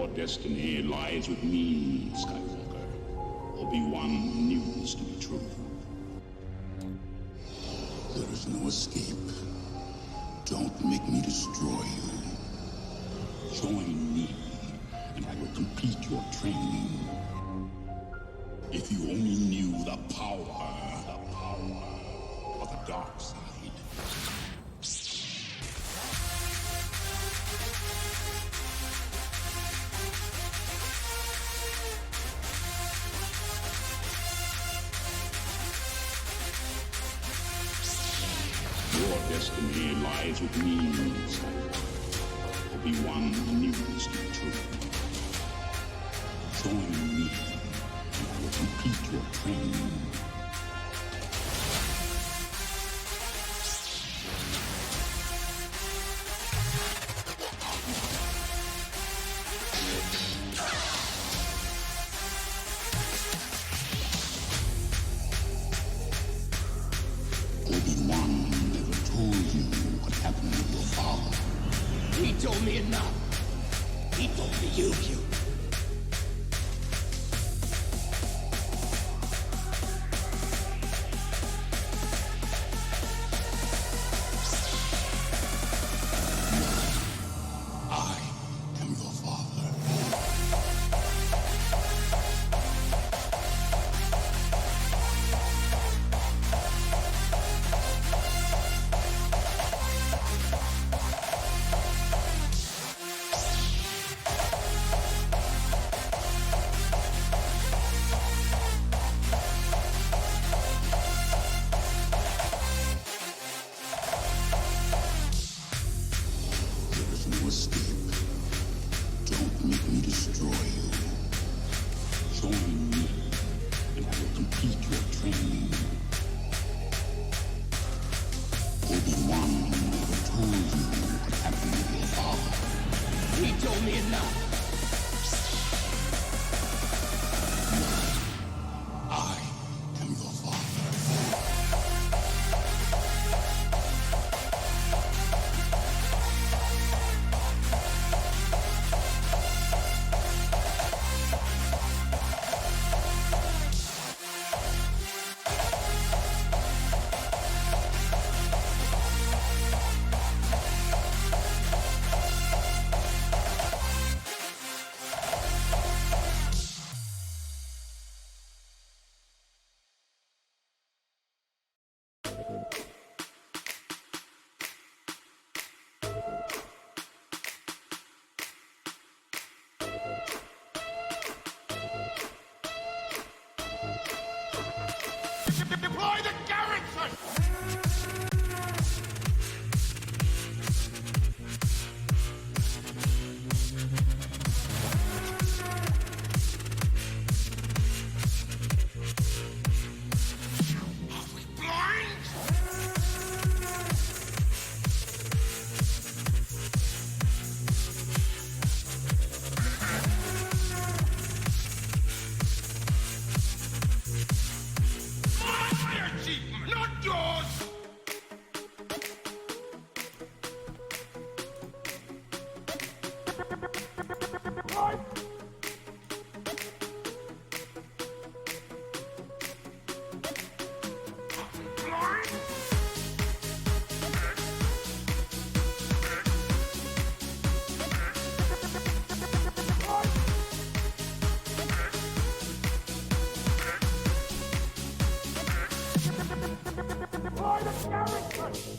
Your destiny lies with me, Skywalker. Obi-Wan knew this to be true. There is no escape. Don't make me destroy you. Join me, and I will complete your training. If you only knew the power of the dark side. Your destiny lies with me, Skywalker. Obi-Wan knew this to be true. Join me, and I will complete your training. Obi-Wan never told you what happened to your father. He told me enough. He told me you. I am your father. There is no escape. Don't make me destroy you. Join me, and I will complete your training. Obi-Wan never told you what happened to your father. He told me enough. I am your father. Deploy the garrison! Are we blind? My achievement, not yours! Blind?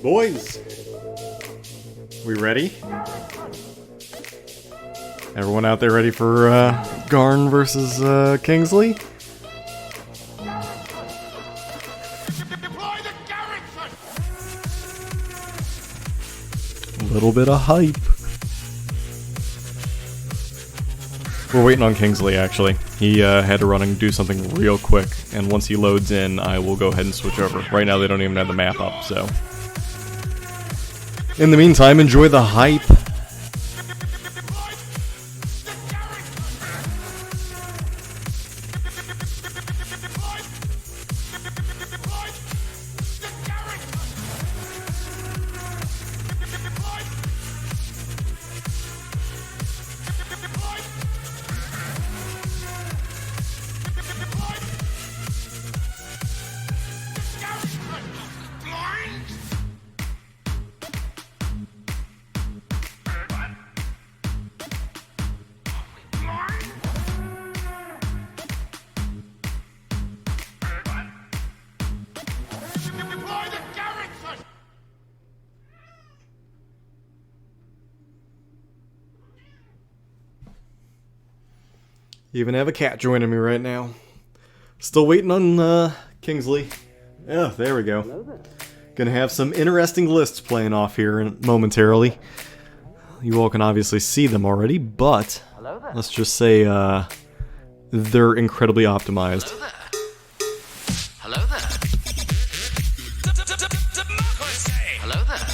Boys, we ready? Everyone out there ready for Garn versus Kingsley? Deploy the garrison! A little bit of hype. We're waiting on Kingsley, actually. He had to run and do something real quick, and once he loads in, I will go ahead and switch over. Right now, they don't even have the map up, so... In the meantime, enjoy the hype. Even have a cat joining me right now. Still waiting on Kingsley. Yeah, there we go. Gonna have some interesting lists playing off here momentarily. You all can obviously see them already, but let's just say they're incredibly optimized. Hello there. Hello there.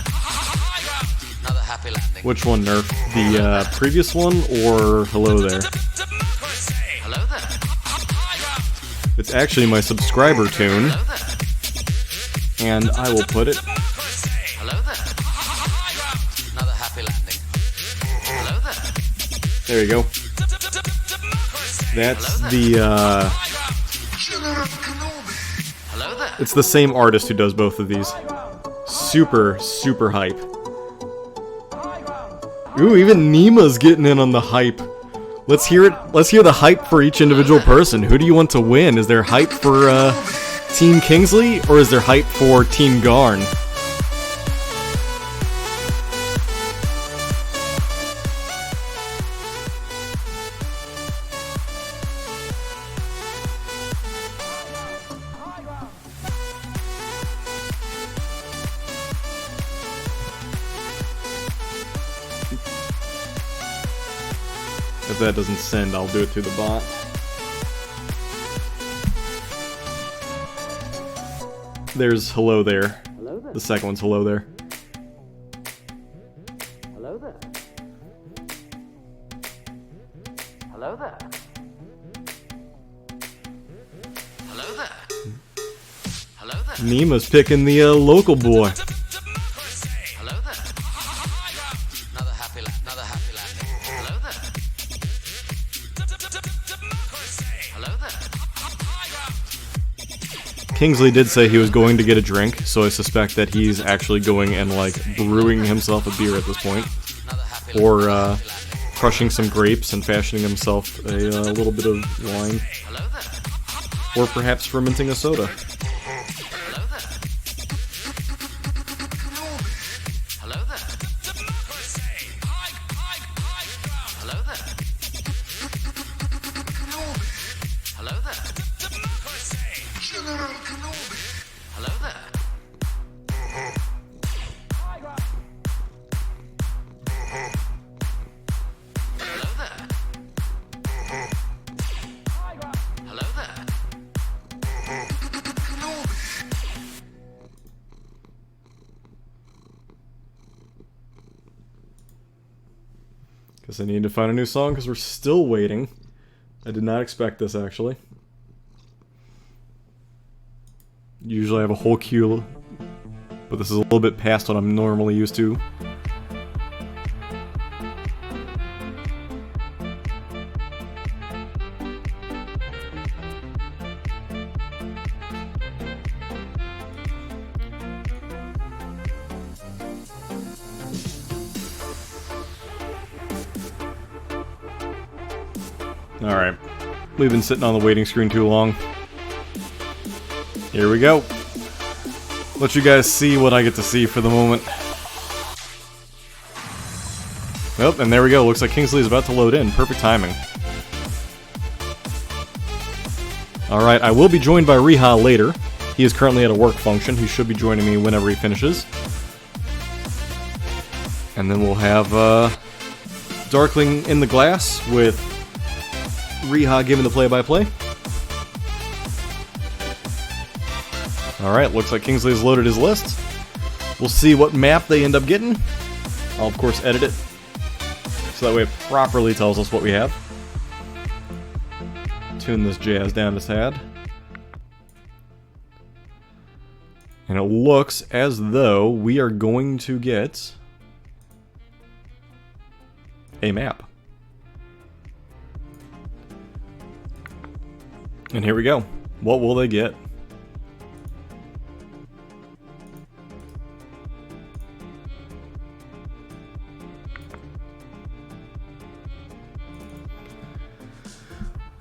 Another happy landing. Which one, Nerf? The previous one or hello there? Hello there. It's actually my subscriber tune, Hello there. and I will put it. Hello there. Another happy landing. Hello there. There you go. That's the Hello there. it's the same artist who does both of these. Super, super hype. Ooh, even Nima's getting in on the hype. Let's hear it. Let's hear the hype for each individual person. Who do you want to win? Is there hype for Team Kingsley, or is there hype for Team Garn? If that doesn't send, I'll do it through the bot. There's hello there. Hello there. The second one's hello there. Hello there. Hello there. Hello there. Hello there. Nima's picking the local boy. Hello there. Another happy landing. Hello there. Hello there. Kingsley did say he was going to get a drink, so I suspect that he's actually going and like brewing himself a beer at this point, Another happy or crushing some grapes and fashioning himself a little bit of wine, Hello there. or perhaps fermenting a soda. Hello there. Hello there. Hello there. Hello there. Hello there. Hello there. Hello there. Guess I need to find a new song because we're still waiting. I did not expect this, actually. Usually I have a whole queue, but this is a little bit past what I'm normally used to. Alright, we've been sitting on the waiting screen too long. Here we go. Let you guys see what I get to see for the moment. Yep, and there we go. Looks like Kingsley is about to load in. Perfect timing. Alright, I will be joined by Riha later. He is currently at a work function. He should be joining me whenever he finishes. And then we'll have Darkling in the glass with Riha giving the play-by-play. Alright, looks like Kingsley's loaded his list. We'll see what map they end up getting. I'll of course edit it, so that way it properly tells us what we have. Tune this jazz down a tad. And it looks as though we are going to get a map. And here we go. What will they get?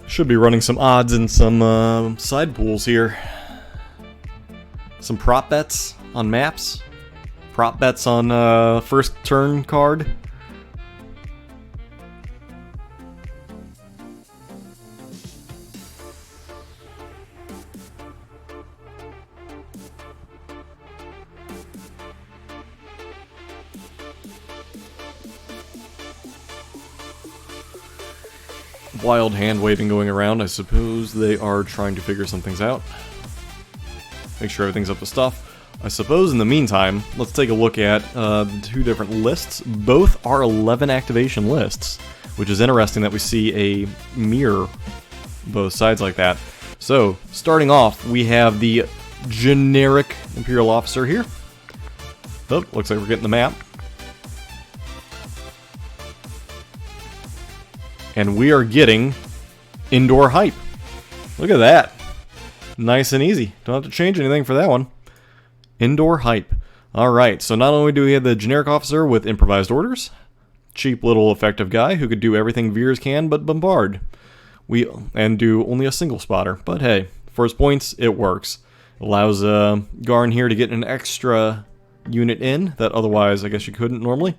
Should be running some odds and some side pools here. Some prop bets on maps. Prop bets on first turn card. wild hand waving going around. I suppose they are trying to figure some things out. Make sure everything's up to stuff. I suppose in the meantime, let's take a look at the two different lists. Both are 11 activation lists, which is interesting that we see a mirror both sides like that. So, starting off, we have the generic Imperial Officer here. Oh, looks like we're getting the map. And we are getting indoor hype. Look at that. Nice and easy. Don't have to change anything for that one. Indoor hype. Alright, so not only do we have the generic officer with improvised orders, cheap little effective guy who could do everything Veers can but bombard. And do only a single spotter. But hey, for his points, it works. Allows Garn here to get an extra unit in that otherwise I guess you couldn't normally.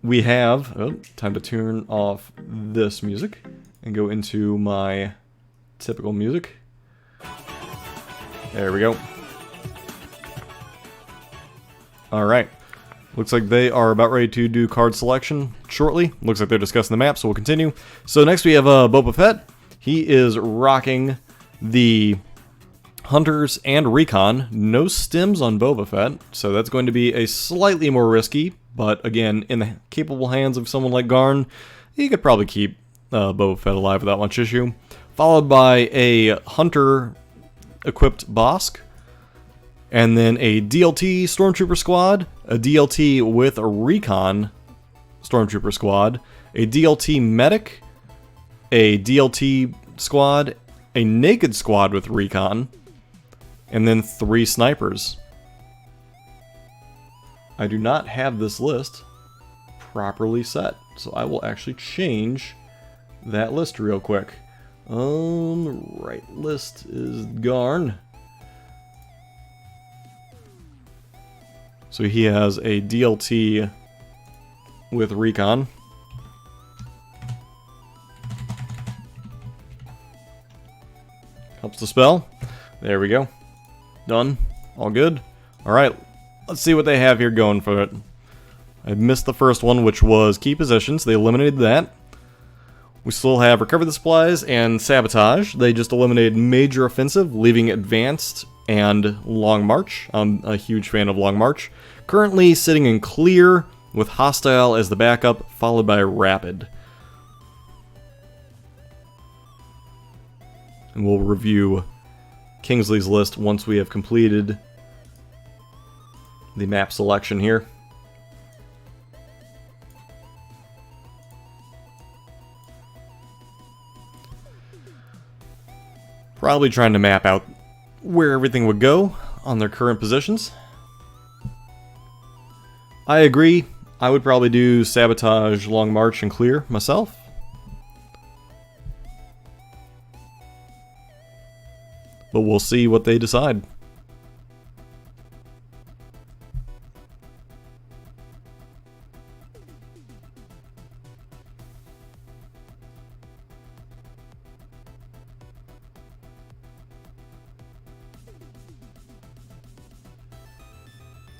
We have, time to turn off this music and go into my typical music. There we go. Alright. Looks like they are about ready to do card selection shortly. Looks like they're discussing the map, so we'll continue. So next we have Boba Fett. He is rocking the Hunters and Recon. No stims on Boba Fett, so that's going to be a slightly more risky. But again, in the capable hands of someone like Garn, he could probably keep Boba Fett alive without much issue. Followed by a Hunter-equipped Bosk. And then a DLT Stormtrooper Squad. A DLT with a Recon Stormtrooper Squad. A DLT Medic. A DLT Squad. A Naked Squad with Recon. And then 3 Snipers. I do not have this list properly set, so I will actually change that list real quick. Right list is Garn. So he has a DLT with Recon. Helps the spell. There we go. Done. All good. Alright. Let's see what they have here going for it. I missed the first one, which was key positions. They eliminated that. We still have recover the supplies and sabotage. They just eliminated major offensive, leaving advanced and long march. I'm a huge fan of long march. Currently sitting in clear with hostile as the backup, followed by rapid. And we'll review Kingsley's list once we have completed the map selection here. Probably trying to map out where everything would go on their current positions. I agree. I would probably do sabotage, long march, and clear myself. But we'll see what they decide.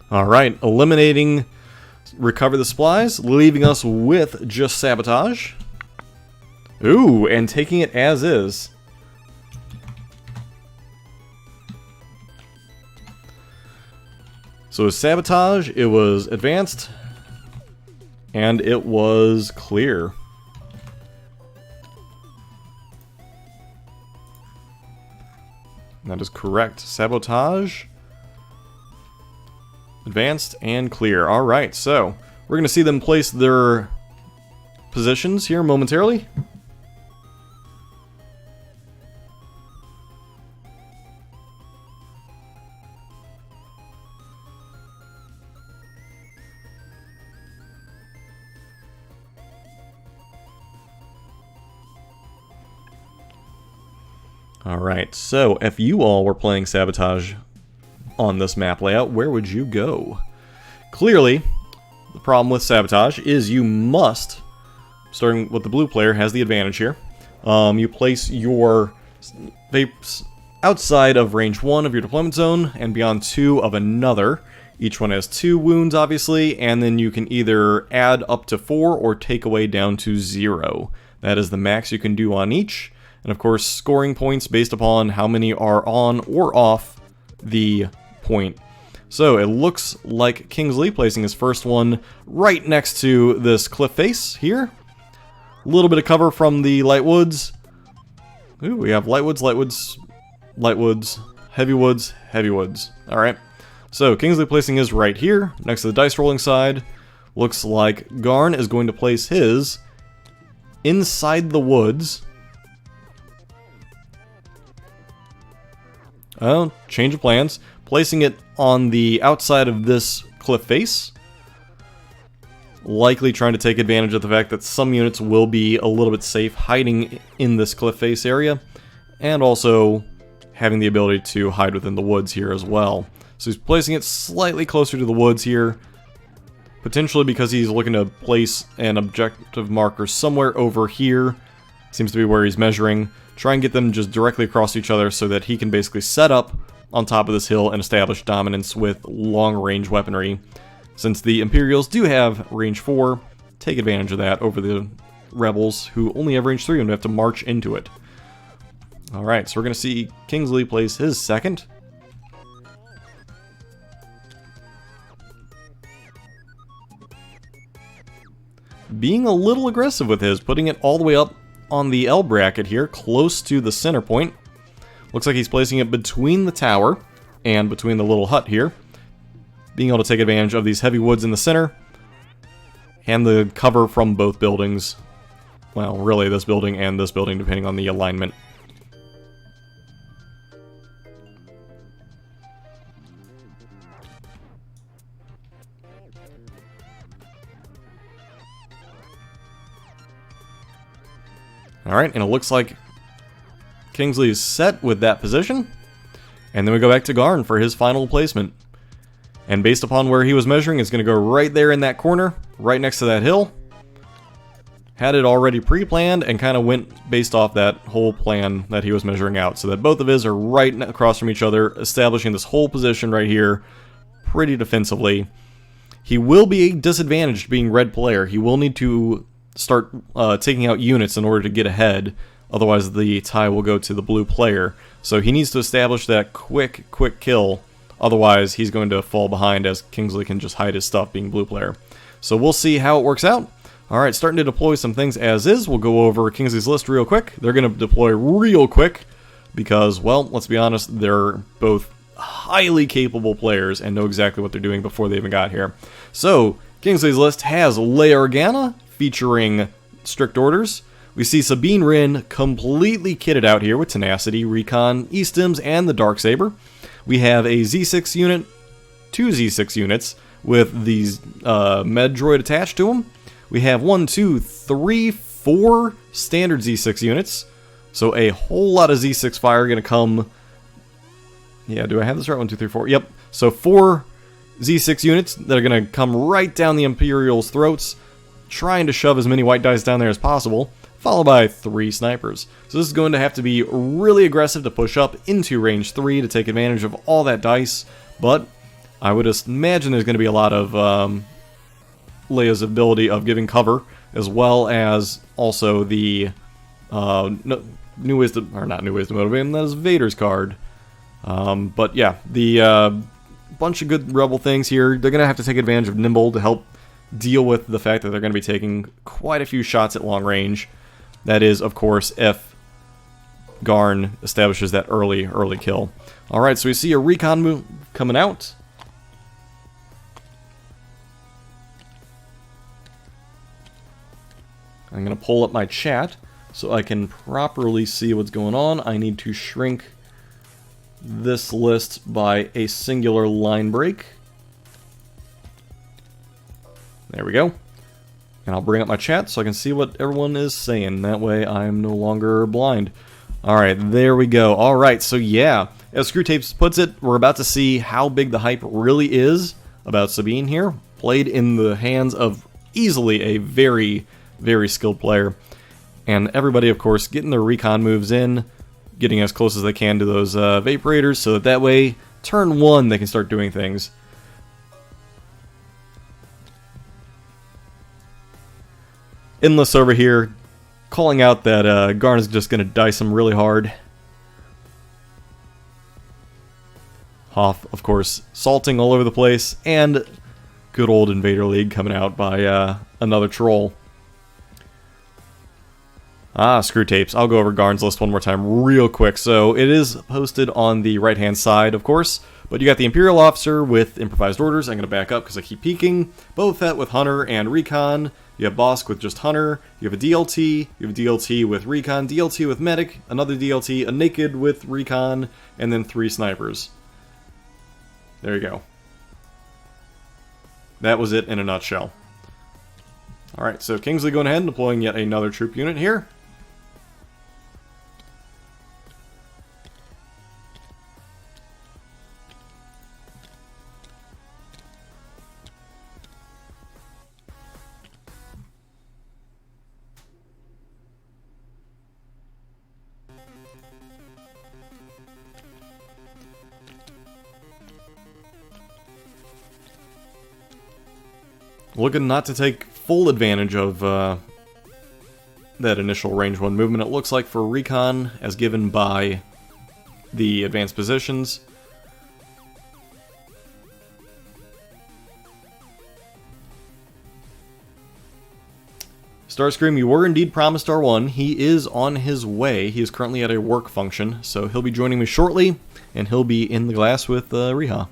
Alright, eliminating recover the supplies, leaving us with just sabotage. Ooh, and taking it as is. So it was sabotage, it was advanced, and it was clear. That is correct. Sabotage, advanced, and clear. Alright, so we're going to see them place their positions here momentarily. Alright, so if you all were playing Sabotage on this map layout, where would you go? Clearly, the problem with Sabotage is you must, starting with the blue player, has the advantage here. You place your vapes outside of range 1 of your deployment zone and beyond 2 of another, Each one has 2 wounds, obviously, and then you can either add up to 4 or take away down to 0. That is the max you can do on each. And of course, scoring points based upon how many are on or off the point. So it looks like Kingsley placing his first one right next to this cliff face here. A little bit of cover from the light woods. Ooh, we have light woods, light woods, light woods, heavy woods, heavy woods. Alright. So Kingsley placing his right here, next to the dice rolling side. Looks like Garn is going to place his inside the woods. Oh, change of plans. Placing it on the outside of this cliff face. Likely trying to take advantage of the fact that some units will be a little bit safe hiding in this cliff face area. And also having the ability to hide within the woods here as well. So he's placing it slightly closer to the woods here. Potentially because he's looking to place an objective marker somewhere over here. Seems to be where he's measuring. Try and get them just directly across each other so that he can basically set up on top of this hill and establish dominance with long-range weaponry. Since the Imperials do have range 4, take advantage of that over the Rebels, who only have range 3 and have to march into it. Alright, so we're going to see Kingsley place his second. Being a little aggressive with his, putting it all the way up on the L bracket here, close to the center point. Looks like he's placing it between the tower and between the little hut here. Being able to take advantage of these heavy woods in the center and the cover from both buildings. Well, really this building and this building, depending on the alignment. Alright, and it looks like Kingsley is set with that position. And then we go back to Garn for his final placement. And based upon where he was measuring, it's going to go right there in that corner, right next to that hill. Had it already pre-planned and kind of went based off that whole plan that he was measuring out. So that both of his are right across from each other, establishing this whole position right here pretty defensively. He will be disadvantaged being red player. He will need to start taking out units in order to get ahead. Otherwise the tie will go to the blue player. So he needs to establish that quick kill. Otherwise he's going to fall behind as Kingsley can just hide his stuff being blue player. So we'll see how it works out. Alright, starting to deploy some things as is. We'll go over Kingsley's list real quick. They're going to deploy real quick because, well, let's be honest, they're both highly capable players and know exactly what they're doing before they even got here. So Kingsley's list has Leia Organa, featuring strict orders. We see Sabine Wren completely kitted out here with tenacity, recon, E-stims, and the Darksaber. We have a Z6 unit, 2 Z6 units with these med droid attached to them. We have 1, 2, 3, 4 standard Z6 units. So a whole lot of Z6 fire going to come. Yeah, do I have this right? 1, 2, 3, 4. Yep. So 4 Z6 units that are going to come right down the Imperials' throats, trying to shove as many white dice down there as possible, followed by 3 snipers. So this is going to have to be really aggressive to push up into range 3 to take advantage of all that dice, but I would just imagine there's going to be a lot of Leia's ability of giving cover, as well as also the new ways to, or not new ways to motivate him, that is Vader's card. But yeah, the bunch of good rebel things here. They're going to have to take advantage of Nimble to help deal with the fact that they're going to be taking quite a few shots at long range. That is, of course, if Garn establishes that early kill. Alright, so we see a recon move coming out. I'm going to pull up my chat so I can properly see what's going on. I need to shrink this list by a singular line break. There we go. And I'll bring up my chat so I can see what everyone is saying. That way I'm no longer blind. Alright, there we go. Alright, so yeah, as Screwtapes puts it, we're about to see how big the hype really is about Sabine here. Played in the hands of easily a very, very skilled player. And everybody, of course, getting their recon moves in, getting as close as they can to those Vaporators, so that way, turn 1, they can start doing things. Endless over here, calling out that Garn is just going to dice him really hard. Hoff, of course, salting all over the place, and good old Invader League coming out by another troll. Screw tapes. I'll go over Garn's list one more time real quick. So it is posted on the right-hand side, of course, but you got the Imperial Officer with Improvised Orders. I'm going to back up because I keep peeking. Boba Fett with Hunter and Recon. You have Bosk with just Hunter. You have a DLT. You have a DLT with Recon. DLT with Medic. Another DLT. A Naked with Recon. And then 3 snipers. There you go. That was it in a nutshell. Alright, so Kingsley going ahead and deploying yet another troop unit here. Looking not to take full advantage of that initial range 1 movement, it looks like, for Recon, as given by the advanced positions. Starscream, you were indeed promised R1. He is on his way. He is currently at a work function, so he'll be joining me shortly, and he'll be in the glass with Riha.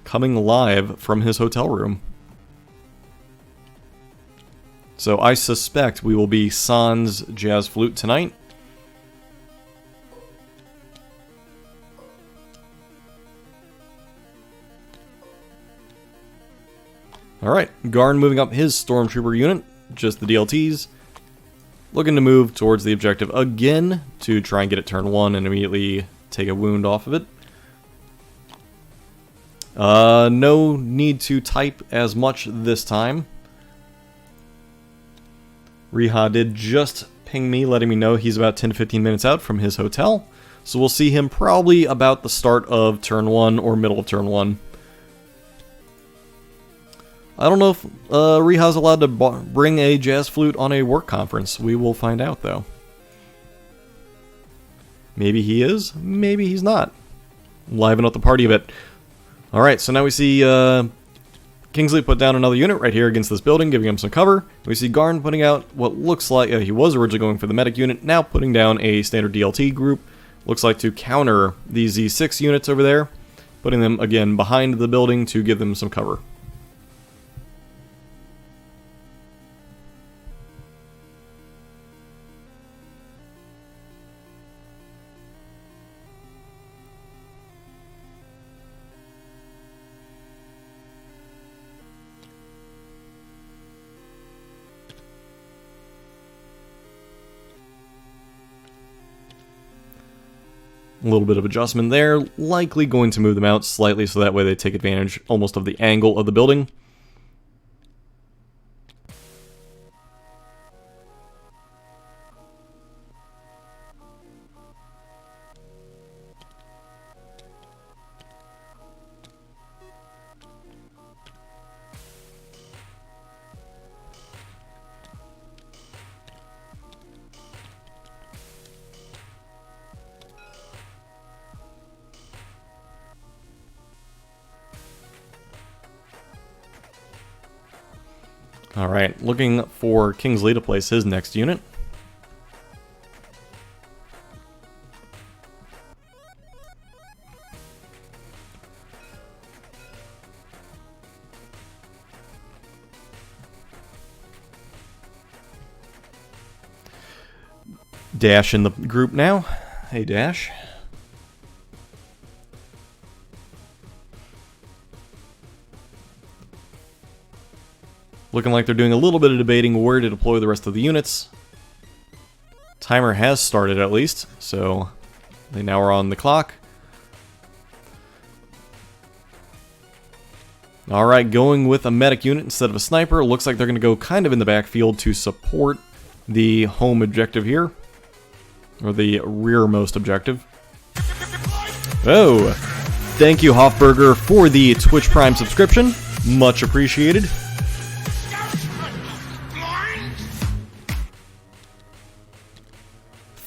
Coming live from his hotel room. So I suspect we will be sans jazz flute tonight. Alright, Garn moving up his Stormtrooper unit, just the DLTs. Looking to move towards the objective again to try and get it turn 1 and immediately take a wound off of it. No need to type as much this time. Riha did just ping me, letting me know he's about 10 to 15 minutes out from his hotel. So we'll see him probably about the start of turn 1 or middle of turn 1. I don't know if Riha's allowed to bring a jazz flute on a work conference. We will find out, though. Maybe he is, maybe he's not. Liven up the party a bit. Alright, so now we see Kingsley put down another unit right here against this building, giving him some cover. We see Garn putting out what looks like, he was originally going for the medic unit, now putting down a standard DLT group. Looks like to counter these Z6 units over there, putting them again behind the building to give them some cover. A little bit of adjustment there, likely going to move them out slightly so that way they take advantage almost of the angle of the building. Alright, looking for Kingsley to place his next unit. Dash in the group now. Hey, Dash. Looking like they're doing a little bit of debating where to deploy the rest of the units. Timer has started at least, so they now are on the clock. Alright, going with a medic unit instead of a sniper. Looks like they're going to go kind of in the backfield to support the home objective here. Or the rearmost objective. Oh! Thank you, Hofburger, for the Twitch Prime subscription. Much appreciated.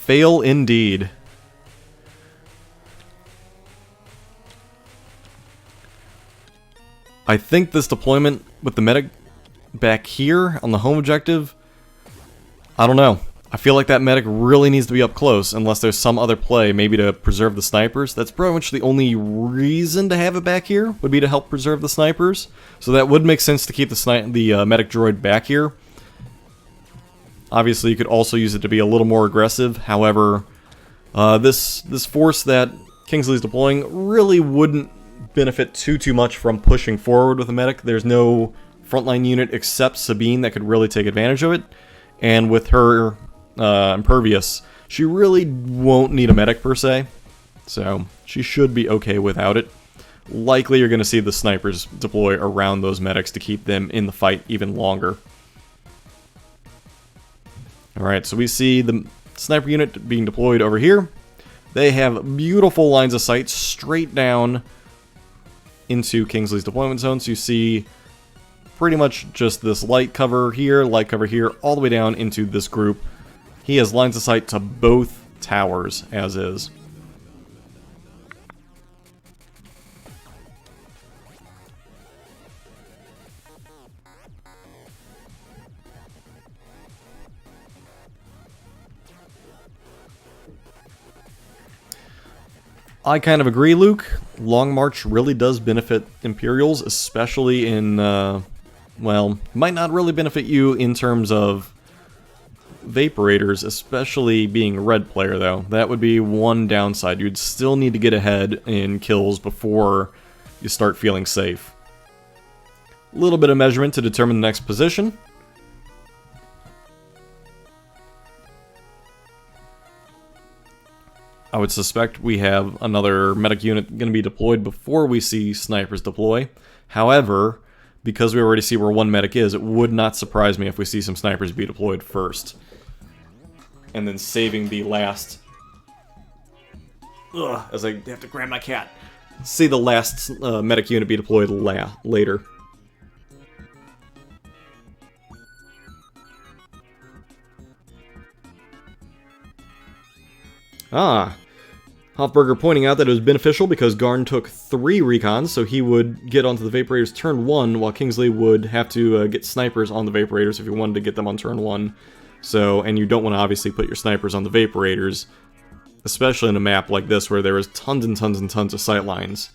fail indeed. I think this deployment with the medic back here on the home objective, I don't know. I feel like that medic really needs to be up close unless there's some other play, maybe to preserve the snipers. That's pretty much the only reason to have it back here, would be to help preserve the snipers. So that would make sense to keep the medic droid back here. Obviously, you could also use it to be a little more aggressive. However, this force that Kingsley's deploying really wouldn't benefit too much from pushing forward with a medic. There's no frontline unit except Sabine that could really take advantage of it. And with her impervious, she really won't need a medic per se. So she should be okay without it. Likely you're going to see the snipers deploy around those medics to keep them in the fight even longer. Alright, so we see the sniper unit being deployed over here. They have beautiful lines of sight straight down into Kingsley's deployment zone. So you see pretty much just this light cover here, all the way down into this group. He has lines of sight to both towers, as is. I kind of agree, Luke. Long March really does benefit Imperials, especially in, well, might not really benefit you in terms of Vaporators, especially being a red player, though. That would be one downside. You'd still need to get ahead in kills before you start feeling safe. A little bit of measurement to determine the next position. I would suspect we have another medic unit going to be deployed before we see snipers deploy. However, because we already see where one medic is, it would not surprise me if we see some snipers be deployed first. And then saving the last... as I have to grab my cat. See the last medic unit be deployed later. Hofberger pointing out that it was beneficial because Garn took 3 recons, so he would get onto the Vaporators turn 1, while Kingsley would have to get snipers on the Vaporators if you wanted to get them on turn 1. So, and you don't want to obviously put your snipers on the Vaporators, especially in a map like this where there is tons and tons and tons of sight lines.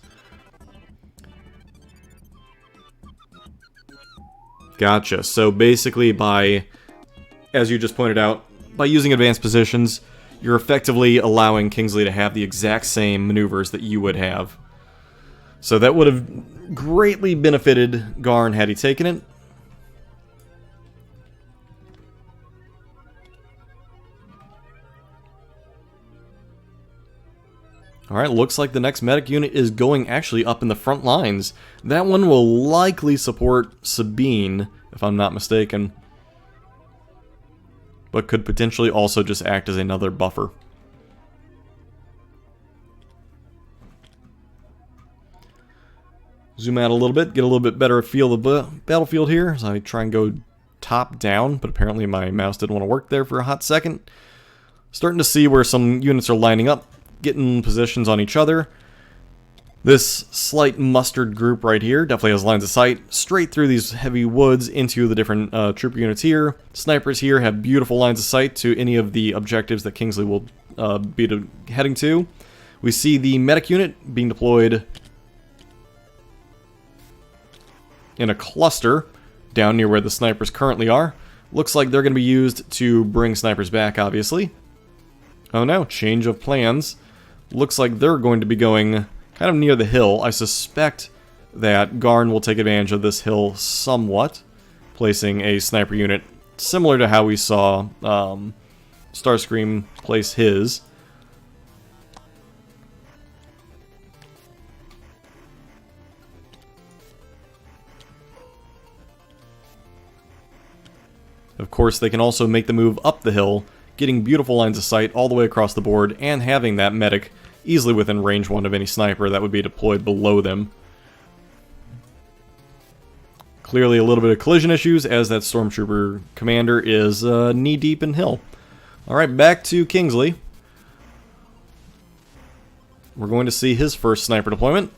Gotcha. So basically by, as you just pointed out, by using advanced positions, you're effectively allowing Kingsley to have the exact same maneuvers that you would have. So that would have greatly benefited Garn had he taken it. Alright, looks like the next medic unit is going actually up in the front lines. That one will likely support Sabine, if I'm not mistaken, but could potentially also just act as another buffer. Zoom out a little bit, get a little bit better feel of the battlefield here as I try and go top down, but apparently my mouse didn't want to work there for a hot second. Starting to see where some units are lining up, getting positions on each other. This slight mustard group right here definitely has lines of sight straight through these heavy woods into the different trooper units here. Snipers here have beautiful lines of sight to any of the objectives that Kingsley will be heading to. We see the medic unit being deployed in a cluster down near where the snipers currently are. Looks like they're going to be used to bring snipers back, obviously. Oh no, change of plans. Looks like they're going to be going kind of near the hill. I suspect that Garn will take advantage of this hill somewhat, placing a sniper unit similar to how we saw Starscream place his. Of course, they can also make the move up the hill, getting beautiful lines of sight all the way across the board, and having that medic easily within range 1 of any sniper that would be deployed below them. Clearly a little bit of collision issues, as that Stormtrooper commander is knee-deep in hill. Alright, back to Kingsley. We're going to see his first sniper deployment.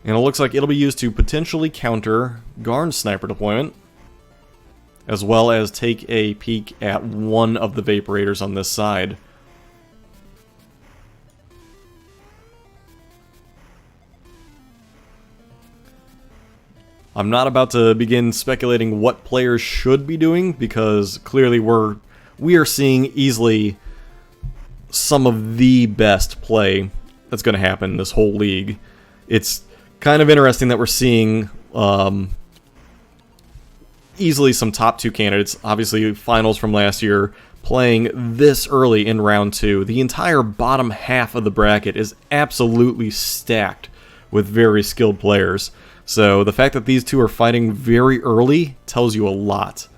And it looks like it'll be used to potentially counter Garn's sniper deployment, as well as take a peek at one of the Vaporators on this side. I'm not about to begin speculating what players should be doing, because clearly we are seeing easily some of the best play that's going to happen in this whole league. It's kind of interesting that we're seeing easily some top 2 candidates, obviously finals from last year, playing this early in round 2. The entire bottom half of the bracket is absolutely stacked with very skilled players. So the fact that these two are fighting very early tells you a lot.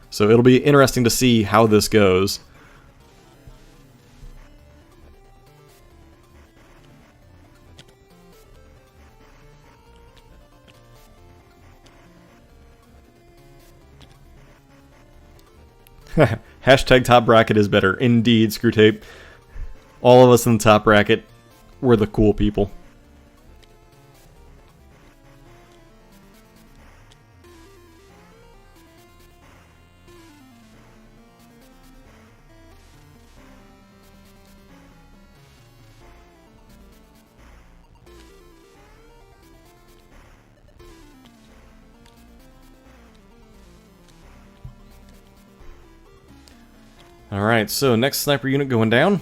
So it'll be interesting to see how this goes. Hashtag top bracket is better. Indeed, Screwtape. All of us in the top bracket, we're the cool people. Alright, so next sniper unit going down.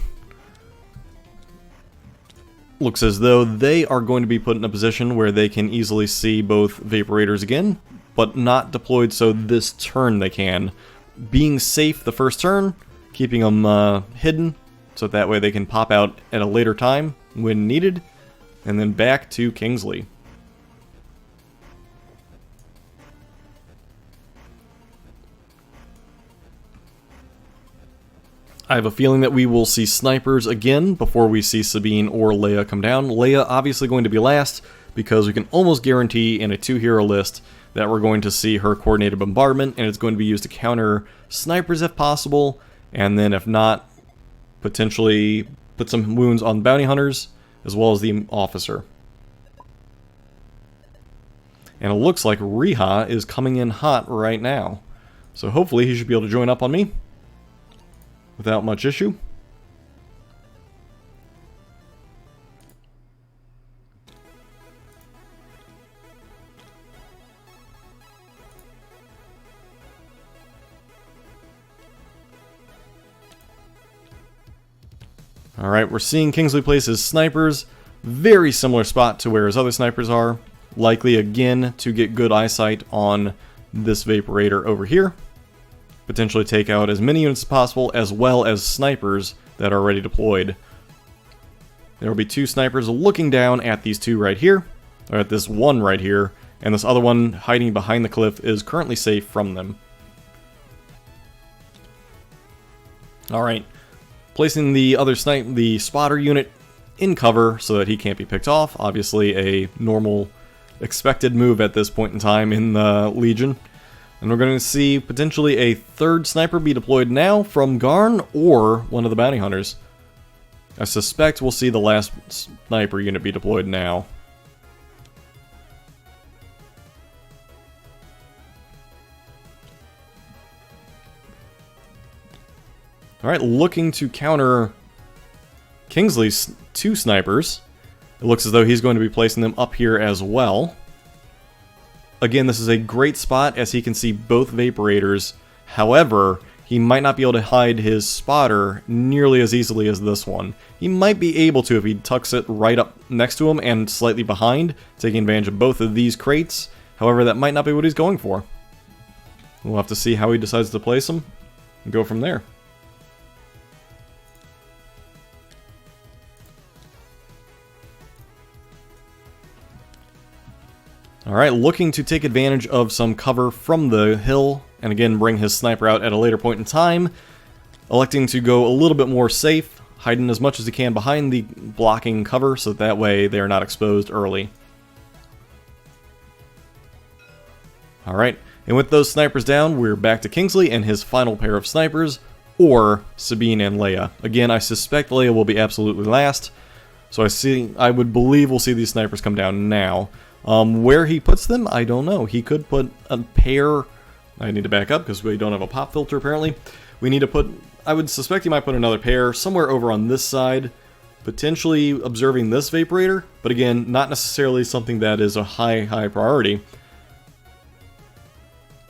Looks as though they are going to be put in a position where they can easily see both Vaporators again, but not deployed so this turn they can. Being safe the first turn, keeping them hidden, so that way they can pop out at a later time when needed, and then back to Kingsley. I have a feeling that we will see snipers again before we see Sabine or Leia come down. Leia obviously going to be last, because we can almost guarantee in a 2-hero list that we're going to see her coordinated bombardment, and it's going to be used to counter snipers if possible, and then if not, potentially put some wounds on bounty hunters, as well as the officer. And it looks like Riha is coming in hot right now, so hopefully he should be able to join up on me without much issue. Alright, we're seeing Kingsley place his snipers. Very similar spot to where his other snipers are. Likely again to get good eyesight on this Vaporator over here. Potentially take out as many units as possible, as well as snipers that are already deployed. There will be 2 snipers looking down at these 2 right here, or at this one right here, and this other one hiding behind the cliff is currently safe from them. Alright, placing the other the spotter unit in cover so that he can't be picked off. Obviously a normal expected move at this point in time in the Legion. And we're going to see potentially a 3rd sniper be deployed now from Garn or one of the bounty hunters. I suspect we'll see the last sniper unit be deployed now. Alright, looking to counter Kingsley's 2 snipers. It looks as though he's going to be placing them up here as well. Again, this is a great spot as he can see both Vaporators. However, he might not be able to hide his spotter nearly as easily as this one. He might be able to if he tucks it right up next to him and slightly behind, taking advantage of both of these crates. However, that might not be what he's going for. We'll have to see how he decides to place them and go from there. Alright, looking to take advantage of some cover from the hill, and again bring his sniper out at a later point in time. Electing to go a little bit more safe, hiding as much as he can behind the blocking cover, so that way they are not exposed early. Alright, and with those snipers down, we're back to Kingsley and his final pair of snipers. or Sabine and Leia. Again, I suspect Leia will be absolutely last, so I would believe we'll see these snipers come down now. Where he puts them, I don't know. He could put a pair. I need to back up because we don't have a pop filter apparently. We need to put, I would suspect he might put another pair somewhere over on this side, potentially observing this Vaporator, but again, not necessarily something that is a high priority.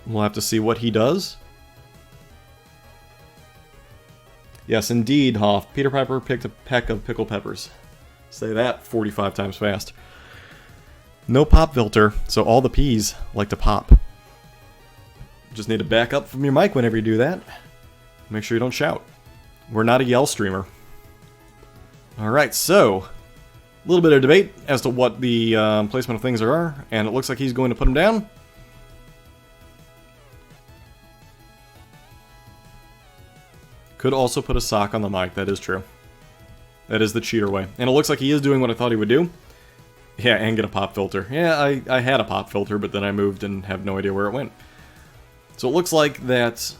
We'll have to see what he does. Yes, indeed, Hoff. Peter Piper picked a peck of pickled peppers. Say that 45 times fast. No pop filter, so all the P's like to pop. Just need to back up from your mic whenever you do that. Make sure you don't shout. We're not a yell streamer. Alright, so a little bit of debate as to what the placement of things are, and it looks like he's going to put them down. Could also put a sock on the mic, that is true. That is the cheater way. And it looks like he is doing what I thought he would do. Yeah, and get a pop filter. Yeah, I had a pop filter, but then I moved and have no idea where it went. So it looks like that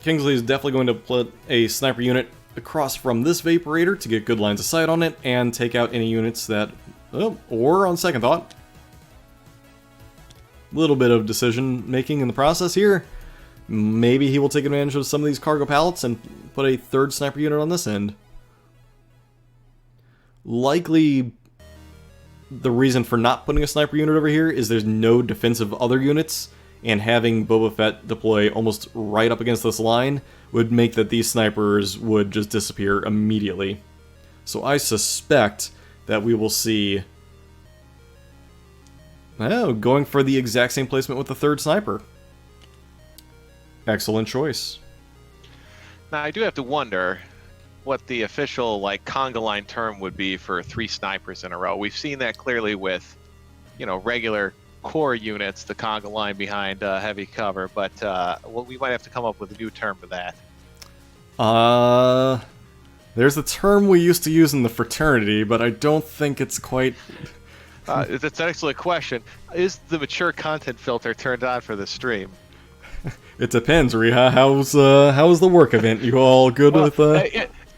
Kingsley is definitely going to put a sniper unit across from this Vaporator to get good lines of sight on it and take out any units that... Oh, or on second thought, a little bit of decision making in the process here. Maybe he will take advantage of some of these cargo pallets and put a third sniper unit on this end. Likely, the reason for not putting a sniper unit over here is there's no defensive other units, and having Boba Fett deploy almost right up against this line would make that these snipers would just disappear immediately. So I suspect that we will see... Oh, going for the exact same placement with the third sniper. Excellent choice. Now, I do have to wonder what the official, like, conga line term would be for 3 snipers in a row. We've seen that clearly with, you know, regular core units, the conga line behind heavy cover, but well, we might have to come up with a new term for that. There's a term we used to use in the fraternity, but I don't think it's quite... That's an excellent question. Is the mature content filter turned on for the stream? It depends, Riha. How's the work event? You all good with?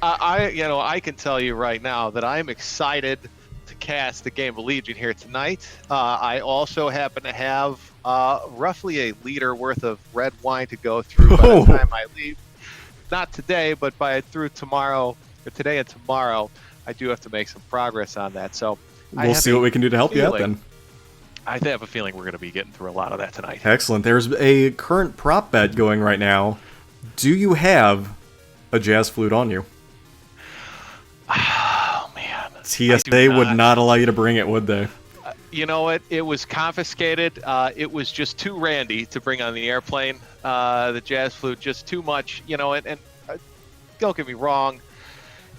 I can tell you right now that I'm excited to cast the game of Legion here tonight. I also happen to have roughly a liter worth of red wine to go through by the time I leave. Not today, but through tomorrow, or today and tomorrow, I do have to make some progress on that. So we'll see what we can do to help you out then. I have a feeling we're going to be getting through a lot of that tonight. Excellent. There's a current prop bet going right now. Do you have a jazz flute on you? Oh, man. TSA would not allow you to bring it, would they? You know what? It was confiscated. It was just too randy to bring on the airplane. The jazz flute, just too much. You know, and don't get me wrong.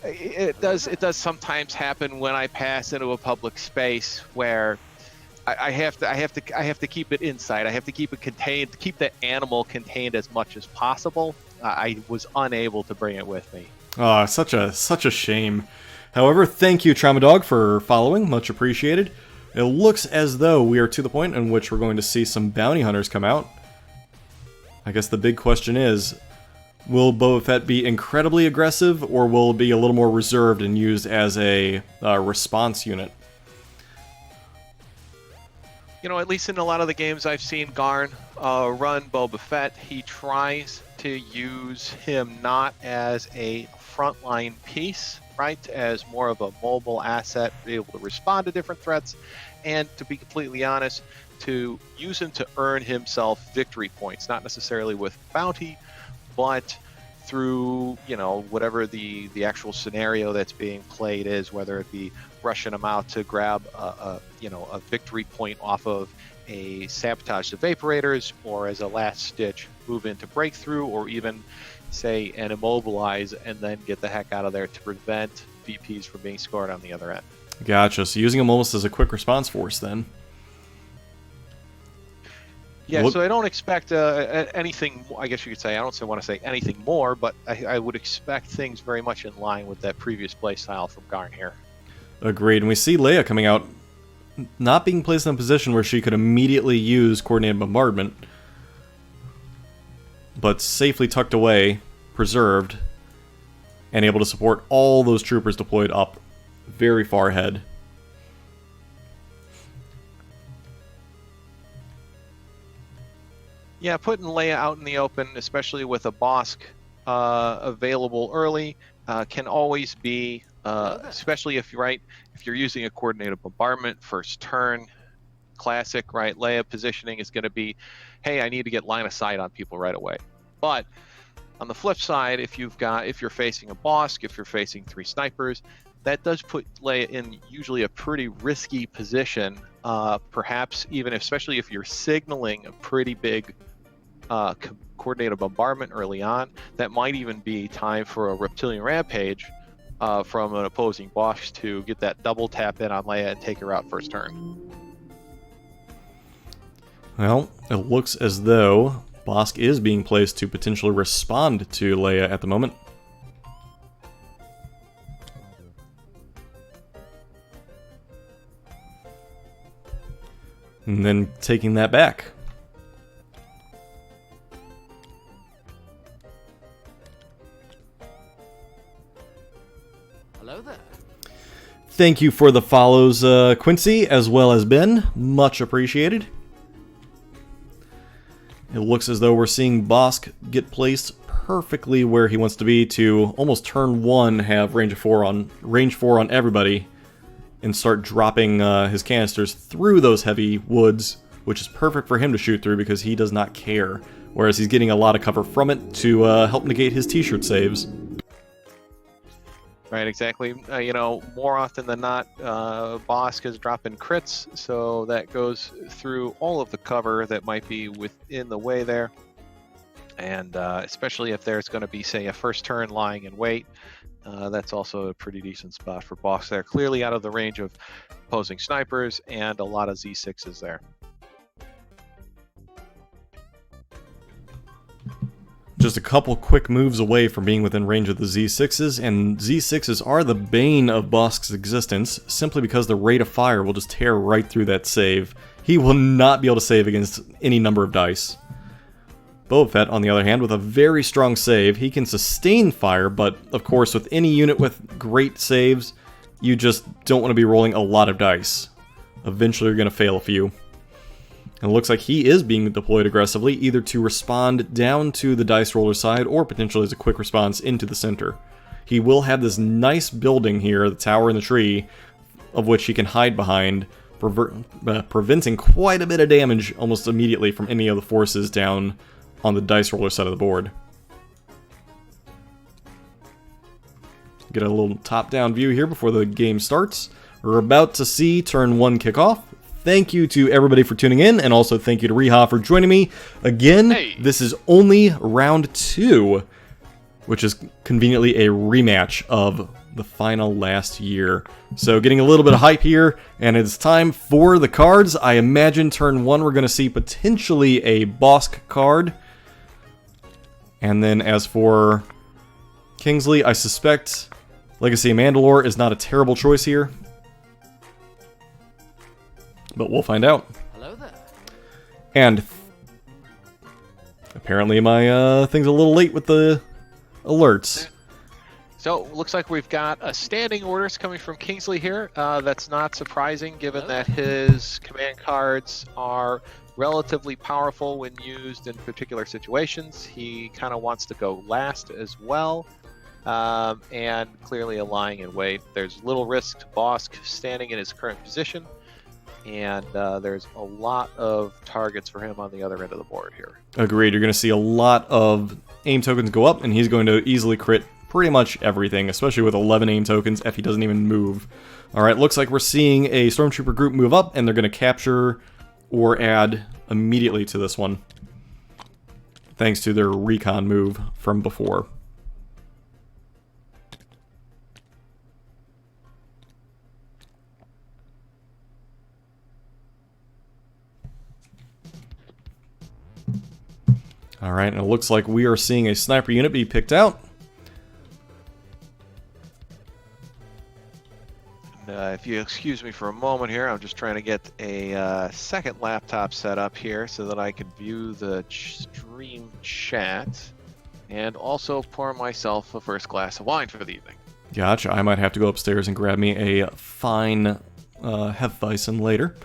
It does sometimes happen when I pass into a public space where I have to keep it inside. I have to keep it contained, keep the animal contained as much as possible. I was unable to bring it with me. Oh, such a shame. However, thank you, Trauma Dog, for following. Much appreciated. It looks as though we are to the point in which we're going to see some bounty hunters come out. I guess the big question is, will Boba Fett be incredibly aggressive, or will it be a little more reserved and used as a response unit? You know, at least in a lot of the games I've seen Garn run Boba Fett, he tries to use him not as a frontline piece, right? As more of a mobile asset, be able to respond to different threats, and to be completely honest, to use him to earn himself victory points, not necessarily with bounty, but through, you know, whatever the actual scenario that's being played is, whether it be rushing him out to grab a victory point off of a sabotage the Vaporators, or as a last stitch move into breakthrough, or even say an immobilize and then get the heck out of there to prevent VPs from being scored on the other end. Gotcha. So using him almost as a quick response force then. Yeah, so I don't expect anything, I guess you could say, I don't want to say anything more, but I would expect things very much in line with that previous play style from Garn here. Agreed. And we see Leia coming out, not being placed in a position where she could immediately use coordinated bombardment, but safely tucked away preserved and able to support all those troopers deployed up very far ahead. Yeah, putting Leia out in the open, especially with a Bosk available early, can always be, especially if you're using a coordinated bombardment first turn, classic, right? Leia positioning is going to be, hey, I need to get line of sight on people right away. But on the flip side, if you're facing a Bosk, if you're facing 3 snipers, that does put Leia in usually a pretty risky position. Perhaps even, especially if you're signaling a pretty big coordinated bombardment early on, that might even be time for a reptilian rampage from an opposing Bosk to get that double tap in on Leia and take her out first turn. Well, it looks as though Bosk is being placed to potentially respond to Leia at the moment. And then taking that back. Hello there. Thank you for the follows, Quincy, as well as Ben. Much appreciated. It looks as though we're seeing Bosk get placed perfectly where he wants to be to almost turn 1 have range 4 on everybody and start dropping his canisters through those heavy woods, which is perfect for him to shoot through because he does not care, whereas he's getting a lot of cover from it to help negate his t-shirt saves. Right, exactly. More often than not, Bosk is dropping crits, so that goes through all of the cover that might be within the way there. And especially if there's going to be, say, a first turn lying in wait, that's also a pretty decent spot for Bosk there. Clearly out of the range of opposing snipers and a lot of Z6s there. Just a couple quick moves away from being within range of the Z6s, and Z6s are the bane of Bosk's existence, simply because the rate of fire will just tear right through that save. He will not be able to save against any number of dice. Boba Fett, on the other hand, with a very strong save, he can sustain fire, but of course with any unit with great saves, you just don't want to be rolling a lot of dice. Eventually you're going to fail a few. And it looks like he is being deployed aggressively, either to respond down to the dice roller side or potentially as a quick response into the center. He will have this nice building here, the tower and the tree, of which he can hide behind, preventing quite a bit of damage almost immediately from any of the forces down on the dice roller side of the board. Get a little top-down view here before the game starts. We're about to see turn 1 kick off. Thank you to everybody for tuning in, and also thank you to Reha for joining me. Again, This is only round 2, which is conveniently a rematch of the final last year. So getting a little bit of hype here, and it's time for the cards. I imagine turn 1 we're going to see potentially a Bosk card. And then as for Kingsley, I suspect Legacy of Mandalore is not a terrible choice here. But we'll find out. Hello there. And apparently my thing's a little late with the alerts. So looks like we've got a standing orders coming from Kingsley here. That's not surprising given that his command cards are relatively powerful when used in particular situations. He kind of wants to go last as well. And clearly a lying in wait. There's little risk to Bosk standing in his current position. And there's a lot of targets for him on the other end of the board here. Agreed. You're going to see a lot of aim tokens go up, and he's going to easily crit pretty much everything, especially with 11 aim tokens if he doesn't even move. Alright, looks like we're seeing a Stormtrooper group move up, and they're going to capture or add immediately to this one, thanks to their recon move from before. Alright, and it looks like we are seeing a sniper unit be picked out. If you excuse me for a moment here, I'm just trying to get a second laptop set up here so that I can view the stream chat. and also pour myself a first glass of wine for the evening. Gotcha. I might have to go upstairs and grab me a fine Hefeweizen later.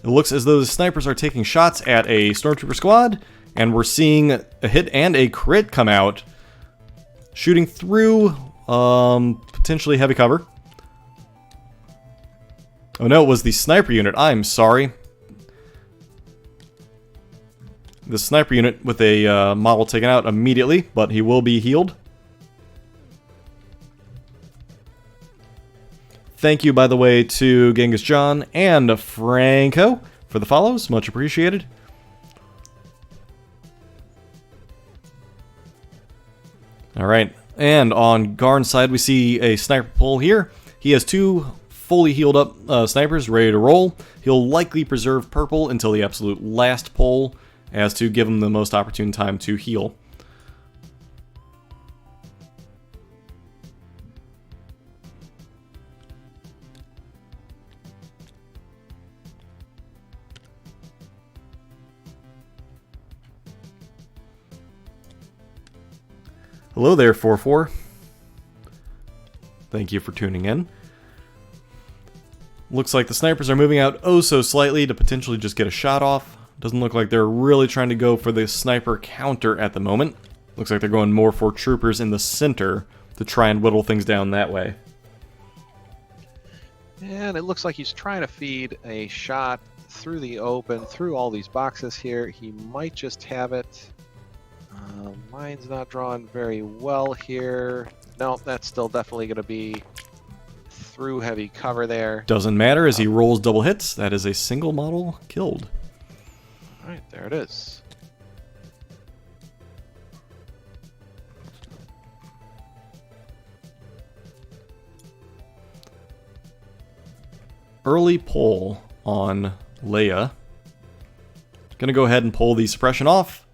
It looks as though the snipers are taking shots at a Stormtrooper squad, and we're seeing a hit and a crit come out, shooting through potentially heavy cover. Oh no, it was the sniper unit. I'm sorry. The sniper unit with a model taken out immediately, but he will be healed. Thank you, by the way, to Genghis John and Franco for the follows. Much appreciated. Alright, and on Garn's side, we see a sniper pull here. He has 2 fully healed up snipers ready to roll. He'll likely preserve purple until the absolute last pull, as to give him the most opportune time to heal. Hello there, 4-4. Thank you for tuning in. Looks like the snipers are moving out oh so slightly to potentially just get a shot off. Doesn't look like they're really trying to go for the sniper counter at the moment. Looks like they're going more for troopers in the center to try and whittle things down that way. And it looks like he's trying to feed a shot through the open, through all these boxes here. He might just have it. Mine's not drawn very well here. No, that's still definitely going to be through heavy cover there. Doesn't matter as he rolls double hits. That is a single model killed. Alright, there it is. Early pull on Leia. Gonna go ahead and pull the suppression off.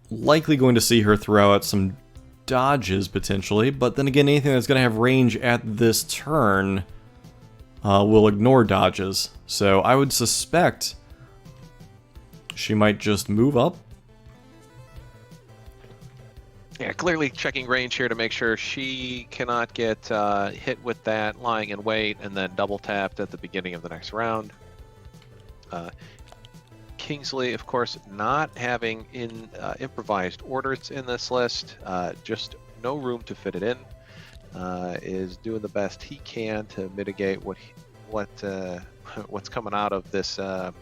Likely going to see her throw out some dodges potentially, but then again, anything that's going to have range at this turn will ignore dodges. So I would suspect she might just move up. Yeah, clearly checking range here to make sure she cannot get hit with that lying in wait and then double tapped at the beginning of the next round. Kingsley, of course, not having improvised orders in this list, just no room to fit it in, is doing the best he can to mitigate what's coming out of this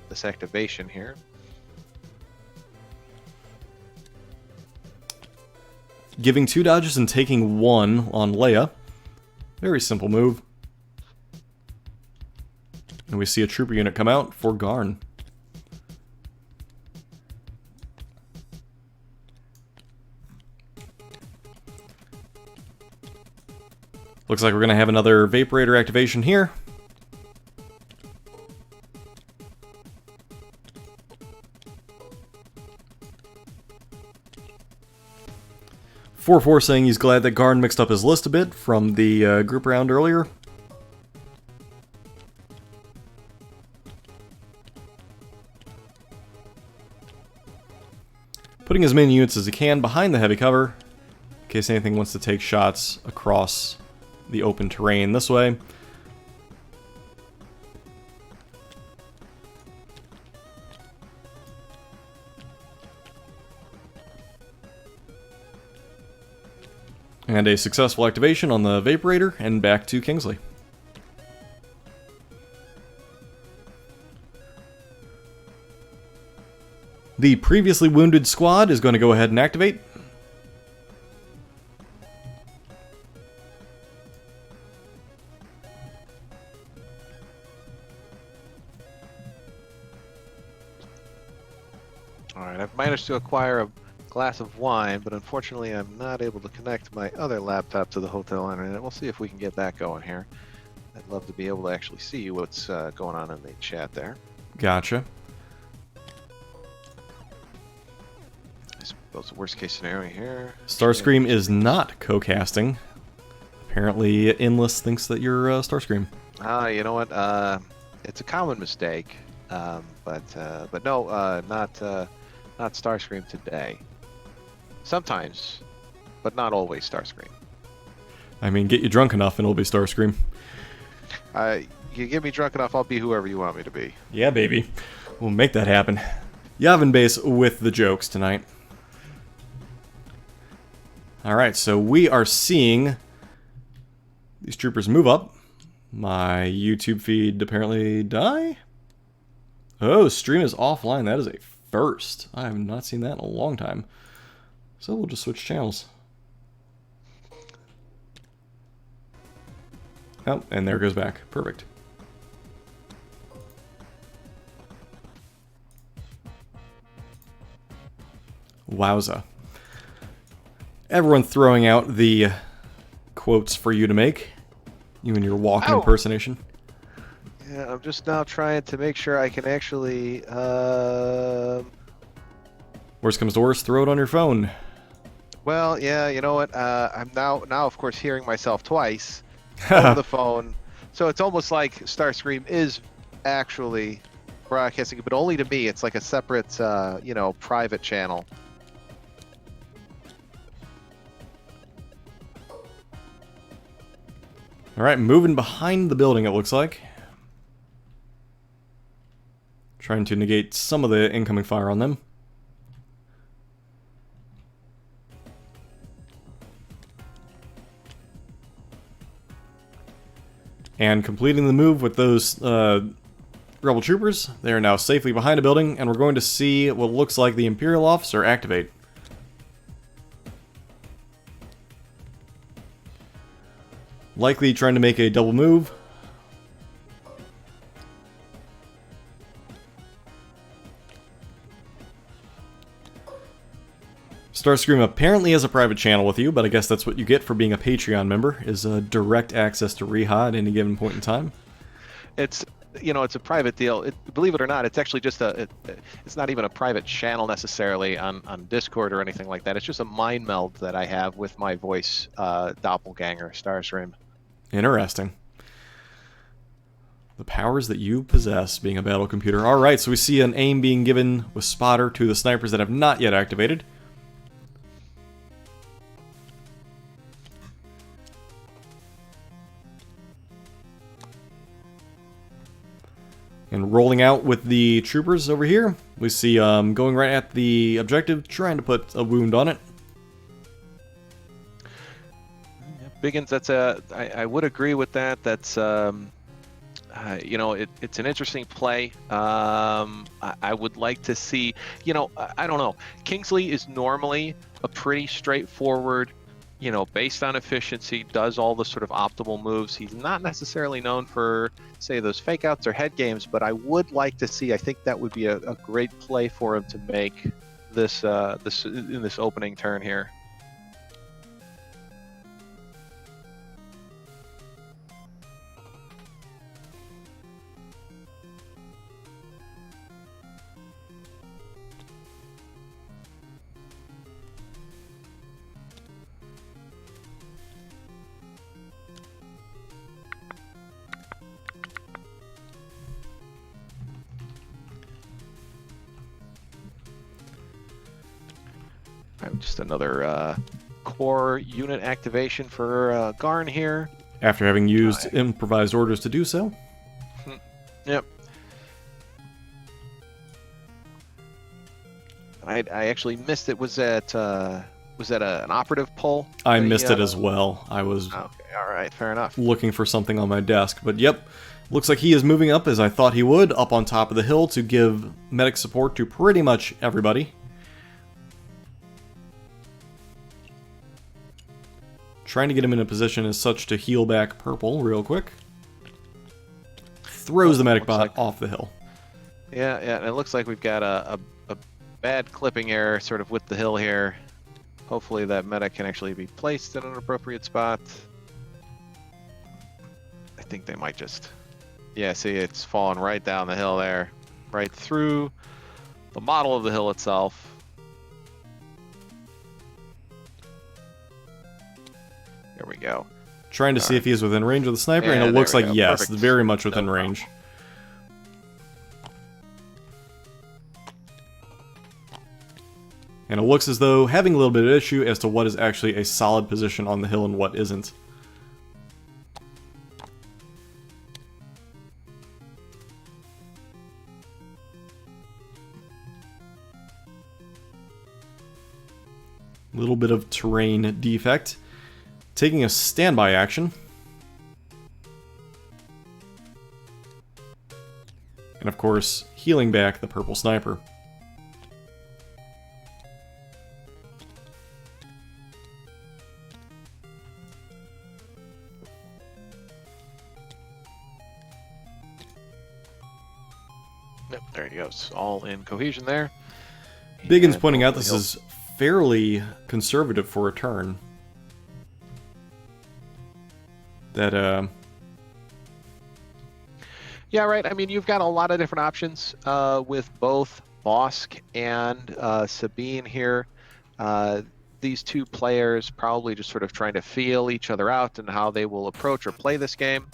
this activation here. Giving 2 dodges and taking 1 on Leia. Very simple move. And we see a trooper unit come out for Garn. Looks like we're going to have another Vaporator activation here. .44 saying he's glad that Garn mixed up his list a bit from the group round earlier. Putting as many units as he can behind the heavy cover, in case anything wants to take shots across the open terrain this way. And a successful activation on the Vaporator, and back to Kingsley. The previously wounded squad is going to go ahead and activate. Alright, I've managed to acquire a glass of wine, but unfortunately I'm not able to connect my other laptop to the hotel internet. We'll see if we can get that going here. I'd love to be able to actually see what's going on in the chat there. Gotcha. I suppose the worst case scenario here. Starscream is not co-casting. Apparently, Endless thinks that you're Starscream. You know what? it's a common mistake, but no, not Starscream today. Sometimes, but not always Starscream. I mean, get you drunk enough and it'll be Starscream. You get me drunk enough, I'll be whoever you want me to be. Yeah, baby. We'll make that happen. Yavin Base with the jokes tonight. Alright, so we are seeing these troopers move up. My YouTube feed apparently die? Oh, stream is offline. That is a first. I have not seen that in a long time. So we'll just switch channels. Oh, and there it goes back. Perfect. Wowza. Everyone throwing out the quotes for you to make. You and your walking impersonation. Yeah, I'm just now trying to make sure I can actually... Worst comes to worst, throw it on your phone. Well, yeah, you know what? I'm now, of course, hearing myself twice over the phone. So it's almost like Starscream is actually broadcasting, but only to me. It's like a separate, private channel. Alright, moving behind the building, it looks like. Trying to negate some of the incoming fire on them. And completing the move with those rebel troopers. They are now safely behind a building, and we're going to see what looks like the Imperial officer activate. Likely trying to make a double move. Starscream apparently has a private channel with you, but I guess that's what you get for being a Patreon member, is direct access to Reha at any given point in time. It's a private deal. Believe it or not, it's actually just it's not even a private channel necessarily on Discord or anything like that. It's just a mind meld that I have with my voice doppelganger, Starscream. Interesting. The powers that you possess, being a battle computer. Alright, so we see an aim being given with spotter to the snipers that have not yet activated. And rolling out with the troopers over here, we see going right at the objective, trying to put a wound on it. Biggins, I would agree with that. That's it's an interesting play. I would like to see, I don't know. Kingsley is normally a pretty straightforward, based on efficiency, does all the sort of optimal moves. He's not necessarily known for, say, those fake outs or head games, but I would like to see, I think that would be a great play for him to make this in this opening turn here. Just another core unit activation for Garn here. After having used improvised orders to do so. Yep. I actually missed it. Was that an operative pull? I missed it as well. I was okay. All right, fair enough. Looking for something on my desk, but yep. Looks like he is moving up as I thought he would, up on top of the hill to give medic support to pretty much everybody. Trying to get him in a position as such to heal back purple real quick. Throws the medic bot off the hill. Yeah, and it looks like we've got a bad clipping error sort of with the hill here. Hopefully that medic can actually be placed in an appropriate spot. I think they might just... Yeah, see, it's falling right down the hill there. Right through the model of the hill itself. There we go. Trying to see if he is within range of the sniper, and it looks like yes, perfect. very much within range. And it looks as though having a little bit of issue as to what is actually a solid position on the hill and what isn't. Little bit of terrain defect. Taking a standby action. And of course, healing back the purple sniper. Yep, there he goes. All in cohesion there. Biggins pointing out this is fairly conservative for a turn. That, Yeah, right. I mean, you've got a lot of different options with both Bosk and Sabine here. These two players probably just sort of trying to feel each other out and how they will approach or play this game.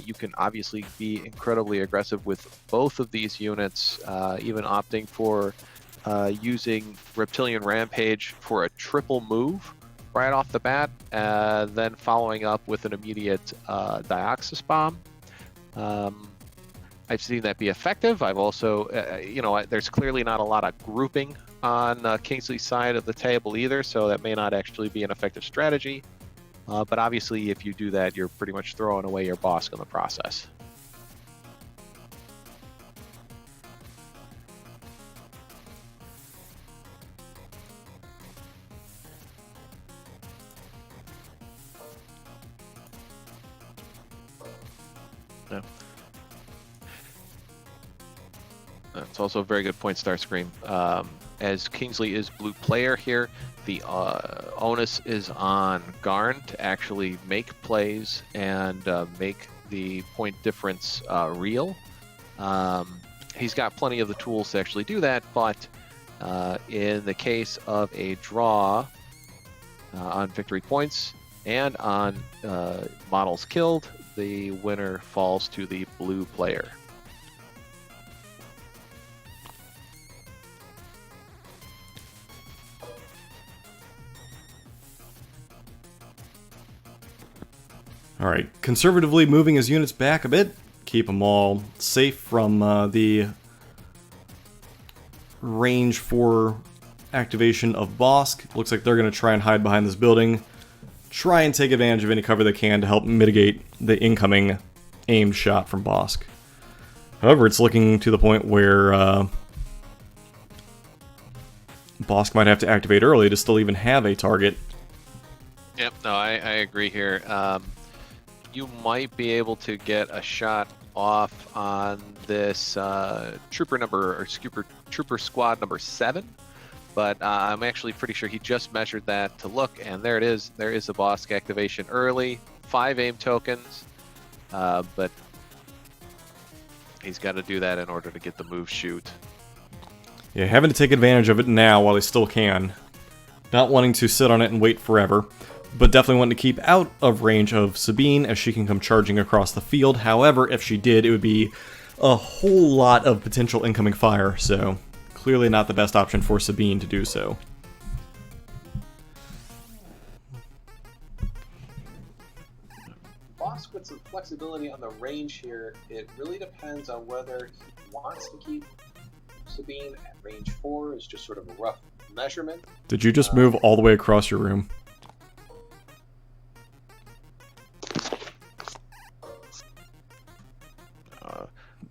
You can obviously be incredibly aggressive with both of these units, even opting for using Reptilian Rampage for a triple move right off the bat, then following up with an immediate Dioxis Bomb. I've seen that be effective. I've also, there's clearly not a lot of grouping on Kingsley's side of the table either, so that may not actually be an effective strategy. But obviously, if you do that, you're pretty much throwing away your Bosk in the process. Yeah. That's also a very good point, Starscream. As Kingsley is blue player here, the onus is on Garn to actually make plays and make the point difference real. He's got plenty of the tools to actually do that, but in the case of a draw on victory points and on models killed, the winner falls to the blue player. alright, conservatively moving his units back a bit. Keep them all safe from the range for activation of Bosk. Looks like they're going to try and hide behind this building. Try and take advantage of any cover they can to help mitigate the incoming aimed shot from Bosk. However, it's looking to the point where Bosk might have to activate early to still even have a target. Yep, no, I agree here. You might be able to get a shot off on this trooper squad number 7, but I'm actually pretty sure he just measured that to look, and there it is. There is a Bosk activation early, 5 aim tokens, but he's got to do that in order to get the move shoot. Yeah, having to take advantage of it now while they still can. Not wanting to sit on it and wait forever, but definitely wanting to keep out of range of Sabine as she can come charging across the field. However, if she did, it would be a whole lot of potential incoming fire, so clearly not the best option for Sabine to do so. Bosk with some flexibility on the range here. It really depends on whether he wants to keep Sabine at range 4 is just sort of a rough measurement. Did you just move all the way across your room?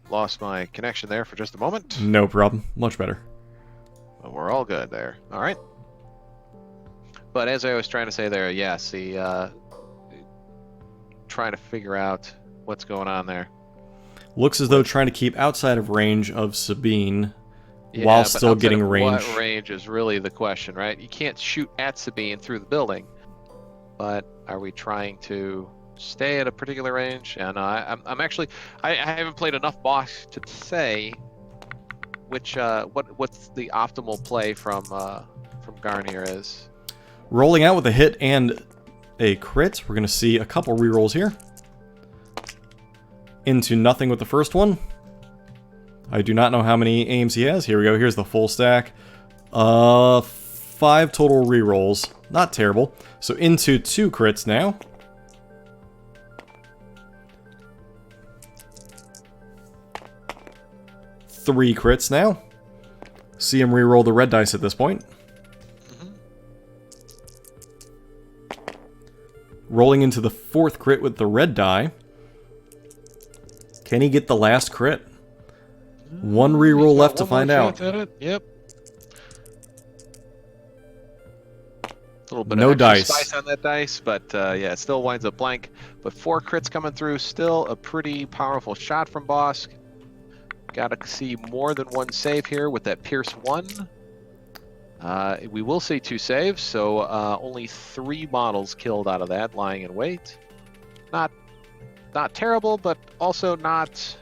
Lost my connection there for just a moment. No problem. Much better. Well, we're all good there. All right. But as I was trying to say there, yes, trying to figure out what's going on there. Looks as though trying to keep outside of range of Sabine while still getting range. What range is really the question, right? You can't shoot at Sabine through the building, but are we trying to stay at a particular range? And I'm actually I haven't played enough Bosk to say which what's the optimal play from Garn here is. Rolling out with a hit and a crit. We're going to see a couple rerolls here. Into nothing with the first one. I do not know how many aims he has. Here we go. Here's the full stack. 5 total rerolls. Not terrible. So into 2 crits now. Three crits now. See him reroll the red dice at this point. Rolling into the 4th crit with the red die. Can he get the last crit? One reroll left to find out. Yep. A little bit No of extra dice. spice on that dice, but yeah, it still winds up blank. But 4 crits coming through, still a pretty powerful shot from Bosk. Got to see more than one save here with that Pierce 1. We will see 2 saves, so only 3 models killed out of that, lying in wait. Not terrible, but also not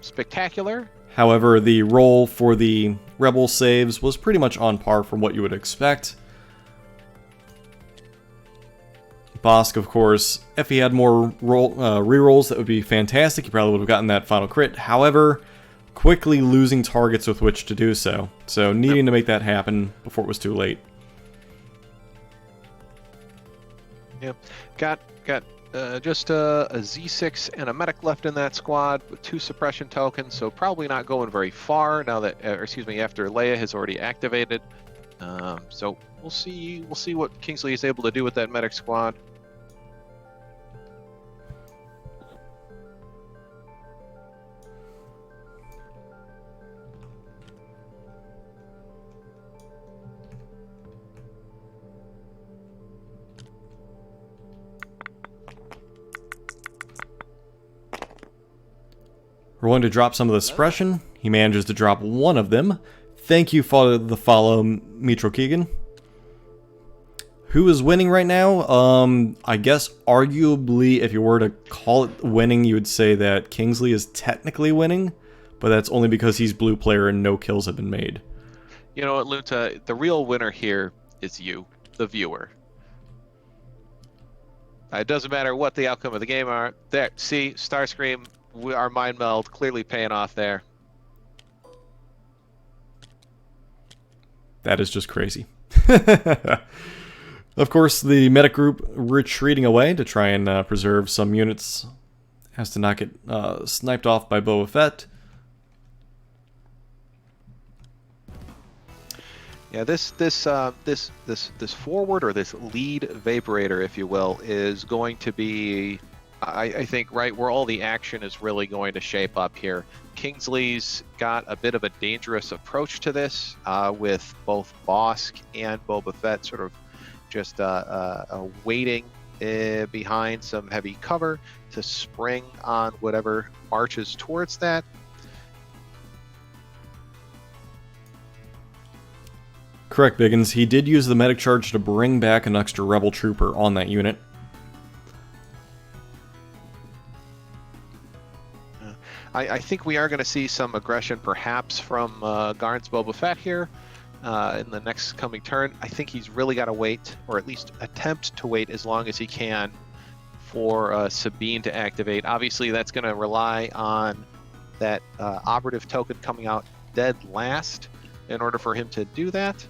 spectacular. However, the roll for the Rebel saves was pretty much on par from what you would expect. Bosk, of course, if he had more rerolls, that would be fantastic. He probably would have gotten that final crit. However, quickly losing targets with which to do so. So needing to make that happen before it was too late. Yep. Got just a Z6 and a medic left in that squad with 2 suppression tokens, so probably not going very far now that, after Leia has already activated. So we'll see what Kingsley is able to do with that medic squad. We're going to drop some of the suppression. He manages to drop one of them. Thank you for the follow, Mitro Keegan. Who is winning right now? I guess arguably, if you were to call it winning, you would say that Kingsley is technically winning, but that's only because he's blue player and no kills have been made. You know what, Luta? The real winner here is you, the viewer. It doesn't matter what the outcome of the game are. There, see, Starscream, our mind meld clearly paying off there. That is just crazy. Of course, the medic group retreating away to try and preserve some units. Has to not get sniped off by Boba Fett. Yeah, this forward, or this lead vaporator, if you will, is going to be, I think, right where all the action is really going to shape up here. Kingsley's got a bit of a dangerous approach to this, with both Bosk and Boba Fett sort of just waiting behind some heavy cover to spring on whatever marches towards that. Correct, Biggins. He did use the medic charge to bring back an extra rebel trooper on that unit. I think we are going to see some aggression perhaps from Garn's Boba Fett here in the next coming turn. I think he's really got to wait, or at least attempt to wait as long as he can for Sabine to activate. Obviously, that's going to rely on that operative token coming out dead last in order for him to do that.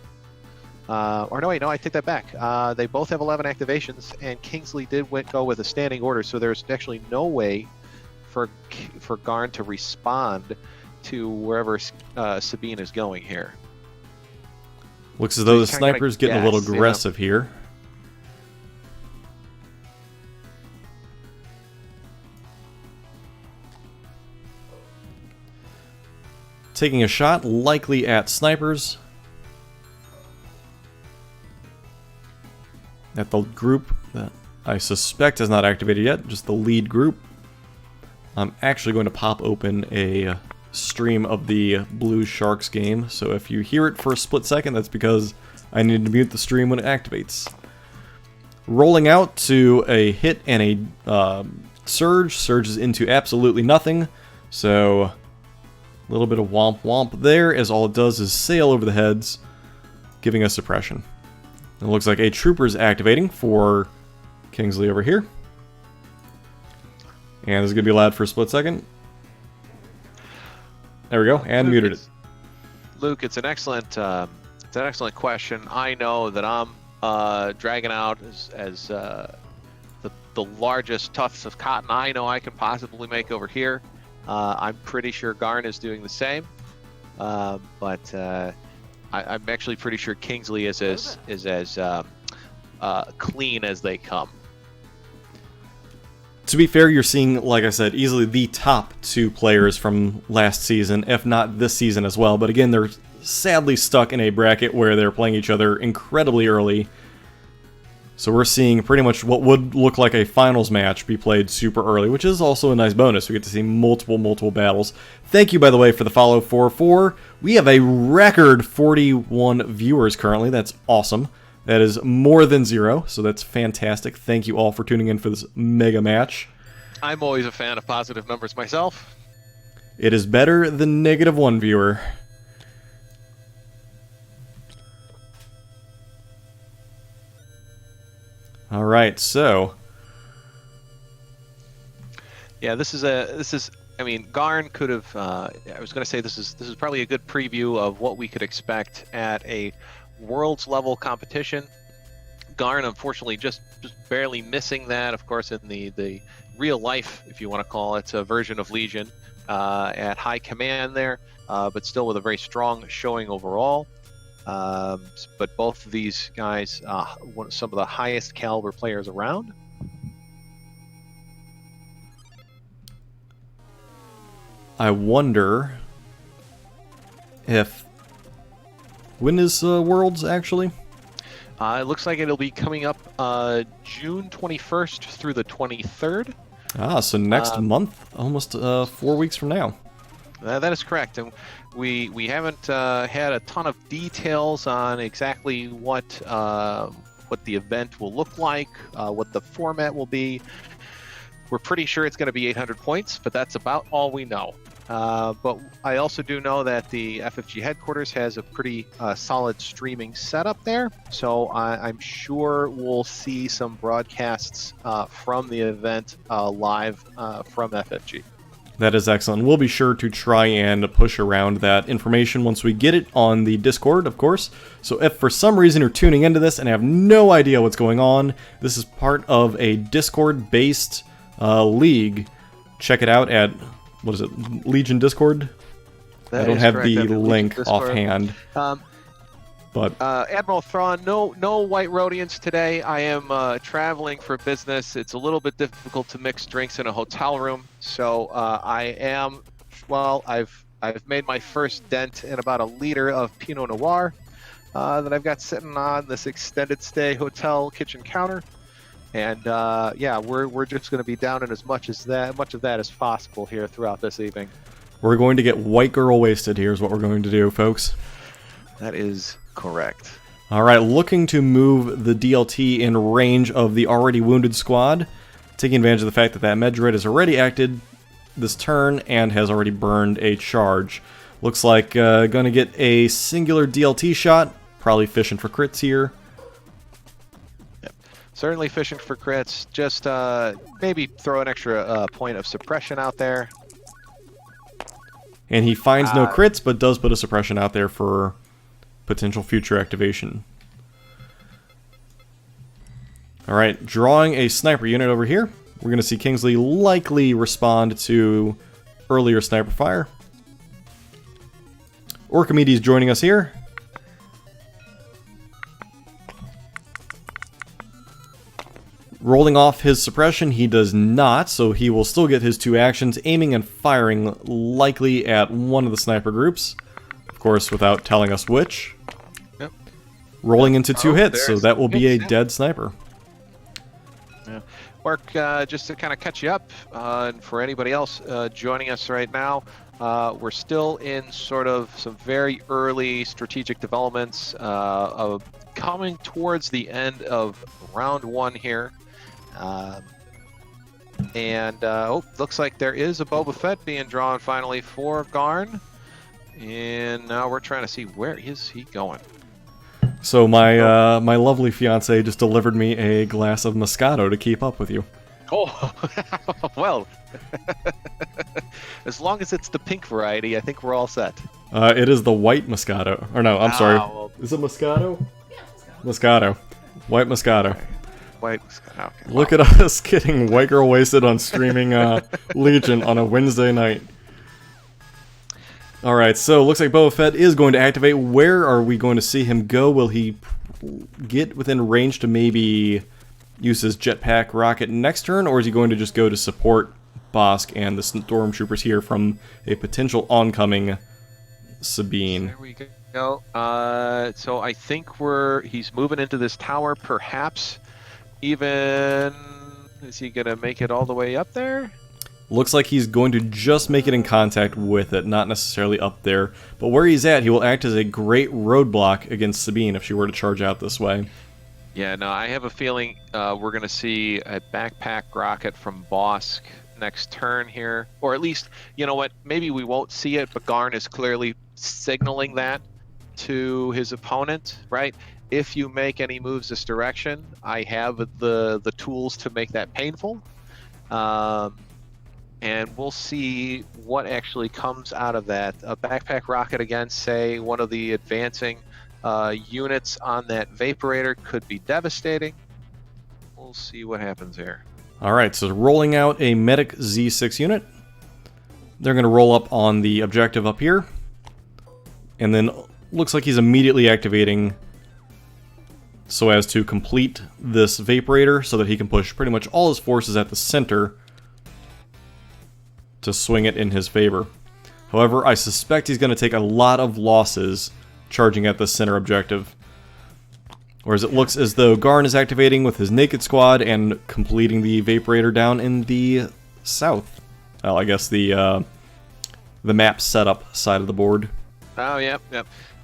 Or no, wait, no, I take that back. They both have 11 activations, and Kingsley did go with a standing order, so there's actually no way for Garn to respond to wherever Sabine is going here. Looks as though the sniper's getting a little aggressive here. Taking a shot, likely at snipers. At the group that I suspect is not activated yet, just the lead group. I'm actually going to pop open a stream of the Blue Sharks game, so if you hear it for a split second, that's because I need to mute the stream when it activates. Rolling out to a hit and a surge. Surges into absolutely nothing, so a little bit of womp womp there, as all it does is sail over the heads, giving us suppression. It looks like a trooper's activating for Kingsley over here. And this is going to be loud for a split second. There we go, and Luke, muted it. Luke, it's an excellent It's an excellent question. I know that I'm dragging out as the largest tufts of cotton I know I can possibly make over here. I'm pretty sure Garn is doing the same, but I'm actually pretty sure Kingsley is as clean as they come. To be fair, you're seeing, like I said, easily the top 2 players from last season, if not this season as well. But again, they're sadly stuck in a bracket where they're playing each other incredibly early. So we're seeing pretty much what would look like a finals match be played super early, which is also a nice bonus. We get to see multiple battles. Thank you, by the way, for the follow 4-4. We have a record 41 viewers currently. That's awesome. That is more than 0, so that's fantastic. Thank you all for tuning in for this mega match. I'm always a fan of positive numbers myself. It is better than -1 viewer. All right, so yeah, this is. I mean, Garn could have. I was going to say this is probably a good preview of what we could expect at a Worlds level competition. Garn, unfortunately, just barely missing that. Of course, in the real life, if you want to call it, a version of Legion at high command there, but still with a very strong showing overall. But both of these guys, some of the highest caliber players around. I wonder if... When is Worlds, actually? It looks like it'll be coming up June 21st through the 23rd. Ah, so next month, almost 4 weeks from now. That is correct, and we haven't had a ton of details on exactly what the event will look like, what the format will be. We're pretty sure it's going to be 800 points, but that's about all we know. But I also do know that the FFG headquarters has a pretty solid streaming setup there, so I'm sure we'll see some broadcasts from the event live from FFG. That is excellent. We'll be sure to try and push around that information once we get it on the Discord, of course. So if for some reason you're tuning into this and have no idea what's going on, this is part of a Discord-based league. Check it out at, what is it, Legion Discord? I don't have the link offhand. But Admiral Thrawn, no White Rhodians today. I am traveling for business. It's a little bit difficult to mix drinks in a hotel room, so I've made my first dent in about a liter of Pinot Noir that I've got sitting on this extended stay hotel kitchen counter. And yeah, we're just going to be down in as much of that as possible here throughout this evening. We're going to get white girl wasted. Here's what we're going to do, folks. That is correct. All right, looking to move the DLT in range of the already wounded squad, taking advantage of the fact that that Medroid has already acted this turn and has already burned a charge. Looks like going to get a singular DLT shot, probably fishing for crits here. Certainly fishing for crits. Just maybe throw an extra point of suppression out there. And he finds no crits, but does put a suppression out there for potential future activation. Alright, drawing a sniper unit over here. We're going to see Kingsley likely respond to earlier sniper fire. Orchimedes joining us here. Rolling off his suppression, he does not, so he will still get his 2 actions, aiming and firing likely at one of the sniper groups. Of course, without telling us which. Yep. Rolling into 2 hits, so that will be a dead sniper. Yeah. Mark, just to kind of catch you up, and for anybody else joining us right now, we're still in sort of some very early strategic developments of coming towards the end of round 1 here. Looks like there is a Boba Fett being drawn finally for Garn. And now we're trying to see where is he going. So my my lovely fiance just delivered me a glass of Moscato to keep up with you. Oh, well, as long as it's the pink variety, I think we're all set. It is the white Moscato. Or no, I'm sorry. Well, Is it Moscato? Moscato. White Moscato. White. Okay. Look at us getting white girl wasted on streaming Legion on a Wednesday night. Alright, so looks like Boba Fett is going to activate. Where are we going to see him go? Will he get within range to maybe use his jetpack rocket next turn, or is he going to just go to support Bosk and the stormtroopers here from a potential oncoming Sabine? There we go. So I think he's moving into this tower, perhaps even... Is he going to make it all the way up there? Looks like he's going to just make it in contact with it, not necessarily up there. But where he's at, he will act as a great roadblock against Sabine if she were to charge out this way. Yeah, no, I have a feeling we're going to see a backpack rocket from Bosk next turn here. Or at least, you know what, maybe we won't see it, but Garn is clearly signaling that to his opponent, right? If you make any moves this direction, I have the tools to make that painful. And we'll see what actually comes out of that. A backpack rocket against, say, one of the advancing units on that Vaporator could be devastating. We'll see what happens here. Alright, so rolling out a Medic Z6 unit. They're going to roll up on the objective up here. And then looks like he's immediately activating so as to complete this Vaporator so that he can push pretty much all his forces at the center to swing it in his favor. However, I suspect he's going to take a lot of losses charging at the center objective. Whereas it looks as though Garn is activating with his Naked Squad and completing the Vaporator down in the south. Well, I guess the map setup side of the board. Oh, yep.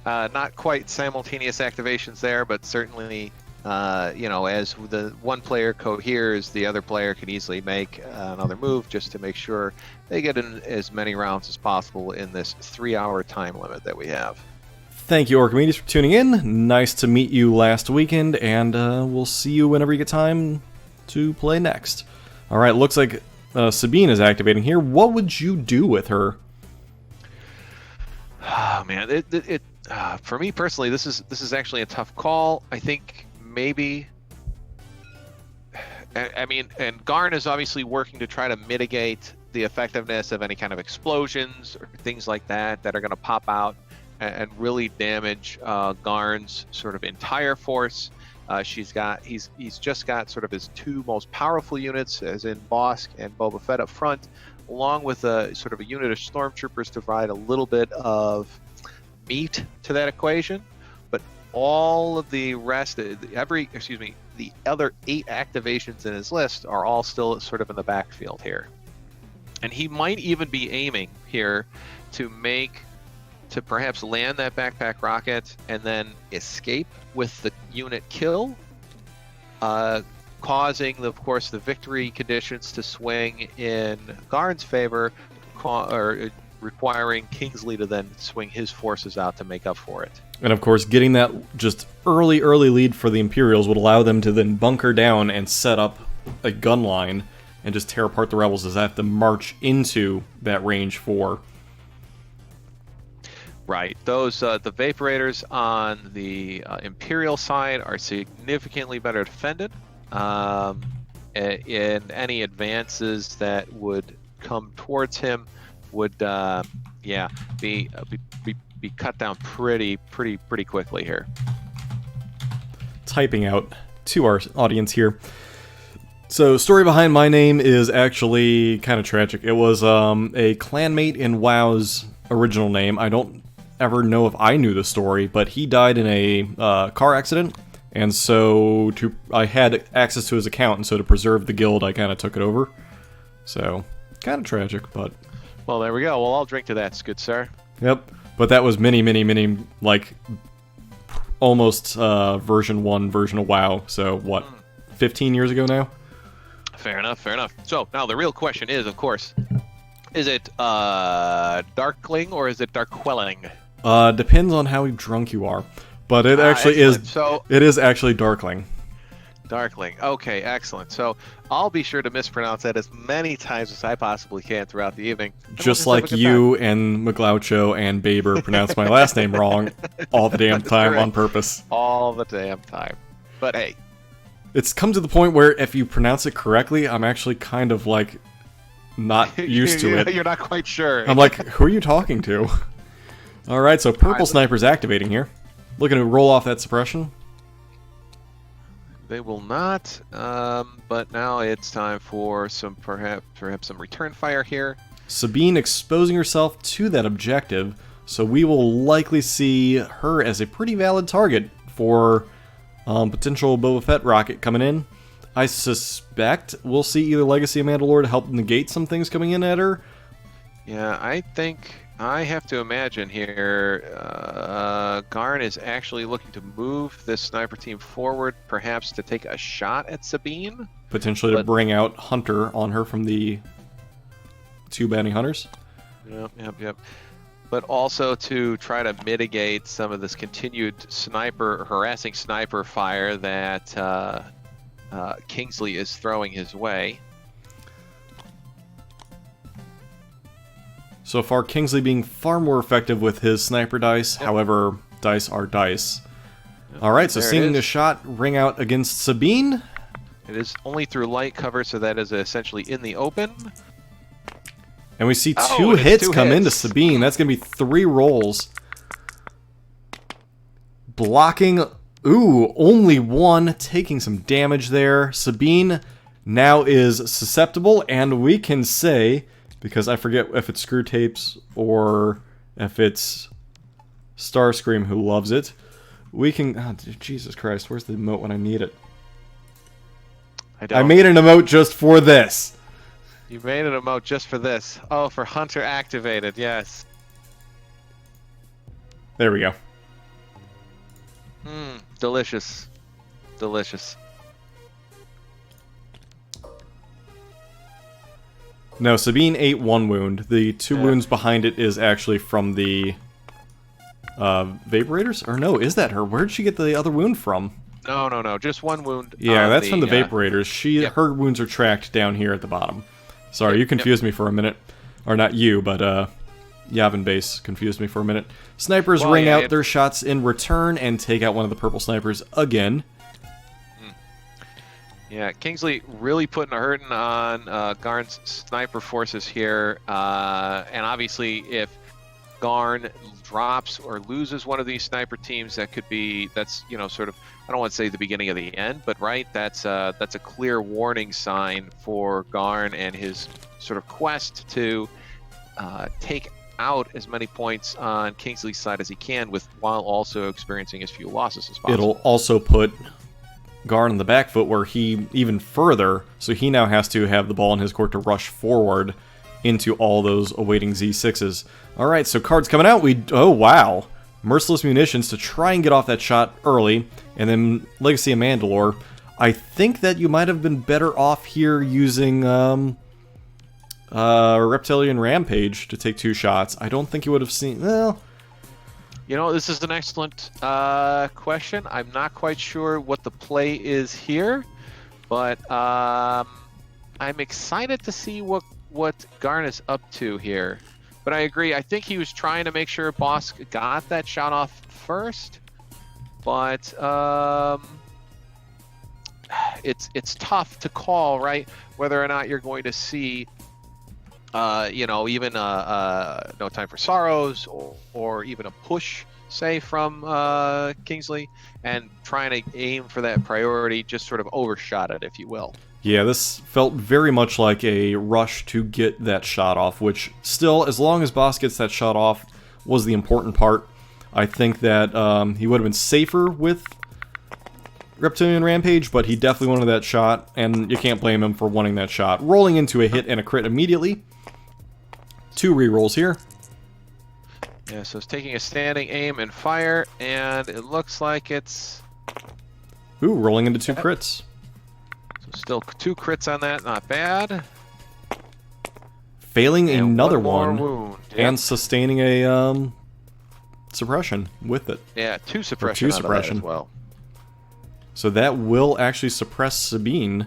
Not quite simultaneous activations there, but certainly, as the one player coheres, the other player can easily make another move just to make sure they get in as many rounds as possible in this 3-hour time limit that we have. Thank you, Archimedes, for tuning in. Nice to meet you last weekend, and we'll see you whenever you get time to play next. Alright, looks like Sabine is activating here. What would you do with her? Oh, man, for me personally, this is actually a tough call. I think maybe, and Garn is obviously working to try to mitigate the effectiveness of any kind of explosions or things like that are going to pop out and really damage Garn's sort of entire force. He's just got sort of his two most powerful units, as in Bosk and Boba Fett up front, along with a sort of a unit of stormtroopers to provide a little bit of meat to that equation. But all of the rest, the other 8 activations in his list are all still sort of in the backfield here. And he might even be aiming here to perhaps land that backpack rocket and then escape with the unit kill, causing, of course, the victory conditions to swing in Garn's favor, or requiring Kingsley to then swing his forces out to make up for it. And of course, getting that just early lead for the Imperials would allow them to then bunker down and set up a gun line and just tear apart the rebels as they have to march into that range 4. Right. Those the Vaporators on the Imperial side are significantly better defended. In any advances that would come towards him would be cut down pretty quickly here. Typing out to our audience here. So, story behind my name is actually kind of tragic. It was a clanmate in WoW's original name. I don't ever know if I knew the story, but he died in a car accident, and so I had access to his account, and so to preserve the guild, I kind of took it over. So, kind of tragic, but... Well, there we go. Well, I'll drink to that, good sir. Yep, but that was many, like, almost version 1 version of WoW, so what, 15 years ago now? Fair enough. So, now the real question is, of course, is it Darkling or is it Darkwelling? Depends on how drunk you are, but it actually is. So it is actually Darkling. Darkling. Okay, excellent. So I'll be sure to mispronounce that as many times as I possibly can throughout the evening. And we'll Just have a like good you and McGloucho and Baber pronounce my last name wrong all the damn time on correct. purpose. all the damn time. But hey, It's come to the point where if you pronounce it correctly, I'm actually kind of like not used to it. You're not quite sure. I'm like, who are you talking to? Alright, so Purple Sniper's activating here. Looking to roll off that suppression. They will not, but now it's time for some perhaps some return fire here. Sabine exposing herself to that objective, so we will likely see her as a pretty valid target for potential Boba Fett rocket coming in. I suspect we'll see either Legacy of Mandalore to help negate some things coming in at her. Yeah, I think I have to imagine here, Garn is actually looking to move this sniper team forward, perhaps to take a shot at Sabine. Potentially to bring out Hunter on her from the 2 bounty hunters. Yep. But also to try to mitigate some of this continued harassing sniper fire that Kingsley is throwing his way. So far, Kingsley being far more effective with his sniper dice. Yep. However, dice are dice. Alright, so There it seeing is. a shot ring out against Sabine. It is only through light cover, so that is essentially in the open. And we see Oh, two and it's hits two come into hits. Sabine. That's going to be 3 rolls. Blocking. Ooh, only 1. Taking some damage there. Sabine now is susceptible, and we can say, because I forget if it's Screw Tapes or if it's Starscream who loves it, we can... Oh, Jesus Christ, where's the emote when I need it? I made an emote just for this. You made an emote just for this. Oh, for Hunter activated, yes. There we go. Delicious. Delicious. No, Sabine ate 1 wound. The 2 Yeah. wounds behind it is actually from the Vaporators? Or no, is that her? Where'd she get the other wound from? No. Just 1 wound. Yeah, on that's from the Vaporators. Yep. Her wounds are tracked down here at the bottom. Sorry, you confused me for a minute. Or not you, but Yavin Base confused me for a minute. Snipers ring out their shots in return and take out one of the purple snipers again. Yeah, Kingsley really putting a hurting on Garn's sniper forces here. And obviously, if Garn drops or loses one of these sniper teams, that's sort of, I don't want to say the beginning of the end, but right, that's a clear warning sign for Garn and his sort of quest to take out as many points on Kingsley's side as he can, while also experiencing as few losses as possible. It'll also put Garn in the back foot where he even further, so he now has to have the ball in his court to rush forward into all those awaiting Z6s. Alright, so cards coming out. Oh wow. Merciless Munitions to try and get off that shot early, and then Legacy of Mandalore. I think that you might have been better off here using Reptilian Rampage to take 2 shots. I don't think you would have seen... Well... This is an excellent question. I'm not quite sure what the play is here, but I'm excited to see what Garn is up to here. But I agree. I think he was trying to make sure Boss got that shot off first, but it's tough to call, right? Whether or not you're going to see even No Time for Sorrows or even a push, say, from Kingsley, and trying to aim for that priority, just sort of overshot it, if you will. Yeah, this felt very much like a rush to get that shot off, which still, as long as Boss gets that shot off, was the important part. I think that he would have been safer with Reptilian Rampage, but he definitely wanted that shot, and you can't blame him for wanting that shot. Rolling into a hit and a crit immediately. 2 rerolls here. Yeah, so it's taking a standing aim and fire, and it looks like it's... Ooh, rolling into 2 crits. So still 2 crits on that, not bad. Failing And another one one, more wound. and sustaining a suppression with it. Yeah, 2 suppression out of that as well. So that will actually suppress Sabine.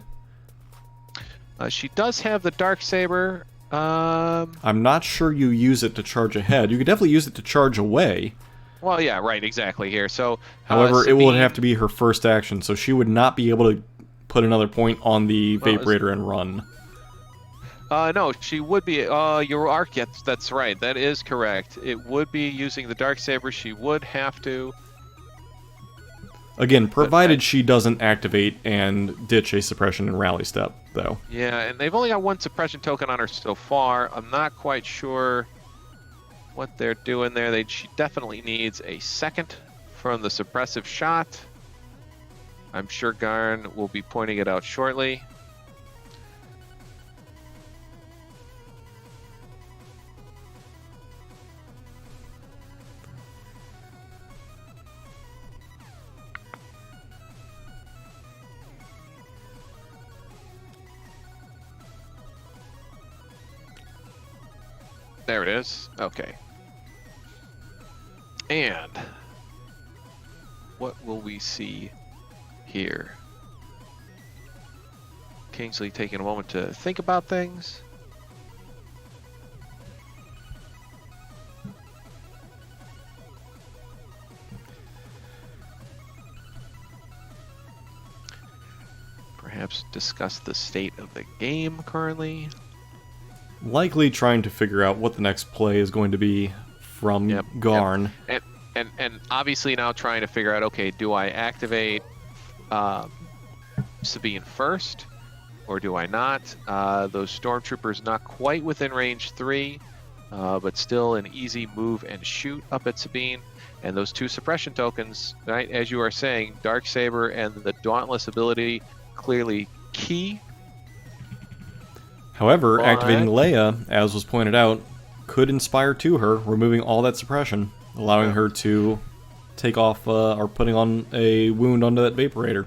She does have the Darksaber. I'm not sure you use it to charge ahead. You could definitely use it to charge away. Well, yeah, right, exactly here. So, However, it Sabine, would have to be her first action, so she would not be able to put another point on the Vaporator and run. No, she would be. Your arc, yes, that's right. That is correct. It would be using the Darksaber. She would have to. Again, provided she doesn't activate and ditch a suppression and rally step, though. Yeah, and they've only got one suppression token on her so far. I'm not quite sure what they're doing there. She definitely needs a second from the suppressive shot. I'm sure Garn will be pointing it out shortly. There it is. Okay. And what will we see here? Kingsley taking a moment to think about things. Perhaps discuss the state of the game currently. Likely trying to figure out what the next play is going to be from Garn. Yep. And obviously now trying to figure out, okay, do I activate Sabine first, or do I not? Those stormtroopers not quite within range 3, but still an easy move and shoot up at Sabine. And those two suppression tokens, right, as you are saying, Darksaber and the Dauntless ability, clearly key. However, activating Leia, as was pointed out, could inspire to her, removing all that suppression, allowing her to take off or putting on a wound onto that Vaporator.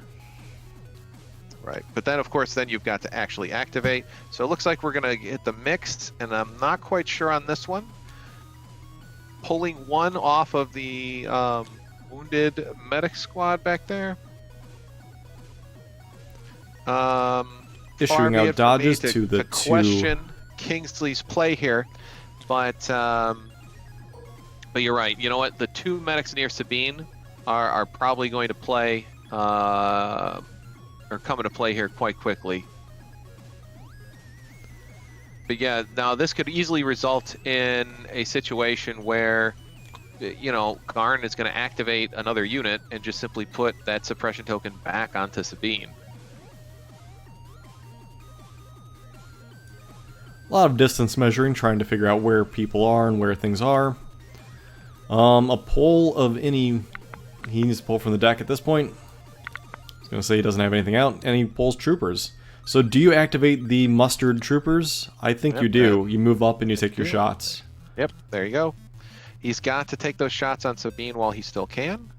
Right, but then of course then you've got to actually activate. So it looks like we're going to hit the mixed, and I'm not quite sure on this one. Pulling one off of the wounded medic squad back there. Issuing out dodges to the two. Question Kingsley's play here, but you're right. You know what? The two medics near Sabine are probably going to play, or come into play here quite quickly. But yeah, now this could easily result in a situation where, you know, Garn is going to activate another unit and just simply put that suppression token back onto Sabine. A lot of distance measuring, trying to figure out where people are and where things are. A pull of any... He needs to pull from the deck at this point. I was going to say he doesn't have anything out, and he pulls troopers. So do you activate the mustered troopers? I think you do. You move up and you take your shots. Yep, there you go. He's got to take those shots on Sabine while he still can.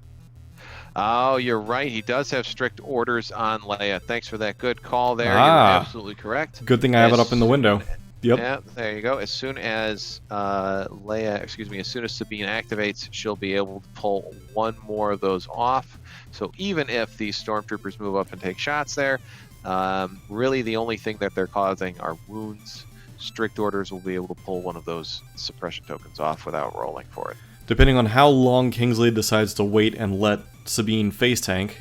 Oh, you're right. He does have strict orders on Leia. Thanks for that good call there. You're absolutely correct. Good thing I have it up in the window. Yep. Yeah, there you go. As soon as as soon as Sabine activates, she'll be able to pull one more of those off. So even if these stormtroopers move up and take shots there, really the only thing that they're causing are wounds. Strict orders will be able to pull one of those suppression tokens off without rolling for it. Depending on how long Kingsley decides to wait and let Sabine face tank,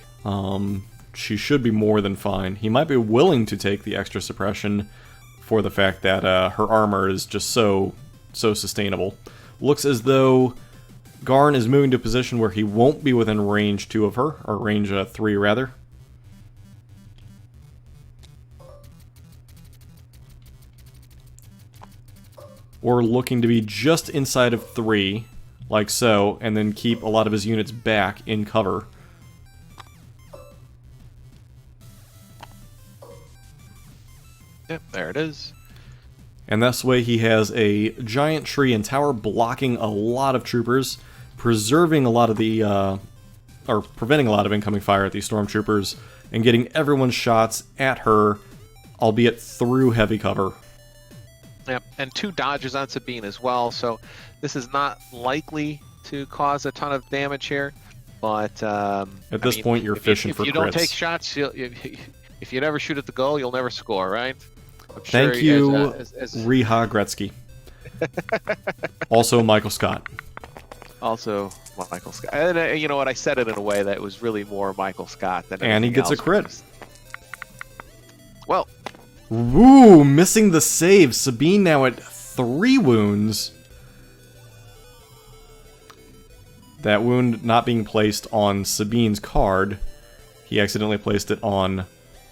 she should be more than fine. He might be willing to take the extra suppression for the fact that her armor is just so sustainable. Looks as though Garn is moving to a position where he won't be within range 2 of her, or range 3 rather. Or looking to be just inside of 3, like so, and then keep a lot of his units back in cover. Yep, there it is. And this way he has a giant tree and tower blocking a lot of troopers, preserving a lot of the, or preventing a lot of incoming fire at these stormtroopers, and getting everyone's shots at her, albeit through heavy cover. Yep, and 2 dodges on Sabine as well, so this is not likely to cause a ton of damage here. But At this point, you're fishing for crits. If you don't take shots, if you never shoot at the goal, you'll never score, right? Thank you, Riha Gretzky. Also, Michael Scott. Also, Michael Scott. And you know what? I said it in a way that was really more Michael Scott than And he gets a else. crit. Well, Ooh, missing the save. Sabine now at 3 wounds. That wound not being placed on Sabine's card. He accidentally placed it on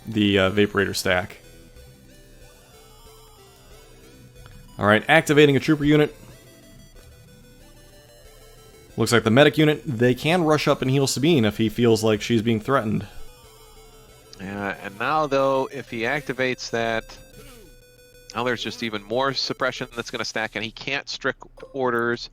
the Vaporator stack. Alright, activating a trooper unit. Looks like the medic unit, they can rush up and heal Sabine if he feels like she's being threatened. yeah, and now though, if he activates that, now there's just even more suppression that's going to stack, and he can't strict orders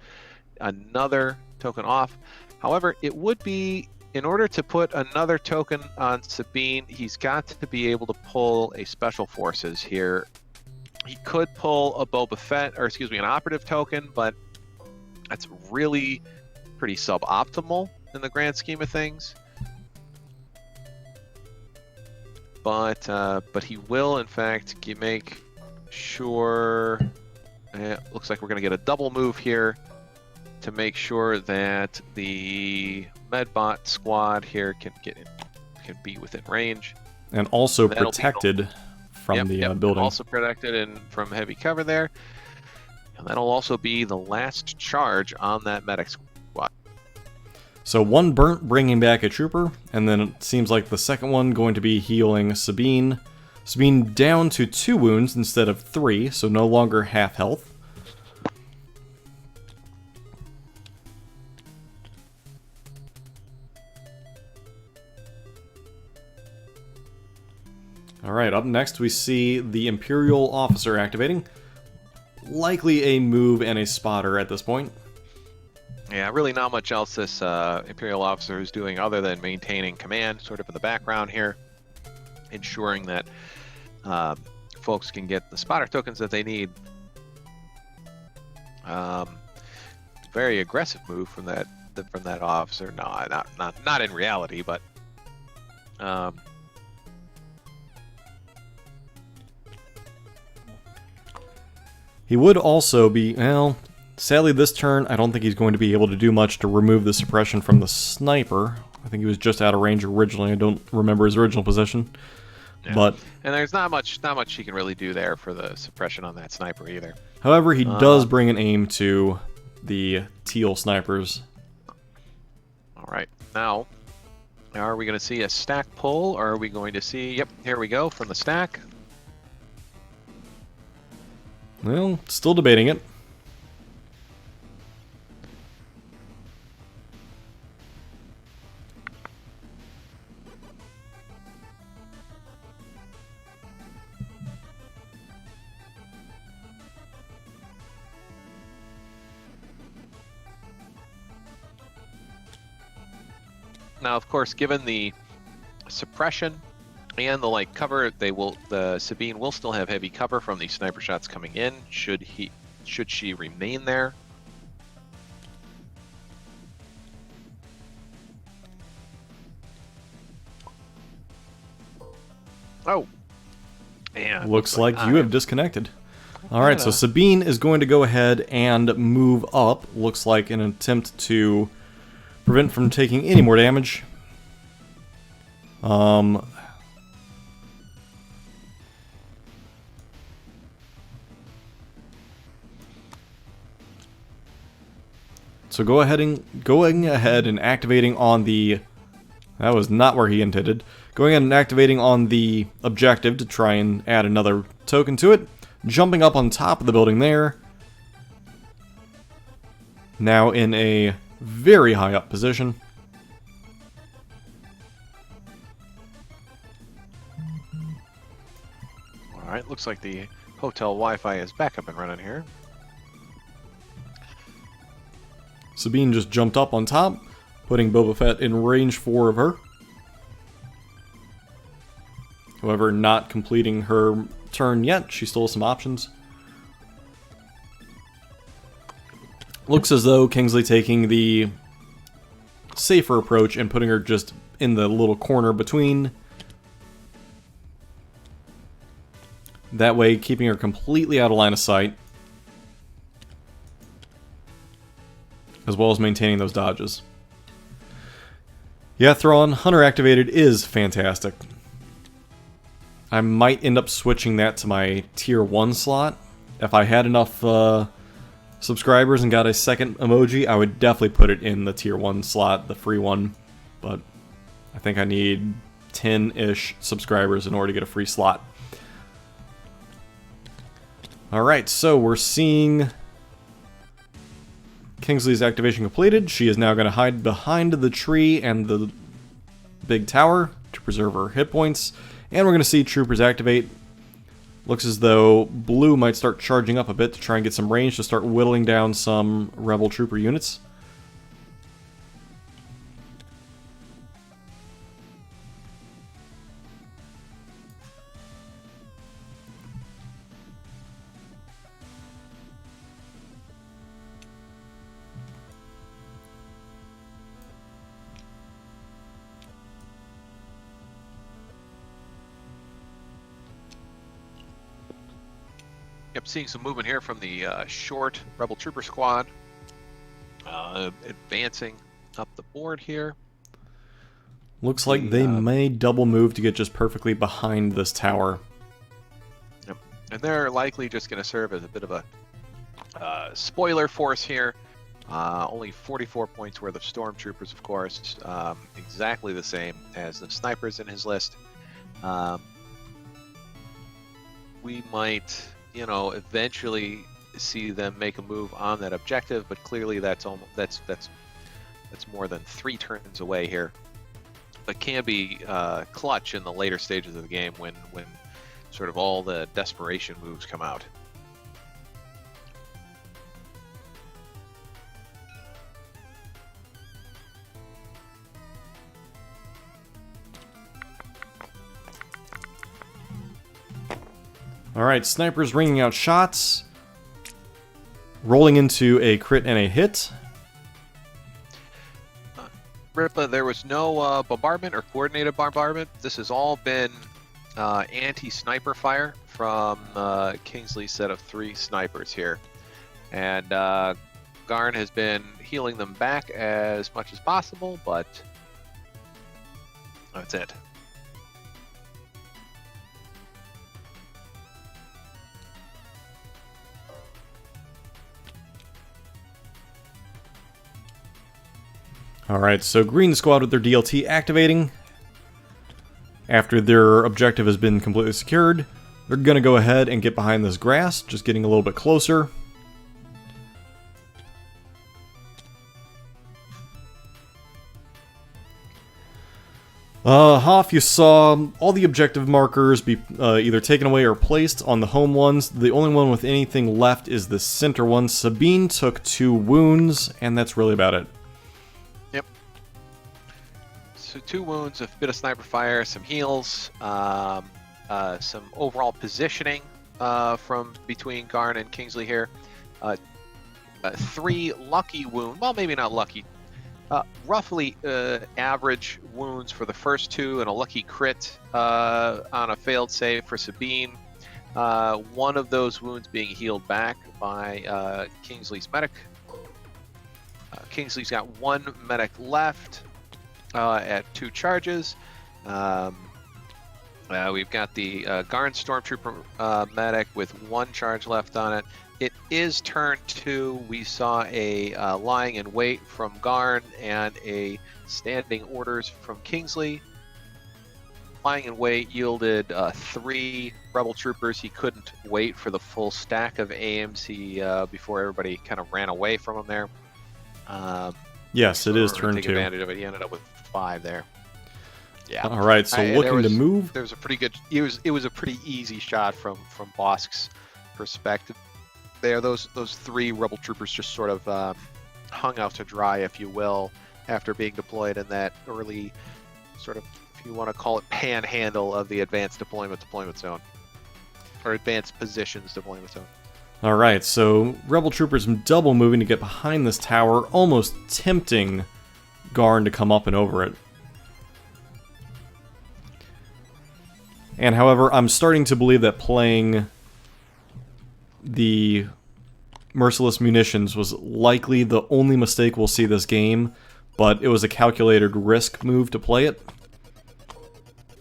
another token off. However, it would be, in order to put another token on Sabine, he's got to be able to pull a Special Forces here. He could pull a Boba Fett, or excuse me, an operative token, but that's really pretty suboptimal in the grand scheme of things. But he will, in fact, make sure. Looks like we're going to get a double move here to make sure that the Medbot squad here can be within range, And also That'll be protected from the building. Also protected and from heavy cover there. And that'll also be the last charge on that medic squad. So one burnt bringing back a trooper, and then it seems like the second one going to be healing Sabine. Sabine down to 2 wounds instead of 3, so no longer half health. Alright, up next we see the Imperial Officer activating. Likely a move and a spotter at this point. Yeah, really not much else this Imperial Officer is doing other than maintaining command sort of in the background here, ensuring that folks can get the spotter tokens that they need. Very aggressive move from that officer. No, not in reality, but he would also be, well, sadly this turn I don't think he's going to be able to do much to remove the suppression from the sniper. I think he was just out of range originally. I don't remember his original position. yeah. But and there's not much he can really do there for the suppression on that sniper either. however, he does bring an aim to the teal snipers. All right, now are we going to see a stack pull, or are we going to see? Yep, here we go from the stack. Well, still debating it. Now, of course, given the suppression and the light cover, the Sabine will still have heavy cover from these sniper shots coming in. Should she remain there? Oh, man! Looks like you have disconnected. Alright, so Sabine is going to go ahead and move up. Looks like an attempt to prevent from taking any more damage. So going ahead and activating on the... That was not where he intended. Going ahead and activating on the objective to try and add another token to it. Jumping up on top of the building there. Now in a very high up position. Alright, looks like the hotel Wi-Fi is back up and running here. Sabine just jumped up on top, putting Boba Fett in range 4 of her. However, not completing her turn yet. She still has some options. Looks as though Kingsley taking the safer approach and putting her just in the little corner between. That way, keeping her completely out of line of sight, as well as maintaining those dodges. Yeah, Thrawn, Hunter activated is fantastic. I might end up switching that to my tier 1 slot. If I had enough subscribers and got a second emoji, I would definitely put it in the tier 1 slot, the free one. But I think I need 10-ish subscribers in order to get a free slot. Alright, so we're seeing Kingsley's activation completed. She is now going to hide behind the tree and the big tower to preserve her hit points. And we're going to see troopers activate. Looks as though blue might start charging up a bit to try and get some range to start whittling down some rebel trooper units. Yep, seeing some movement here from the short Rebel Trooper squad. Advancing up the board here. Looks like they may double move to get just perfectly behind this tower. Yep. And they're likely just going to serve as a bit of a spoiler force here. Only 44 points worth of stormtroopers, of course. Exactly the same as the snipers in his list. We might, you know, eventually see them make a move on that objective, but clearly that's more than 3 turns away here. But can be clutch in the later stages of the game when sort of all the desperation moves come out. Alright, snipers ringing out shots. Rolling into a crit and a hit. Ripa, there was no bombardment or coordinated bombardment. This has all been anti-sniper fire from Kingsley's set of 3 snipers here. And Garn has been healing them back as much as possible, but that's it. Alright, so green squad with their DLT activating. After their objective has been completely secured, they're going to go ahead and get behind this grass, just getting a little bit closer. Hoff, you saw all the objective markers be either taken away or placed on the home ones. The only one with anything left is the center one. Sabine took 2 wounds, and that's really about it. So 2 wounds, a bit of sniper fire, some heals, some overall positioning from between Garn and Kingsley here. 3 lucky wounds, well, maybe not lucky, roughly average wounds for the first 2 and a lucky crit on a failed save for Sabine. One of those wounds being healed back by Kingsley's medic. Kingsley's got 1 medic left. At 2 charges. We've got the Garn Stormtrooper medic with 1 charge left on it. It is turn 2. We saw a lying in wait from Garn and a standing orders from Kingsley. Lying in wait yielded 3 Rebel Troopers. He couldn't wait for the full stack of AIMs before everybody kind of ran away from him there. Yes, it is turn 2. Take advantage of it. He ended up with 5 there. Yeah. All right. So looking to move. There was a pretty good. It was a pretty easy shot from Bosk's perspective. There, those 3 Rebel Troopers just sort of hung out to dry, if you will, after being deployed in that early sort of, if you want to call it, panhandle of the advanced deployment zone, or advanced positions deployment zone. All right. So Rebel Troopers double moving to get behind this tower, almost tempting Garn to come up and over it. And however, I'm starting to believe that playing the Merciless Munitions was likely the only mistake we'll see this game, but it was a calculated risk move to play it.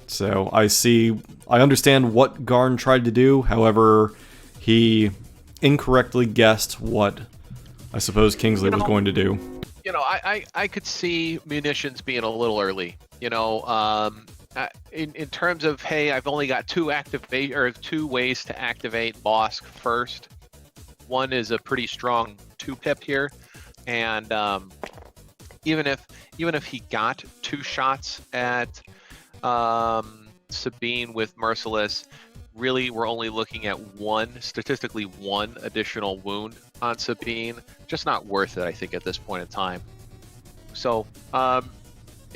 So I understand what Garn tried to do, however, he incorrectly guessed what I suppose Kingsley was going to do. You know, I could see munitions being a little early. You know, in terms of, hey, I've only got two ways to activate Bosk first. One is a pretty strong 2-pip here, and even if he got 2 shots at Sabine with Merciless, really we're only looking at statistically one additional wound on Sabine. Just not worth it, I think, at this point in time. So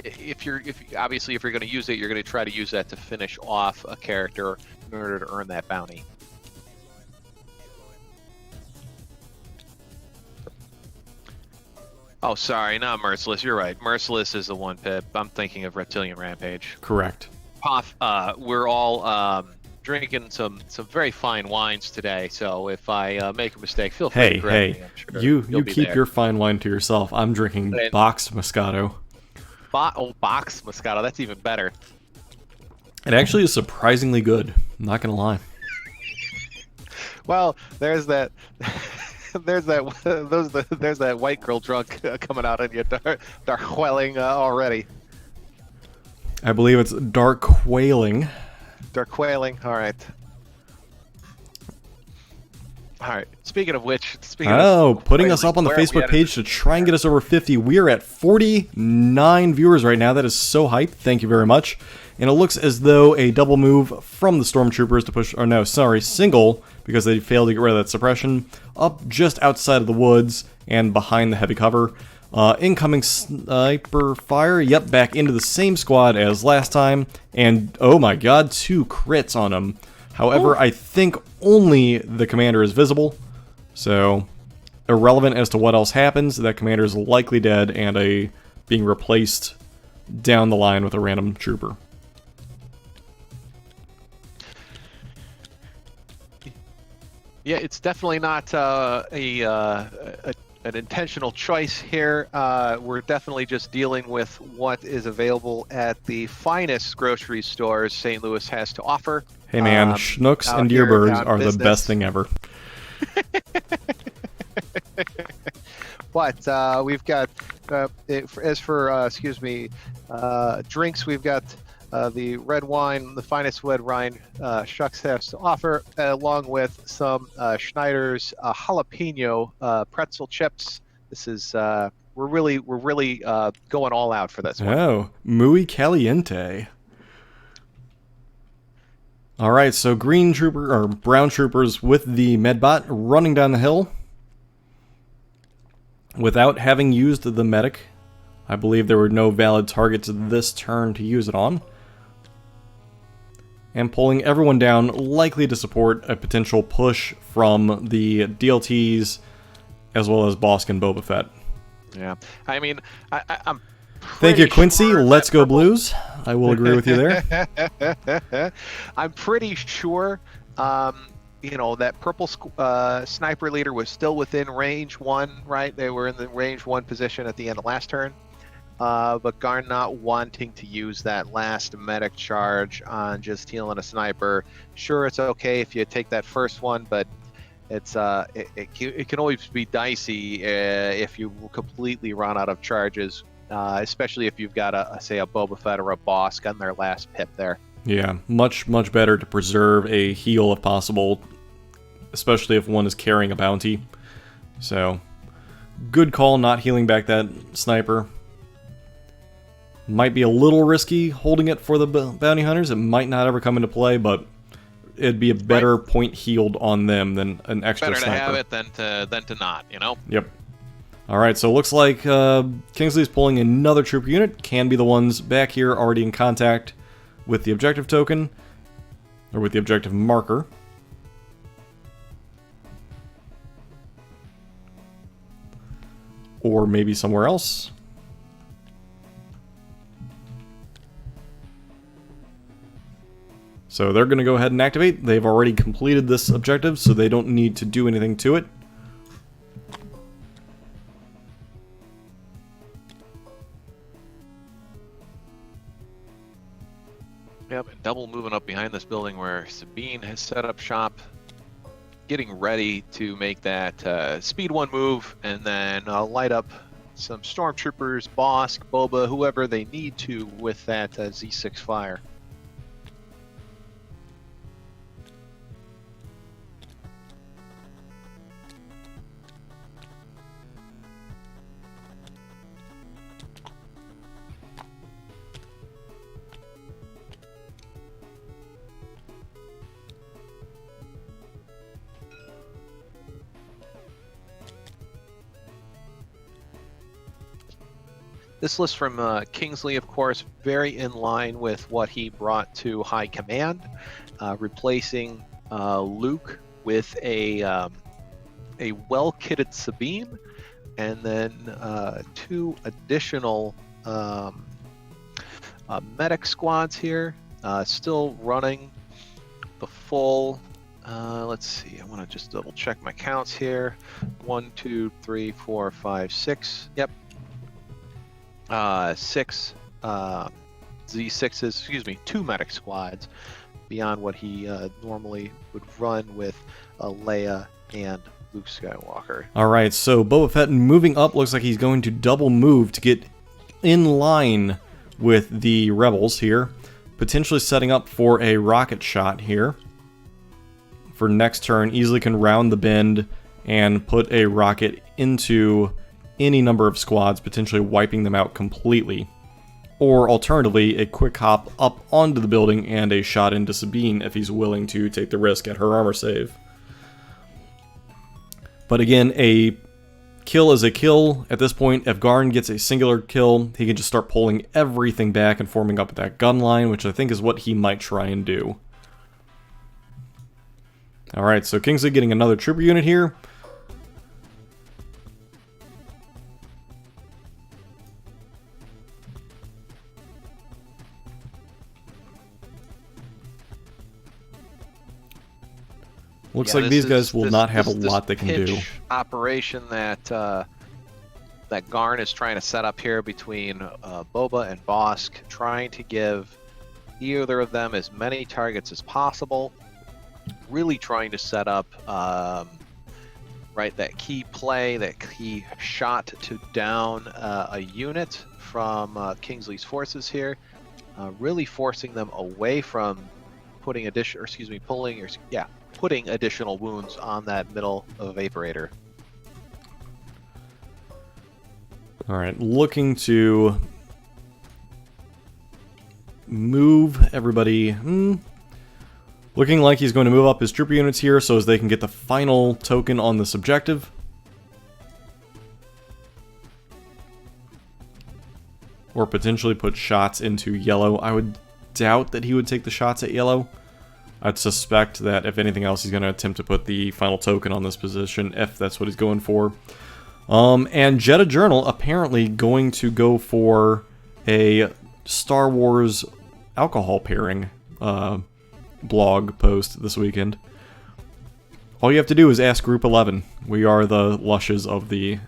if you're going to use it, you're going to try to use that to finish off a character in order to earn that bounty. Oh, sorry, not Merciless. You're right. Merciless is the 1-pip. I'm thinking of Reptilian Rampage. Correct. We're all drinking some very fine wines today, so if I make a mistake, feel free to correct me. I'm sure you keep your fine wine to yourself. I'm drinking boxed Moscato. Boxed Moscato. That's even better. It actually is surprisingly good. I'm not gonna lie. Well, there's that. There's that white girl drunk coming out on you, dark wailing already. I believe it's dark wailing. Dark wailing. All right. Speaking of which, putting us up on the Facebook page to try and get us over 50. We are at 49 viewers right now. That is so hype. Thank you very much. And it looks as though a double move from the Stormtroopers to push, single, because they failed to get rid of that suppression, up just outside of the woods and behind the heavy cover. Incoming sniper fire, yep, back into the same squad as last time, and oh my god, 2 crits on him. However, I think only the commander is visible, so irrelevant as to what else happens, that commander is likely dead and being replaced down the line with a random trooper. Yeah, it's definitely not an intentional choice here. We're definitely just dealing with what is available at the finest grocery stores St. Louis has to offer. Hey man, Schnooks and Deerbirds are the best thing ever. But we've got, drinks, we've got the red wine, the finest red wine Shucks has to offer, along with some Schneider's jalapeno pretzel chips. This is we're really going all out for this one. Oh, muy caliente. All right, so brown troopers with the medbot running down the hill without having used the medic. I believe there were no valid targets this turn to use it on. And pulling everyone down, likely to support a potential push from the DLTs as well as Bosk and Boba Fett. Yeah, I mean, I'm Thank you, Quincy. Let's go Blues. I will agree with you there. I'm pretty sure, that purple sniper leader was still within range 1, right? They were in the range 1 position at the end of last turn. But Garn not wanting to use that last medic charge on just healing a sniper. Sure, it's okay if you take that first one, but it's it can always be dicey if you completely run out of charges, especially if you've got a Boba Fett or a Bosk on their last pip there. Yeah, much better to preserve a heal if possible, especially if one is carrying a bounty. So, good call not healing back that sniper. Might be a little risky holding it for the bounty hunters. It might not ever come into play, but it'd be a better point healed on them than an extra sniper. Better to have it than to not, you know? Yep. All right, so it looks like Kingsley's pulling another trooper unit. Can be the ones back here already in contact with the objective token, or with the objective marker. Or maybe somewhere else. So they're going to go ahead and activate. They've already completed this objective, so they don't need to do anything to it. Yep, and double moving up behind this building where Sabine has set up shop, getting ready to make that speed 1 move, and then light up some stormtroopers, Bosk, Boba, whoever they need to with that Z6 fire. This list from Kingsley, of course, very in line with what he brought to High Command, replacing Luke with a well-kitted Sabine, and then 2 additional medic squads here, still running the full. Let's see. I want to just double check my counts here. 1, 2, 3, 4, 5, 6. Yep. 6 Z6s, excuse me, 2 medic squads beyond what he normally would run with Leia and Luke Skywalker. Alright, so Boba Fett moving up looks like he's going to double move to get in line with the rebels here, potentially setting up for a rocket shot here. For next turn, easily can round the bend and put a rocket into any number of squads, potentially wiping them out completely. Or alternatively, a quick hop up onto the building and a shot into Sabine if he's willing to take the risk at her armor save. But again, a kill is a kill. At this point, if Garn gets a singular kill, he can just start pulling everything back and forming up that gun line, which I think is what he might try and do. Alright, so Kingsley getting another trooper unit here. Looks like these guys will not have a lot they can do. Operation that that Garn is trying to set up here between Boba and Bosk, trying to give either of them as many targets as possible. Really trying to set up right that key play, that key shot to down a unit from Kingsley's forces here. Really forcing them away from putting putting additional wounds on that middle evaporator. Alright, looking to move everybody. Looking like he's going to move up his trooper units here so as they can get the final token on this objective. Or potentially put shots into yellow. I would doubt that he would take the shots at yellow. I'd suspect that if anything else, he's going to attempt to put the final token on this position, if that's what he's going for. And Jedha Journal apparently going to go for a Star Wars alcohol pairing blog post this weekend. All you have to do is ask Group 11. We are the lushes of the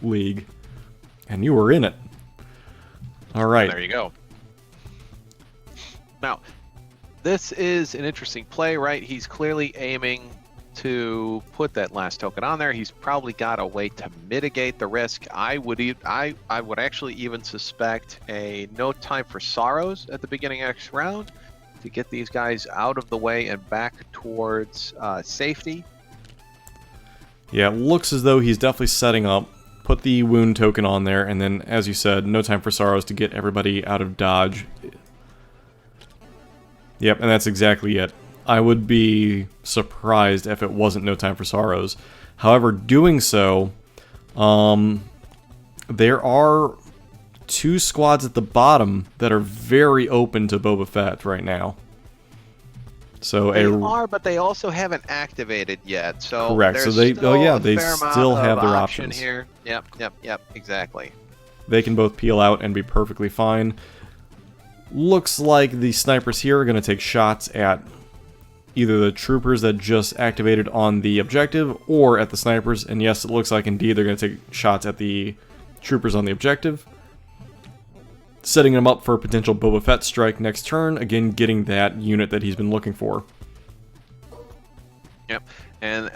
league. And you were in it. Alright. There you go. Now, this is an interesting play, right? He's clearly aiming to put that last token on there. He's probably got a way to mitigate the risk. I would actually even suspect a no time for sorrows at the beginning of next round to get these guys out of the way and back towards safety. Yeah, it looks as though he's definitely setting up. Put the wound token on there, and then, as you said, no time for sorrows to get everybody out of dodge. Yep, and that's exactly it. I would be surprised if it wasn't no time for sorrows. However, doing so, there are 2 squads at the bottom that are very open to Boba Fett right now. So they are, but they also haven't activated yet. So correct. So they still have their options here. Yep, exactly. They can both peel out and be perfectly fine. Looks like the snipers here are going to take shots at either the troopers that just activated on the objective or at the snipers. And yes, it looks like indeed they're going to take shots at the troopers on the objective, setting them up for a potential Boba Fett strike next turn, again getting that unit that he's been looking for. Yep, and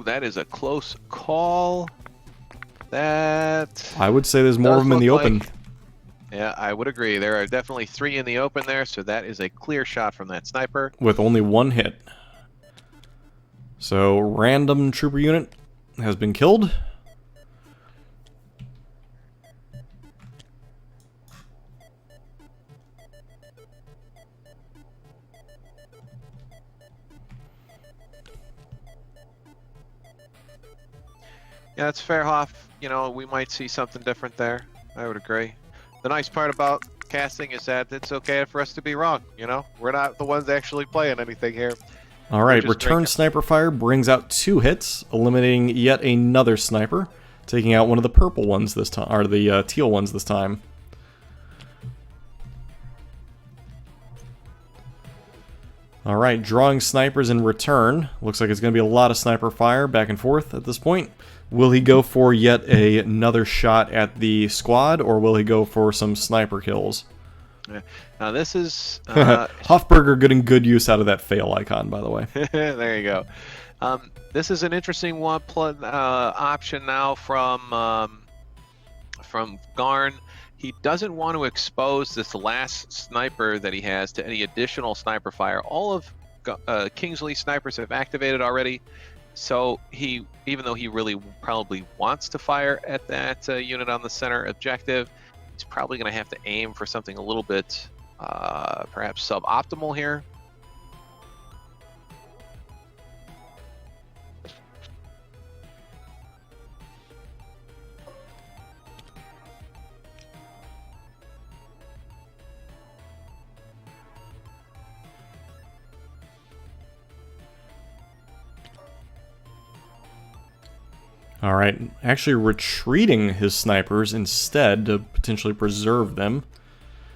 that is a close call. That I would say there's more of them in the open. Yeah, I would agree. There are definitely 3 in the open there, so that is a clear shot from that sniper. With only 1 hit. So, random trooper unit has been killed. Yeah, that's fair, Hoff. You know, we might see something different there. I would agree. The nice part about casting is that it's okay for us to be wrong, you know? We're not the ones actually playing anything here. Alright, return sniper fire brings out 2 hits, eliminating yet another sniper, taking out one of the purple ones this time, or the teal ones this time. Alright, drawing snipers in return. Looks like it's going to be a lot of sniper fire back and forth at this point. Will he go for yet another shot at the squad, or will he go for some sniper kills? Yeah. Now this is... Hofberger getting good use out of that fail icon, by the way. There you go. This is an interesting one option now from Garn. He doesn't want to expose this last sniper that he has to any additional sniper fire. All of Kingsley's snipers have activated already. So even though he really probably wants to fire at that unit on the center objective, he's probably going to have to aim for something a little bit perhaps suboptimal here. Alright, actually retreating his snipers instead to potentially preserve them.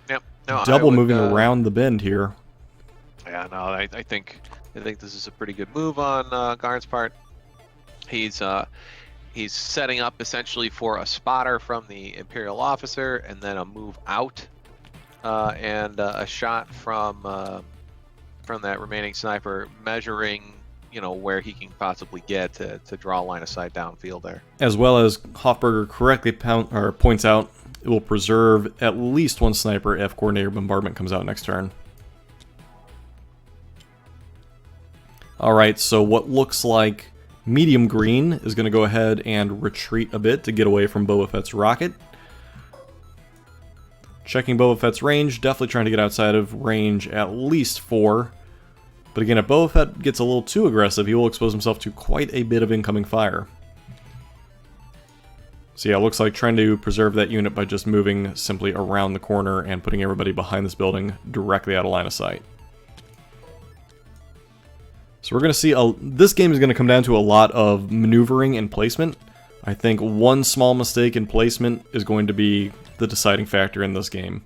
Yep. No, Double moving around the bend here. Yeah, no, I think this is a pretty good move on Garn's part. He's setting up essentially for a spotter from the Imperial officer, and then a move out, and a shot from that remaining sniper, measuring, you know, where he can possibly get to draw a line of sight downfield there. As well as Hofberger correctly points out, it will preserve at least 1 sniper if Coordinator Bombardment comes out next turn. Alright, so what looks like medium green is going to go ahead and retreat a bit to get away from Boba Fett's rocket. Checking Boba Fett's range, definitely trying to get outside of range at least 4. But again, if Boba Fett gets a little too aggressive, he will expose himself to quite a bit of incoming fire. So yeah, it looks like trying to preserve that unit by just moving simply around the corner and putting everybody behind this building directly out of line of sight. So we're going to see, this game is going to come down to a lot of maneuvering and placement. I think one small mistake in placement is going to be the deciding factor in this game.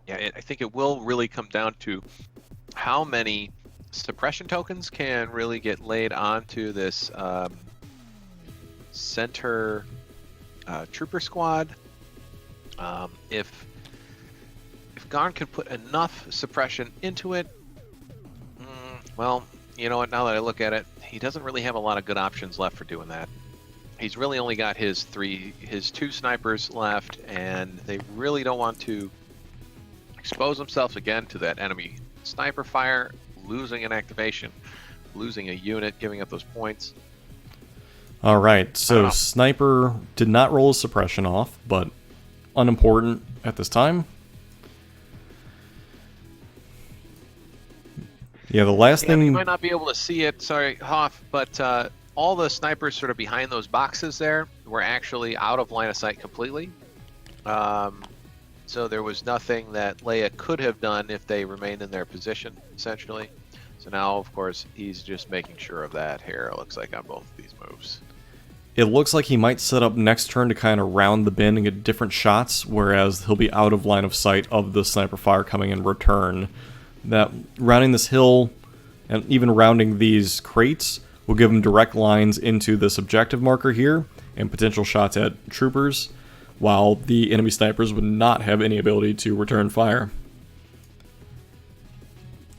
Yeah, I think it will really come down to how many suppression tokens can really get laid onto this center trooper squad. If Garn can put enough suppression into it, well, you know what, now that I look at it, he doesn't really have a lot of good options left for doing that. He's really only got his 2 snipers left, and they really don't want to expose themselves again to that enemy sniper fire, losing an activation, losing a unit, giving up those points. Alright, so Sniper did not roll his suppression off, but unimportant at this time. Yeah, the last thing... You might not be able to see it, sorry, Hoff, but all the snipers sort of behind those boxes there were actually out of line of sight completely. So there was nothing that Leia could have done if they remained in their position, essentially. So now, of course, he's just making sure of that here, it looks like, on both of these moves. It looks like he might set up next turn to kind of round the bend and get different shots, whereas he'll be out of line of sight of the sniper fire coming in return. That rounding this hill and even rounding these crates will give him direct lines into this objective marker here and potential shots at troopers, while the enemy snipers would not have any ability to return fire.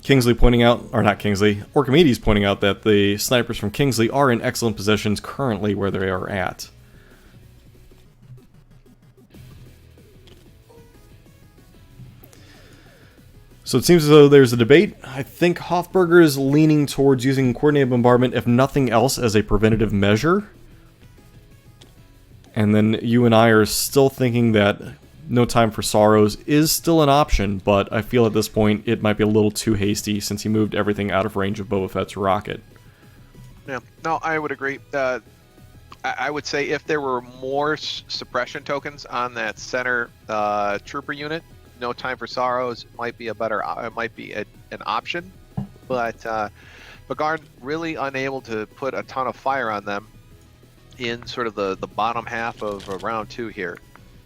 Kingsley pointing out, or not Kingsley, Orchimedes pointing out that the snipers from Kingsley are in excellent positions currently where they are at. So it seems as though there's a debate. I think Hofberger is leaning towards using coordinated bombardment, if nothing else, as a preventative measure. And then you and I are still thinking that No Time for Sorrows is still an option, but I feel at this point it might be a little too hasty since he moved everything out of range of Boba Fett's rocket. Yeah, no, I would agree. I would say if there were more suppression tokens on that center trooper unit, No Time for Sorrows might be a better, might be an option. But Garn really unable to put a ton of fire on them in sort of the bottom half of round 2 here.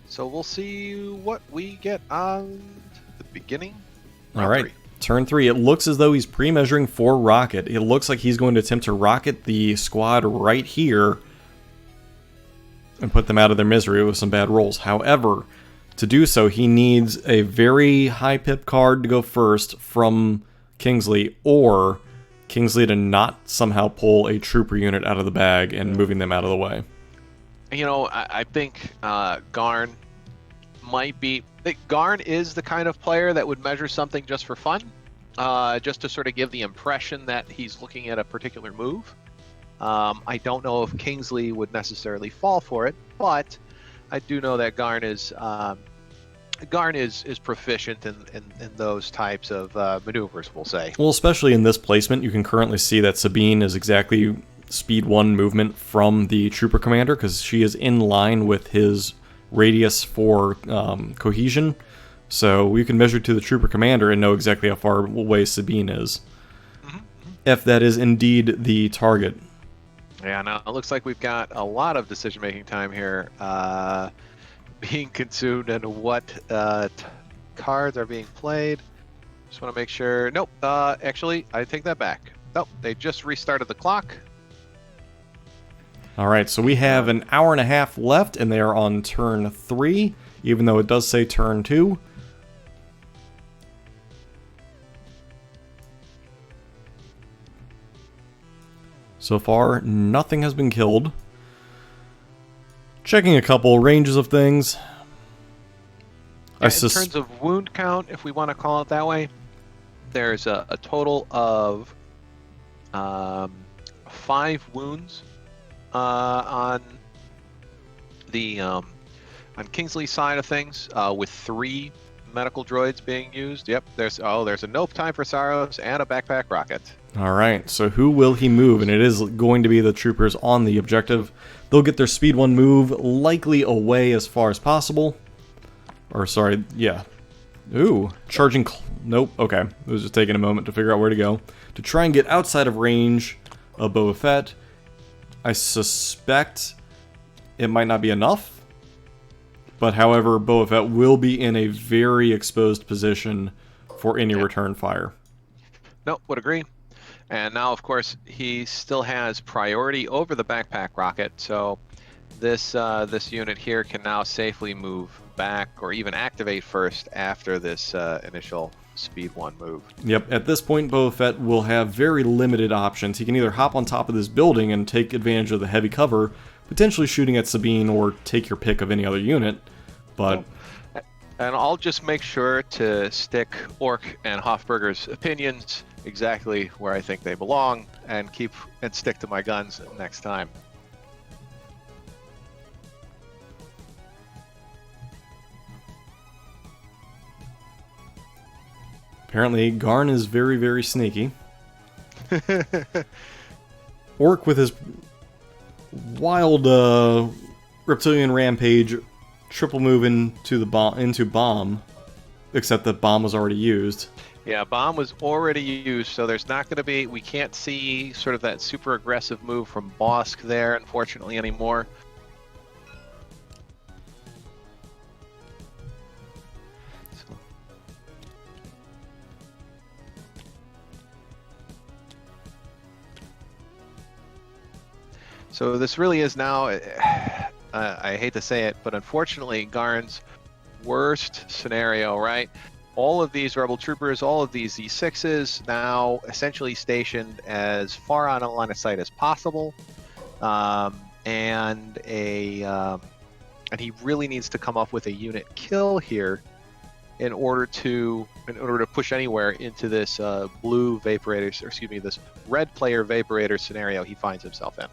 So we'll see what we get on the beginning. All right, turn 3. It looks as though he's pre-measuring for rocket. It looks like he's going to attempt to rocket the squad right here and put them out of their misery with some bad rolls. However, to do so, he needs a very high pip card to go first from Kingsley, or Kingsley to not somehow pull a trooper unit out of the bag and moving them out of the way. You know, I think Garn might be... Garn is the kind of player that would measure something just for fun, just to sort of give the impression that he's looking at a particular move. I don't know if Kingsley would necessarily fall for it, but I do know that Garn is proficient in those types of maneuvers, we'll say. Well, especially in this placement, you can currently see that Sabine is exactly speed 1 movement from the trooper commander, because she is in line with his radius for cohesion. So we can measure to the trooper commander and know exactly how far away Sabine is. Mm-hmm. If that is indeed the target. Yeah, now it looks like we've got a lot of decision-making time here being consumed, and what cards are being played. Just want to make sure. Nope, actually, I take that back. Nope, they just restarted the clock. All right, so we have an hour and a half left, and they are on turn 3, even though it does say turn 2. So far, nothing has been killed. Checking a couple ranges of things. Yeah, in terms of wound count, if we want to call it that way, there's a total of 5 wounds on the on Kingsley's side of things, with 3 medical droids being used. Yep, there's a No Time for Sorrows and a backpack rocket. Alright, so who will he move? And it is going to be the troopers on the objective. They'll get their speed 1 move likely away as far as possible. Or, sorry, yeah. Ooh, charging... Nope, okay. It was just taking a moment to figure out where to go. To try and get outside of range of Boba Fett. I suspect it might not be enough. But, however, Boba Fett will be in a very exposed position for any return fire. Nope, would agree. And now, of course, he still has priority over the backpack rocket, so this unit here can now safely move back, or even activate first after this initial speed 1 move. Yep, at this point, Boba Fett will have very limited options. He can either hop on top of this building and take advantage of the heavy cover, potentially shooting at Sabine, or take your pick of any other unit, but... And I'll just make sure to stick Orc and Hofberger's opinions exactly where I think they belong, and stick to my guns next time. Apparently, Garn is very, very sneaky. Orc with his wild reptilian rampage, triple move into bomb, except that bomb was already used. Yeah, bomb was already used, so there's not going to be. We can't see sort of that super aggressive move from Bosk there, unfortunately, anymore. So this really is now, I hate to say it, but unfortunately, Garn's worst scenario, right? All of these Rebel troopers, all of these Z6s now essentially stationed as far out of line of sight as possible. And he really needs to come up with a unit kill here in order to push anywhere into this blue Vaporator, or excuse me, this red player Vaporator scenario he finds himself in.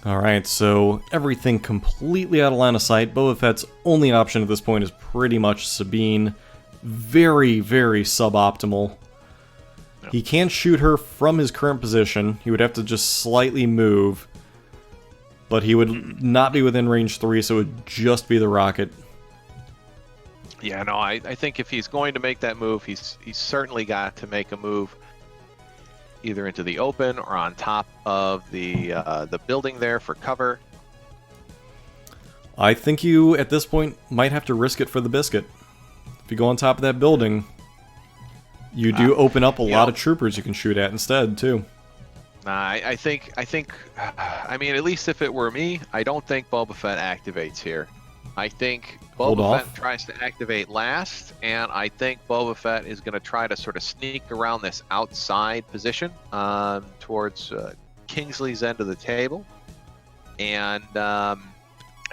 Alright, so everything completely out of line of sight. Boba Fett's only option at this point is pretty much Sabine. Very, very suboptimal. Yep. He can't shoot her from his current position. He would have to just slightly move. But he would not be within range 3, so it would just be the rocket. Yeah, no, I think if he's going to make that move, he's certainly got to make a move either into the open or on top of the building there for cover. I think you, at this point, might have to risk it for the biscuit. If you go on top of that building, you do open up a lot of troopers you can shoot at instead, too. Nah, I think, I mean, at least if it were me, I don't think Boba Fett activates here. I think Boba Fett tries to activate last, and I think Boba Fett is going to try to sort of sneak around this outside position towards Kingsley's end of the table. And I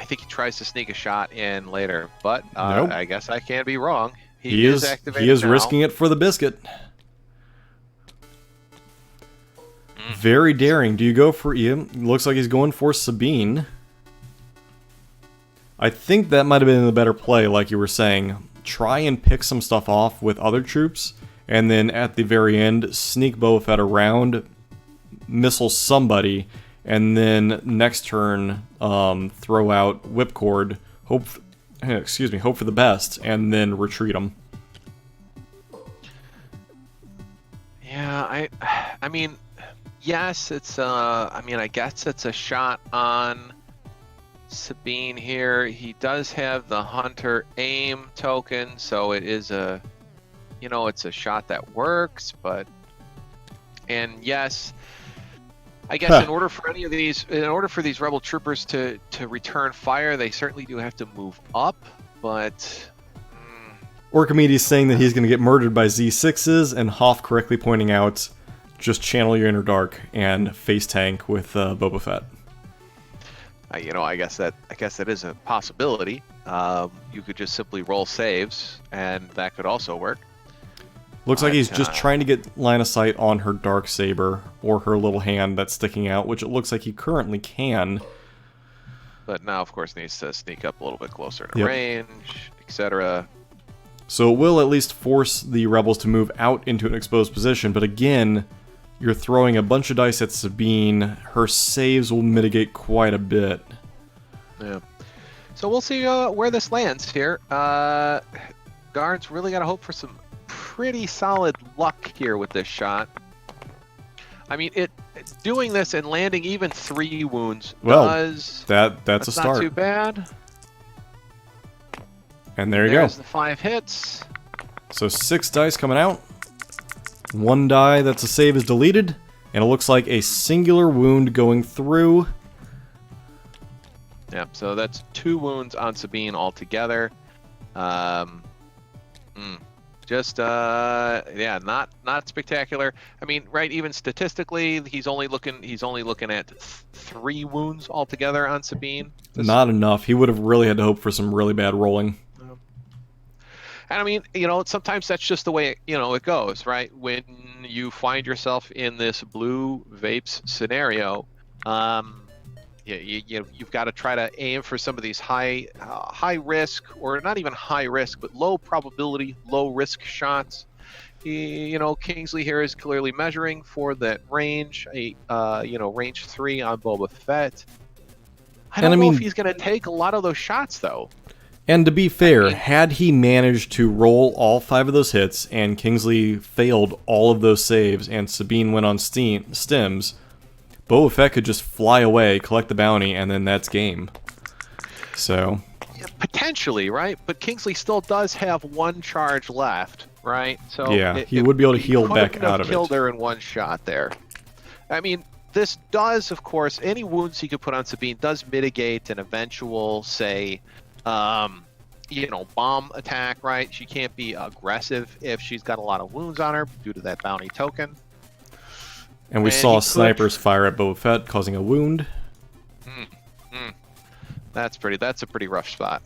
think he tries to sneak a shot in later, but nope. I guess I can't be wrong. He is activating. He is now. risking it for the biscuit. Very daring. Do you go for Ian? Looks like he's going for Sabine. I think that might have been the better play, like you were saying. Try and pick some stuff off with other troops, and then at the very end, sneak Boba Fett around, missile somebody, and then next turn, throw out Whipcord, hope for the best, and then retreat them. Yeah, I mean, yes, it's I guess it's a shot on Sabine here. He does have the Hunter aim token, so it is it's a shot that works, and yes, I guess in order for these Rebel troopers to return fire, they certainly do have to move up, but Orkimedes saying that he's going to get murdered by Z6s, and Hoff correctly pointing out, just channel your inner dark and face tank with Boba Fett. I guess that is a possibility. You could just simply roll saves, and that could also work. Looks like he's just trying to get line of sight on her dark saber or her little hand that's sticking out, which it looks like he currently can. But now, of course, needs to sneak up a little bit closer to range, etc. So it will at least force the rebels to move out into an exposed position, but again, you're throwing a bunch of dice at Sabine. Her saves will mitigate quite a bit. Yeah. So we'll see where this lands here. Garn's really got to hope for some pretty solid luck here with this shot. I mean, doing this and landing even 3 wounds that's a start. Not too bad. And there you There's go. The 5 hits. So 6 dice coming out. 1 die that's a save is deleted, and it looks like a singular wound going through. Yeah, so that's 2 wounds on Sabine altogether. Not spectacular. I mean, right? Even statistically, he's only looking at 3 wounds altogether on Sabine. Not enough. He would have really had to hope for some really bad rolling. And I mean, sometimes that's just the way it goes, right? When you find yourself in this blue vapes scenario, you've got to try to aim for some of these high risk, or not even high risk, but low probability, low risk shots. Kingsley here is clearly measuring for that range, range 3 on Boba Fett. I don't I know mean- if he's going to take a lot of those shots, though. And to be fair, had he managed to roll all 5 of those hits and Kingsley failed all of those saves and Sabine went on stims, Boba Fett could just fly away, collect the bounty, and then that's game. So, Yeah, potentially, right? But Kingsley still does have 1 charge left, right? So yeah, he would be able to heal back couldn't have out of killed it. her in 1 shot there. I mean, this does, of course, any wounds he could put on Sabine does mitigate an eventual, say, bomb attack, right? She can't be aggressive if she's got a lot of wounds on her due to that bounty token. And we And he saw could- snipers fire at Boba Fett, causing a wound. That's a pretty rough spot.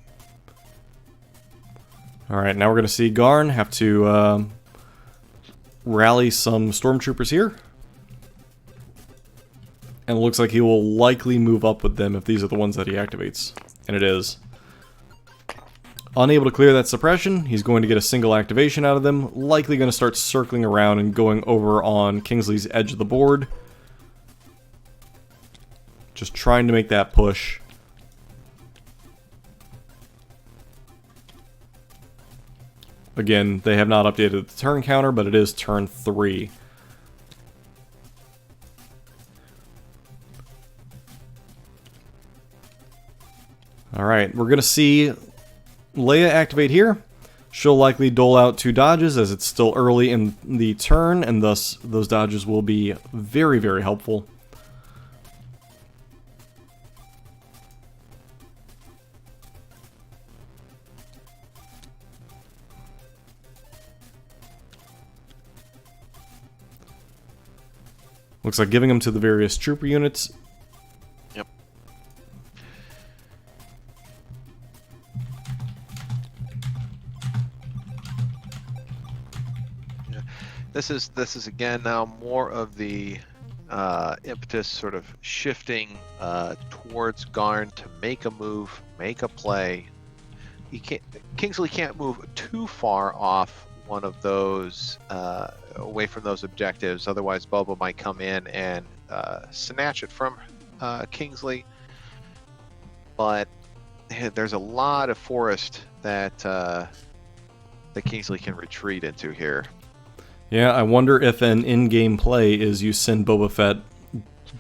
Alright, now we're going to see Garn have to rally some stormtroopers here. And it looks like he will likely move up with them if these are the ones that he activates. And it is. Unable to clear that suppression, he's going to get a single activation out of them. Likely going to start circling around and going over on Kingsley's edge of the board. Just trying to make that push. Again, they have not updated the turn counter, but it is turn 3. Alright, we're going to see Leia activate here. She'll likely dole out 2 dodges as it's still early in the turn, and thus those dodges will be very, very helpful. Looks like giving them to the various trooper units. Yep. Yeah. This is again now more of the impetus sort of shifting towards Garn to make a move, make a play. Kingsley can't move too far off one of those away from those objectives, otherwise Boba might come in and snatch it from Kingsley. But there's a lot of forest that Kingsley can retreat into here. Yeah, I wonder if an in-game play is you send Boba Fett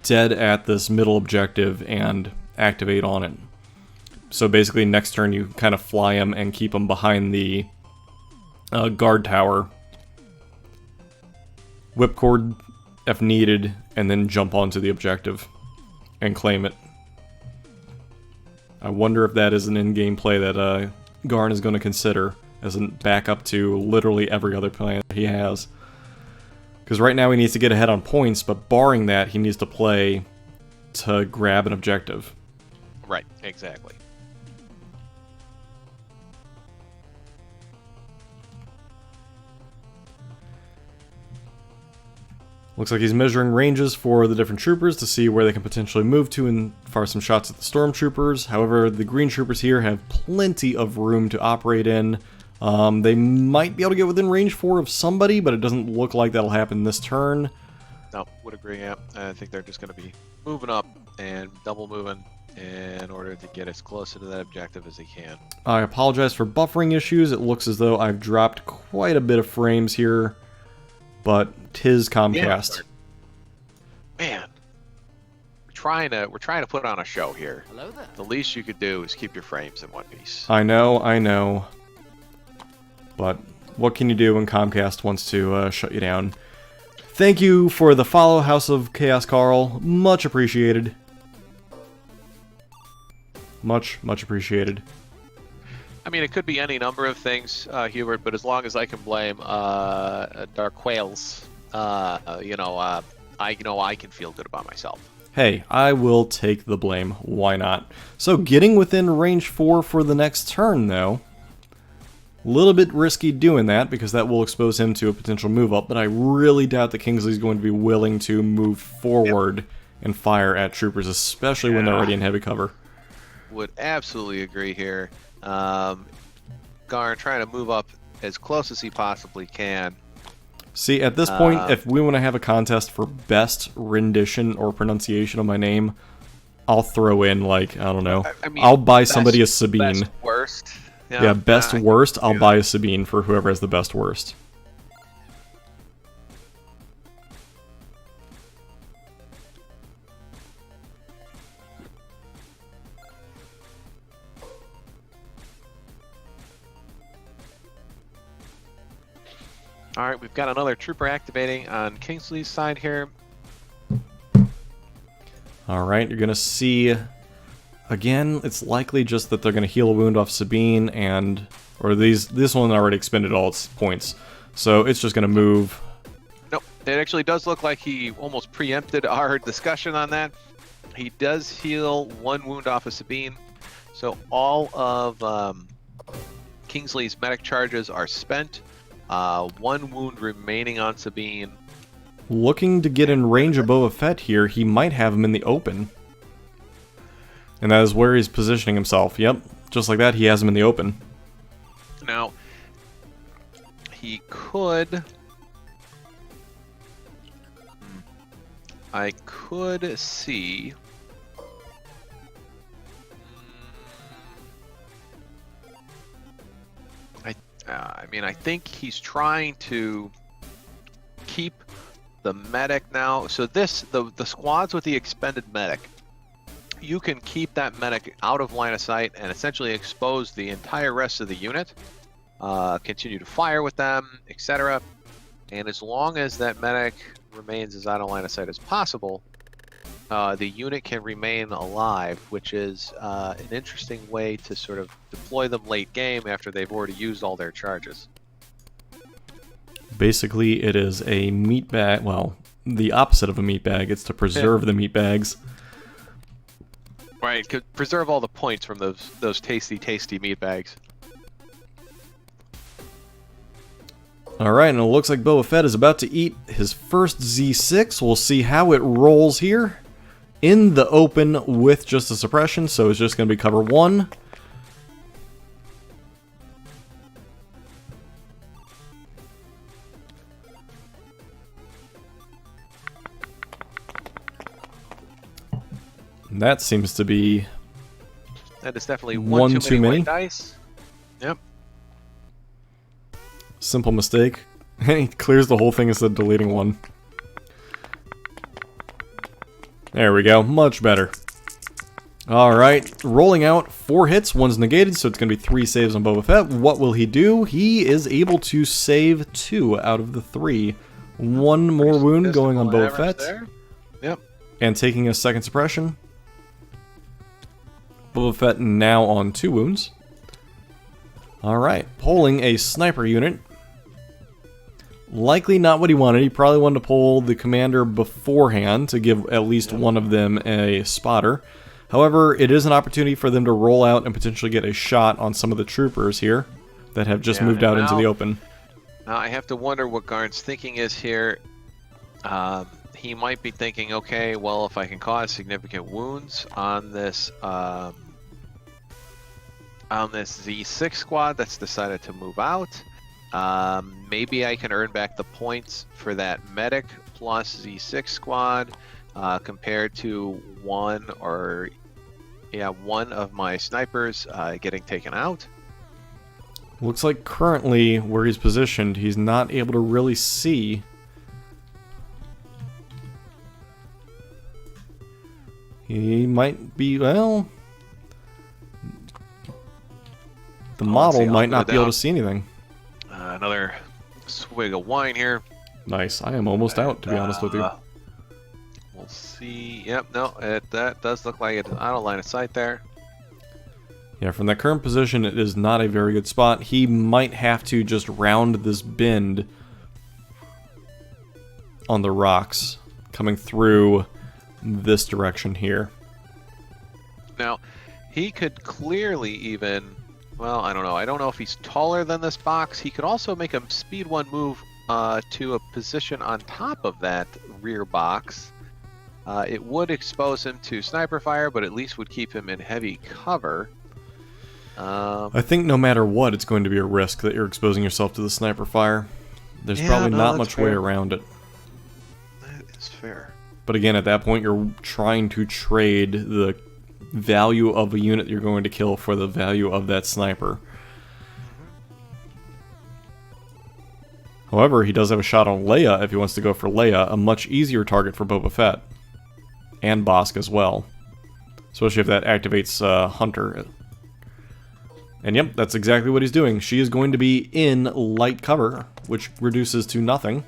dead at this middle objective and activate on it. So basically next turn you kind of fly him and keep him behind the guard tower. Whipcord if needed, and then jump onto the objective and claim it. I wonder if that is an in-game play that Garn is going to consider as a backup to literally every other plan he has. Because right now he needs to get ahead on points, but barring that, he needs to play to grab an objective. Right, exactly. Looks like he's measuring ranges for the different troopers to see where they can potentially move to and fire some shots at the stormtroopers. However, the green troopers here have plenty of room to operate in. They might be able to get within range 4 of somebody, but it doesn't look like that'll happen this turn. No, would agree, yeah. I think they're just going to be moving up and double moving in order to get as close to that objective as they can. I apologize for buffering issues. It looks as though I've dropped quite a bit of frames here, but 'tis Comcast. Man, we're trying to put on a show here. Hello there. The least you could do is keep your frames in one piece. I know. But what can you do when Comcast wants to shut you down? Thank you for the follow, House of Chaos Carl. Much appreciated. Much appreciated. I mean, it could be any number of things, Hubert, but as long as I can blame Dark Quails, I can feel good about myself. Hey, I will take the blame. Why not? So, getting within range 4 for the next turn, though. A little bit risky doing that, because that will expose him to a potential move up, but I really doubt that Kingsley's going to be willing to move forward and fire at troopers, especially when they're already in heavy cover. Would absolutely agree here. Garn trying to move up as close as he possibly can. See, at this point, if we want to have a contest for best rendition or pronunciation of my name, I'll throw in, like, I don't know. I mean, I'll buy somebody a Sabine. Best worst. Yeah, best worst, I'll do buy a Sabine for whoever has the best worst. All right, we've got another trooper activating on Kingsley's side here. Alright, you're going to see, again, it's likely just that they're going to heal a wound off Sabine, and, or this one already expended all its points, so it's just going to move. Nope, it actually does look like he almost preempted our discussion on that. He does heal 1 wound off of Sabine, so all of Kingsley's medic charges are spent. 1 wound remaining on Sabine. Looking to get in range of Boba Fett here, he might have him in the open. And that is where he's positioning himself. Yep, just like that, he has him in the open. Now, he could... I could see... I mean, I think he's trying to keep the medic now. So the squads with the expended medic, you can keep that medic out of line of sight and essentially expose the entire rest of the unit. Continue to fire with them, etc. And as long as that medic remains as out of line of sight as possible, the unit can remain alive, which is an interesting way to sort of deploy them late game after they've already used all their charges. Basically, it is a meat bag. Well, the opposite of a meat bag. It's to preserve the meat bags. Right, could preserve all the points from those tasty, tasty meat bags. Alright, and it looks like Boba Fett is about to eat his first Z6. We'll see how it rolls here. In the open with just a suppression, so it's just going to be cover 1. That seems to be... That is definitely one one too too many many. white dice. Yep. Simple mistake. He clears the whole thing instead of deleting 1. There we go, much better. Alright, rolling out 4 hits, 1's negated, so it's going to be 3 saves on Boba Fett. What will he do? He is able to save 2 out of the 3. 1 more wound going on Boba Fett. There. Yep. And taking a second suppression. Boba Fett now on 2 wounds. Alright, pulling a sniper unit. Likely not what he wanted. He probably wanted to pull the commander beforehand to give at least one of them a spotter. However, it is an opportunity for them to roll out and potentially get a shot on some of the troopers here that have just moved out into the open. Now I have to wonder what Garn's thinking is here. He might be thinking, okay, well, if I can cause significant wounds on this Z6 squad that's decided to move out, maybe I can earn back the points for that medic plus Z6 squad compared to one of my snipers getting taken out. Looks like currently where he's positioned, he's not able to really see. He might be, well... The model might not be able to see anything. Another swig of wine here. Nice. I am almost out, to be honest with you. We'll see. Yep, no, that does look like it's out of line of sight there. Yeah, from that current position, it is not a very good spot. He might have to just round this bend on the rocks, coming through this direction here. Now, he could clearly even... Well, I don't know. I don't know if he's taller than this box. He could also make a speed 1 move to a position on top of that rear box. It would expose him to sniper fire, but at least would keep him in heavy cover. I think no matter what, it's going to be a risk that you're exposing yourself to the sniper fire. There's probably not much way around it. That is fair. But again, at that point, you're trying to trade the value of a unit you're going to kill for the value of that sniper. However, he does have a shot on Leia if he wants to go for Leia, a much easier target for Boba Fett. And Bosk as well. Especially if that activates Hunter. And yep, that's exactly what he's doing. She is going to be in light cover, which reduces to nothing.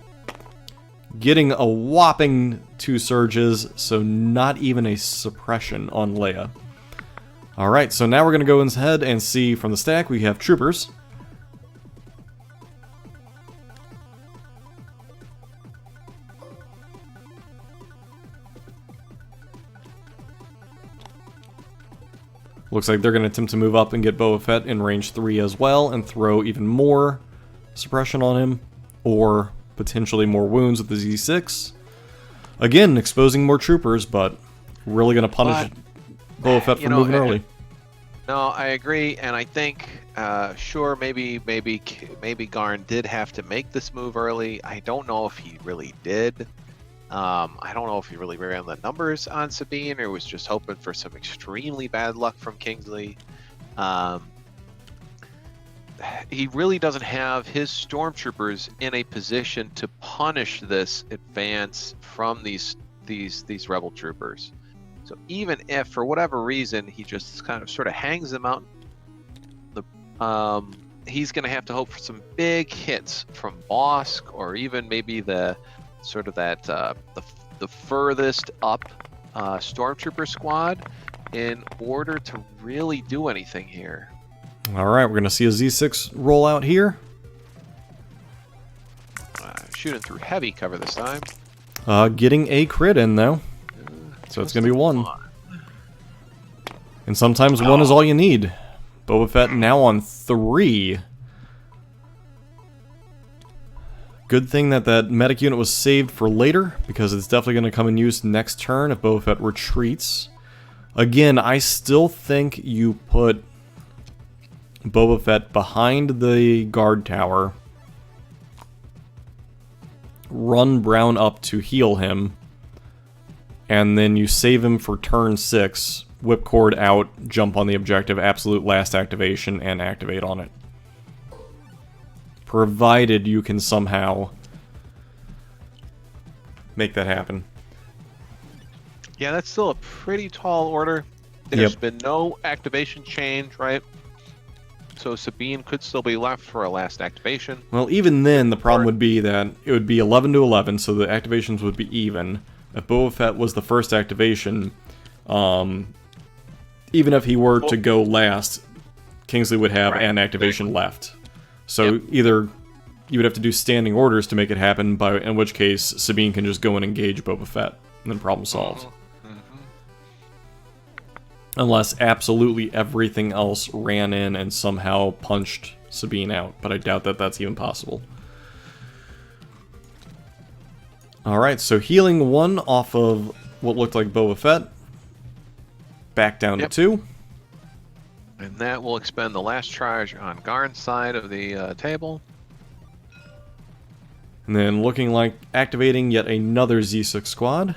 Getting a whopping 2 surges, so not even a suppression on Leia. Alright, so now we're going to go ahead and see from the stack we have troopers. Looks like they're going to attempt to move up and get Boba Fett in range 3 as well and throw even more suppression on him, or potentially more wounds with the Z6. Again, exposing more troopers, but really going to punish Boba Fett for moving early. No, I agree, and I think, sure, maybe Garn did have to make this move early. I don't know if he really did. I don't know if he really ran the numbers on Sabine or was just hoping for some extremely bad luck from Kingsley. He really doesn't have his stormtroopers in a position to punish this advance from these rebel troopers. So even if, for whatever reason, he just kind of sort of hangs them out, he's going to have to hope for some big hits from Bosk, or even maybe the sort of that the furthest up stormtrooper squad, in order to really do anything here. Alright, we're going to see a Z6 roll out here. Shooting through heavy cover this time. Getting a crit in, though. So it's going to be 1. And sometimes 1 is all you need. Boba Fett now on 3. Good thing that medic unit was saved for later, because it's definitely going to come in use next turn if Boba Fett retreats. Again, I still think you put Boba Fett behind the guard tower, run Brown up to heal him, and then you save him for turn 6, whipcord out, jump on the objective, absolute last activation, and activate on it. Provided you can somehow make that happen. Yeah, that's still a pretty tall order. There's been no activation change, right? So Sabine could still be left for a last activation. Well, even then, the problem would be that it would be 11 to 11, so the activations would be even. If Boba Fett was the first activation, even if he were to go last, Kingsley would have an activation left. So either you would have to do standing orders to make it happen, in which case Sabine can just go and engage Boba Fett, and then problem solved. Unless absolutely everything else ran in and somehow punched Sabine out, but I doubt that that's even possible. Alright, so healing 1 off of what looked like Boba Fett. Back down to 2. And that will expend the last charge on Garn's side of the table. And then looking like activating yet another Z6 squad.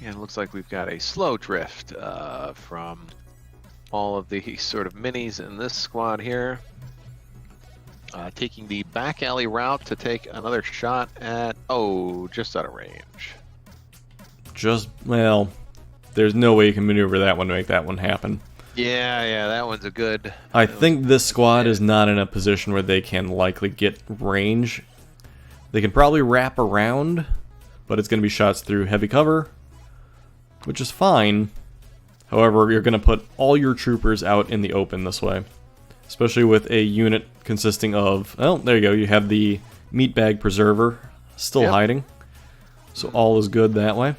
And it looks like we've got a slow drift from all of the sort of minis in this squad here. Taking the back alley route to take another shot at... Oh, just out of range. Well, there's no way you can maneuver that one to make that one happen. Yeah, that one's a good... I think this squad is not in a position where they can likely get range. They can probably wrap around, but it's going to be shots through heavy cover, which is fine. However, you're going to put all your troopers out in the open this way. Especially with a unit consisting of... Oh, there you go. You have the meatbag preserver still hiding. So all is good that way.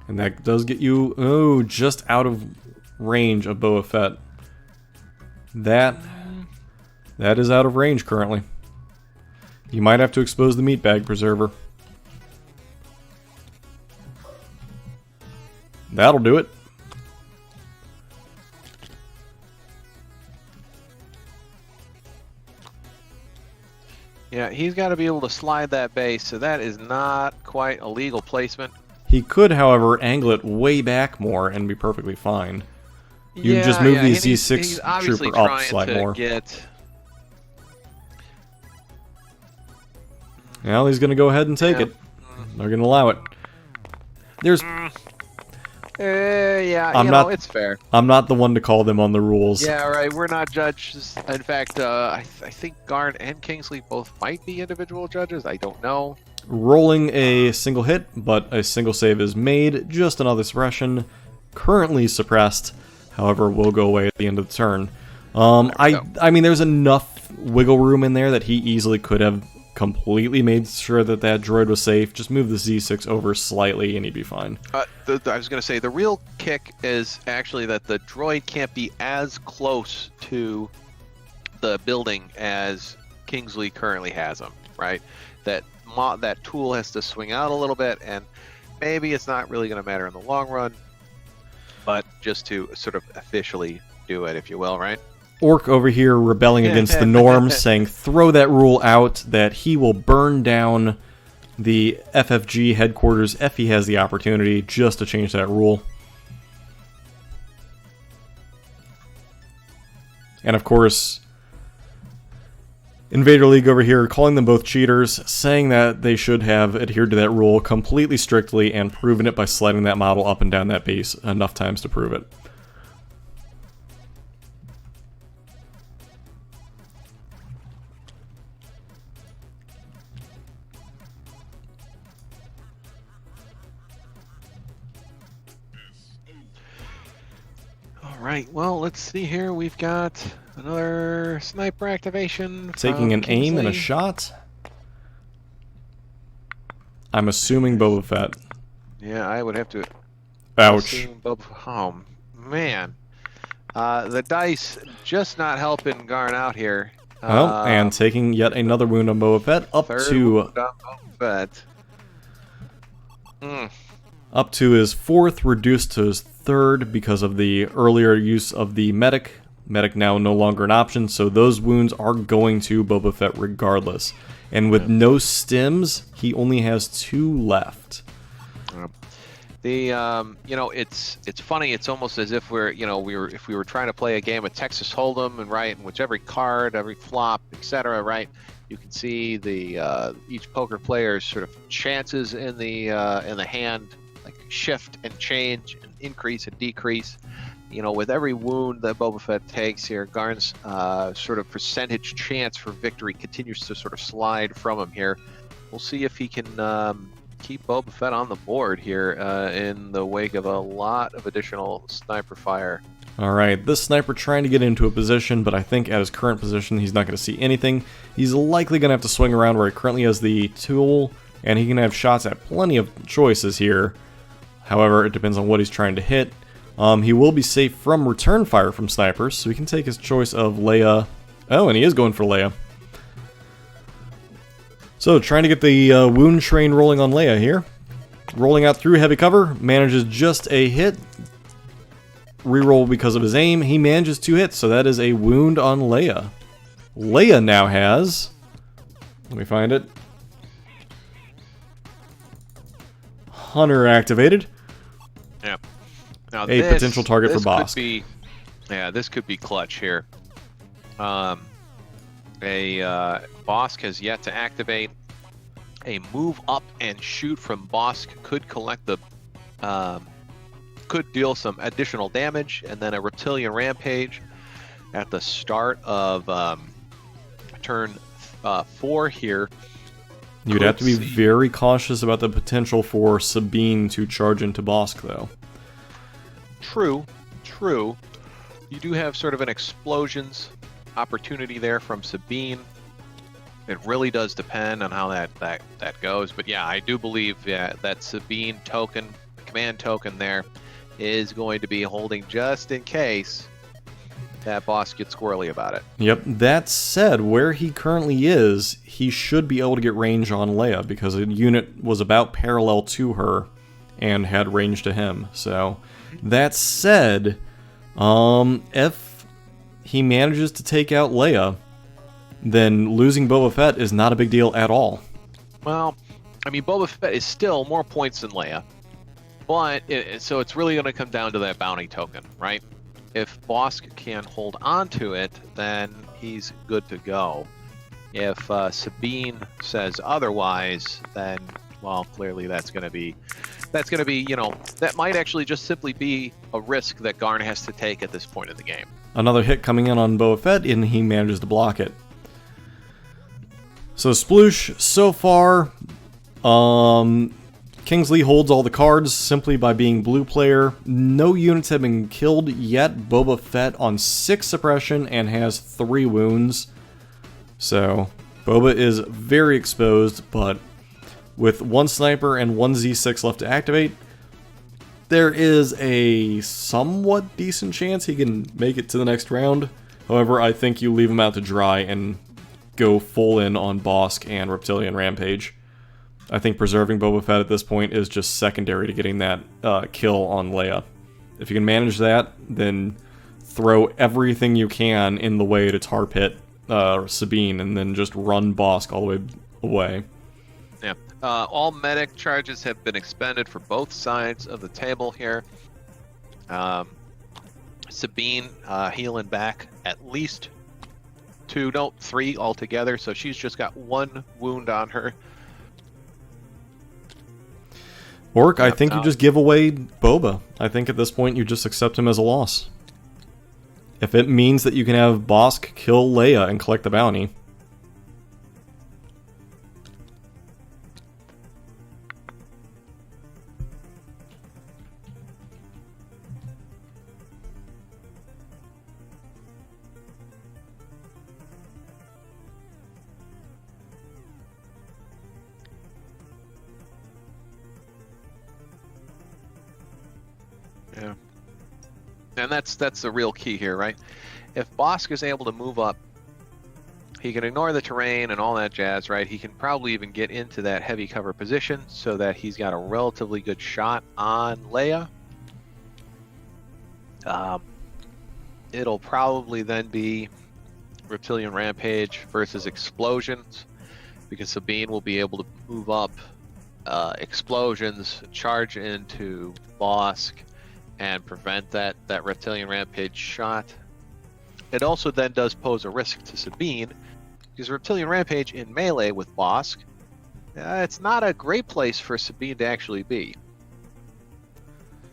And that does get you, oh, just out of range of Boba Fett. That is out of range currently. You might have to expose the meat bag preserver. That'll do it. Yeah, he's got to be able to slide that base, so that is not quite a legal placement. He could, however, angle it way back more and be perfectly fine. You Yeah, just move yeah, the and he's Z6 obviously trooper up trying slightly to more. get. Well, he's going to go ahead and take Yeah. it. They're going to allow it. There's... Yeah, I'm you not- know, it's fair. I'm not the one to call them on the rules. Yeah, right. We're not judges. In fact, I think Garn and Kingsley both might be individual judges. I don't know. Rolling a single hit, but a single save is made. Just another suppression. Currently suppressed. However, will go away at the end of the turn. I mean, there's enough wiggle room in there that he easily could have completely made sure that that droid was safe. Just move the Z6 over slightly and he'd be fine. I was going to say, the real kick is actually that the droid can't be as close to the building as Kingsley currently has him, right? That tool has to swing out a little bit, and maybe it's not really going to matter in the long run, but just to sort of officially do it, if you will, right? Orc over here rebelling against the norms, saying throw that rule out, that he will burn down the FFG headquarters if he has the opportunity, just to change that rule. And of course, Invader League over here calling them both cheaters, saying that they should have adhered to that rule completely strictly and proven it by sliding that model up and down that base enough times to prove it. All right, well, let's see here. We've got another sniper activation. Taking an aim and a shot. I'm assuming Boba Fett. Yeah, I would have to. Ouch. assume Oh, man. The dice just not helping Garn out here. Oh, and taking yet another wound on Boba Fett, up Third to wound on Boba Fett. up to his fourth, reduced to his third because of the earlier use of the medic. Medic now no longer an option, so those wounds are going to Boba Fett regardless. And with no stims, he only has 2 left. You know, it's funny. It's almost as if if we were trying to play a game of Texas Hold'em, and right, in which every card, every flop, etc., right, you can see the each poker player's sort of chances in the hand, like shift and change and increase and decrease. You know, with every wound that Boba Fett takes here, Garn's sort of percentage chance for victory continues to sort of slide from him here. We'll see if he can keep Boba Fett on the board here in the wake of a lot of additional sniper fire. Alright, this sniper trying to get into a position, but I think at his current position he's not going to see anything. He's likely going to have to swing around where he currently has the tool, and he can have shots at plenty of choices here. However, it depends on what he's trying to hit. He will be safe from return fire from snipers, so he can take his choice of Leia. Oh, and he is going for Leia. So, trying to get the wound train rolling on Leia here. Rolling out through heavy cover, manages just a hit. Reroll because of his aim. He manages 2 hits, so that is a wound on Leia. Leia now has... Let me find it. Hunter activated. Yep. Now A potential target for Bosk. This could be clutch here. Bosk has yet to activate. A move up and shoot from Bosk could collect the, could deal some additional damage, and then a Reptilian Rampage at the start of turn 4 here. You'd have to be very cautious about the potential for Sabine to charge into Bosk, though. True. You do have sort of an explosions opportunity there from Sabine. It really does depend on how that goes. But yeah, I do believe that Sabine token command token there is going to be holding just in case that boss gets squirrely about it. Yep, that said, where he currently is, he should be able to get range on Leia, because a unit was about parallel to her and had range to him. So, that said, if he manages to take out Leia, then losing Boba Fett is not a big deal at all. Well, I mean, Boba Fett is still more points than Leia, but so it's really going to come down to that bounty token, right? If Bosk can hold on to it, then he's good to go. If Sabine says otherwise, then, well, clearly that's going to be, you know, that might actually just simply be a risk that Garn has to take at this point in the game. Another hit coming in on Boba Fett, and he manages to block it. So Sploosh, so far, Kingsley holds all the cards simply by being blue player. No units have been killed yet. Boba Fett on 6 suppression and has 3 wounds. So Boba is very exposed, but with 1 sniper and 1 Z6 left to activate, there is a somewhat decent chance he can make it to the next round. However, I think you leave him out to dry and go full in on Bosk and Reptilian Rampage. I think preserving Boba Fett at this point is just secondary to getting that kill on Leia. If you can manage that, then throw everything you can in the way to tar pit Sabine, and then just run Bosk all the way away. Yeah. All medic charges have been expended for both sides of the table here. Sabine healing back at least 2, no, 3 altogether, so she's just got 1 wound on her. Orc, I think you just give away Boba. I think at this point you just accept him as a loss. If it means that you can have Bosk kill Leia and collect the bounty. Yeah. And that's the real key here, right? If Bosk is able to move up, he can ignore the terrain and all that jazz, right? He can probably even get into that heavy cover position so that he's got a relatively good shot on Leia. It'll probably then be Reptilian Rampage versus Explosions, because Sabine will be able to move up Explosions, charge into Bosk, and prevent that Reptilian Rampage shot. It also then does pose a risk to Sabine, because Reptilian Rampage in melee with Bosk, it's not a great place for Sabine to actually be.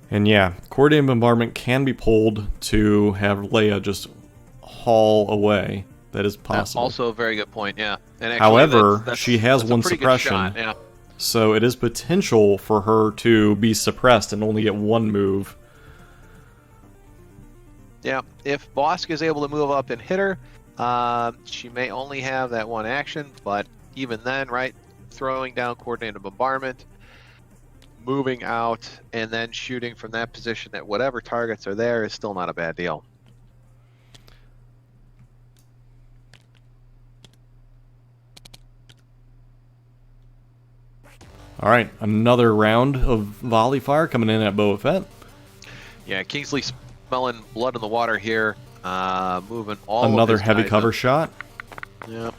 And yeah, coordinated bombardment can be pulled to have Leia just haul away. That is possible. Also a very good point, yeah. And actually, however, she has that's 1 a pretty suppression, good shot, yeah. so it is potential for her to be suppressed and only get 1 move. Yeah, if Bosk is able to move up and hit her, she may only have that 1 action, but even then, right, throwing down coordinated bombardment, moving out, and then shooting from that position at whatever targets are there is still not a bad deal. Alright, another round of volley fire coming in at Boba Fett. Yeah, Kingsley smelling blood in the water here, moving all another of his heavy guys cover up. shot. Yeah.